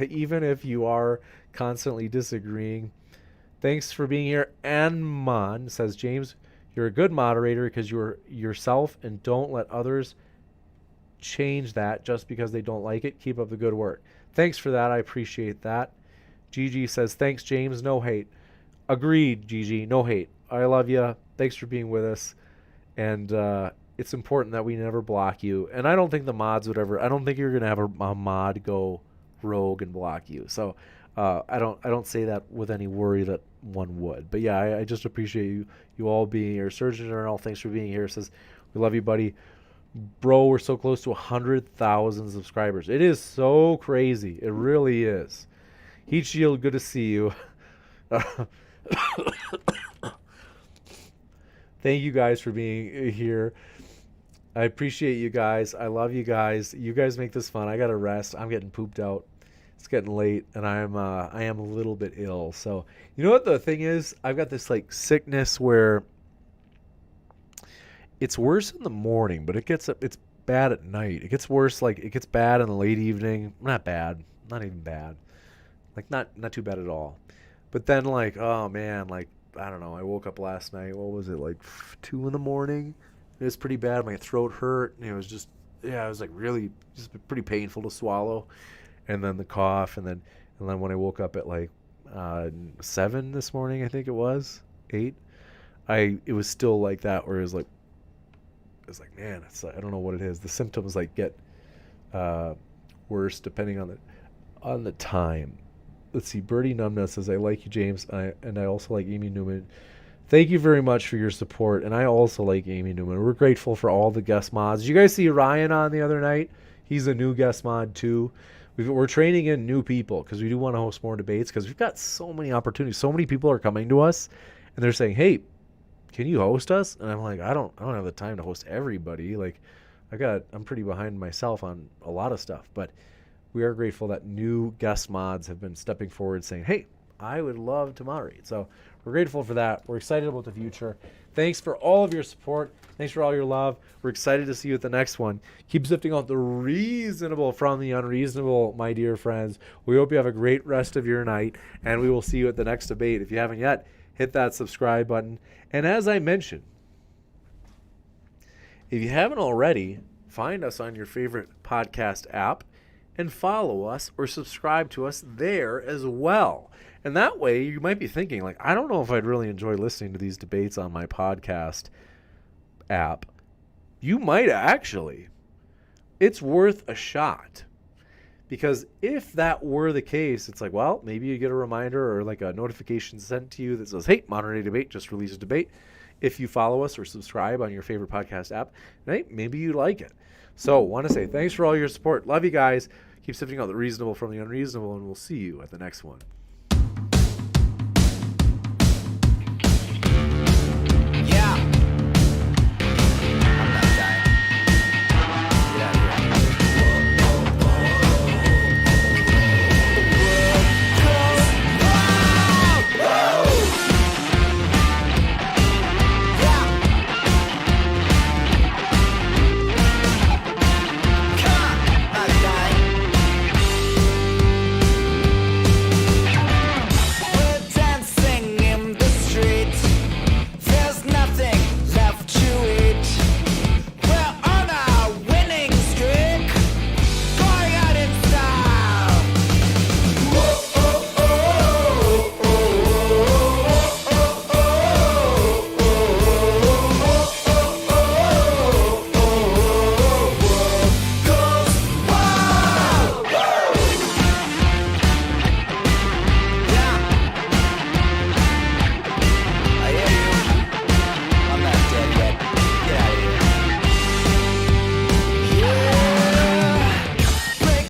even if you are constantly disagreeing. Thanks for being here. Anman says, James, you're a good moderator because you're yourself and don't let others change that just because they don't like it. Keep up the good work. Thanks for that. I appreciate that. Gigi says, thanks, James. No hate. Agreed, Gigi. No hate. I love you. Thanks for being with us. And it's important that we never block you. And I don't think the mods would ever. I don't think you're going to have a mod go rogue and block you. So I don't say that with any worry that one would. But yeah, I just appreciate you all being here. Surgeon General, thanks for being here. Says, we love you, buddy. Bro, we're so close to 100,000 subscribers. It is so crazy. It really is. Heat Shield, good to see you. Thank you guys for being here. I appreciate you guys. I love you guys. You guys make this fun. I gotta rest. I'm getting pooped out. It's getting late, and I am a little bit ill. So you know what the thing is? I've got this like sickness where it's worse in the morning, but it's bad at night. It gets worse, like it gets bad in the late evening. Not bad, not even bad. Like not too bad at all. But then like, oh man, like I don't know. I woke up last night. What was it, like 2 in the morning? It was pretty bad. My throat hurt. And it was just, yeah, it was like really just pretty painful to swallow. And then the cough, and then when I woke up at like 7 this morning, I think it was 8. It was still like that, where it was like man, it's like, I don't know what it is. The symptoms like get worse depending on the time. Let's see. Birdie Numbness says, I like you, James, and I also like Amy Newman. Thank you very much for your support, and I also like Amy Newman. We're grateful for all the guest mods. Did you guys see Ryan on the other night? He's a new guest mod too. We're training in new people because we do want to host more debates because we've got so many opportunities. So many people are coming to us, and they're saying, hey, can you host us? And I'm like, I don't have the time to host everybody. Like, I'm pretty behind myself on a lot of stuff, but we are grateful that new guest mods have been stepping forward saying, hey, I would love to moderate. So we're grateful for that. We're excited about the future. Thanks for all of your support. Thanks for all your love. We're excited to see you at the next one. Keep sifting out the reasonable from the unreasonable, my dear friends. We hope you have a great rest of your night, and we will see you at the next debate. If you haven't yet, hit that subscribe button. And as I mentioned, if you haven't already, find us on your favorite podcast app and follow us or subscribe to us there as well. And that way you might be thinking, like, I don't know if I'd really enjoy listening to these debates on my podcast app. You might actually. It's worth a shot. Because if that were the case, it's like, well, maybe you get a reminder or like a notification sent to you that says, hey, Modern Day Debate just released a debate. If you follow us or subscribe on your favorite podcast app, right, maybe you like it. So want to say thanks for all your support. Love you guys. Keep sifting out the reasonable from the unreasonable, and we'll see you at the next one.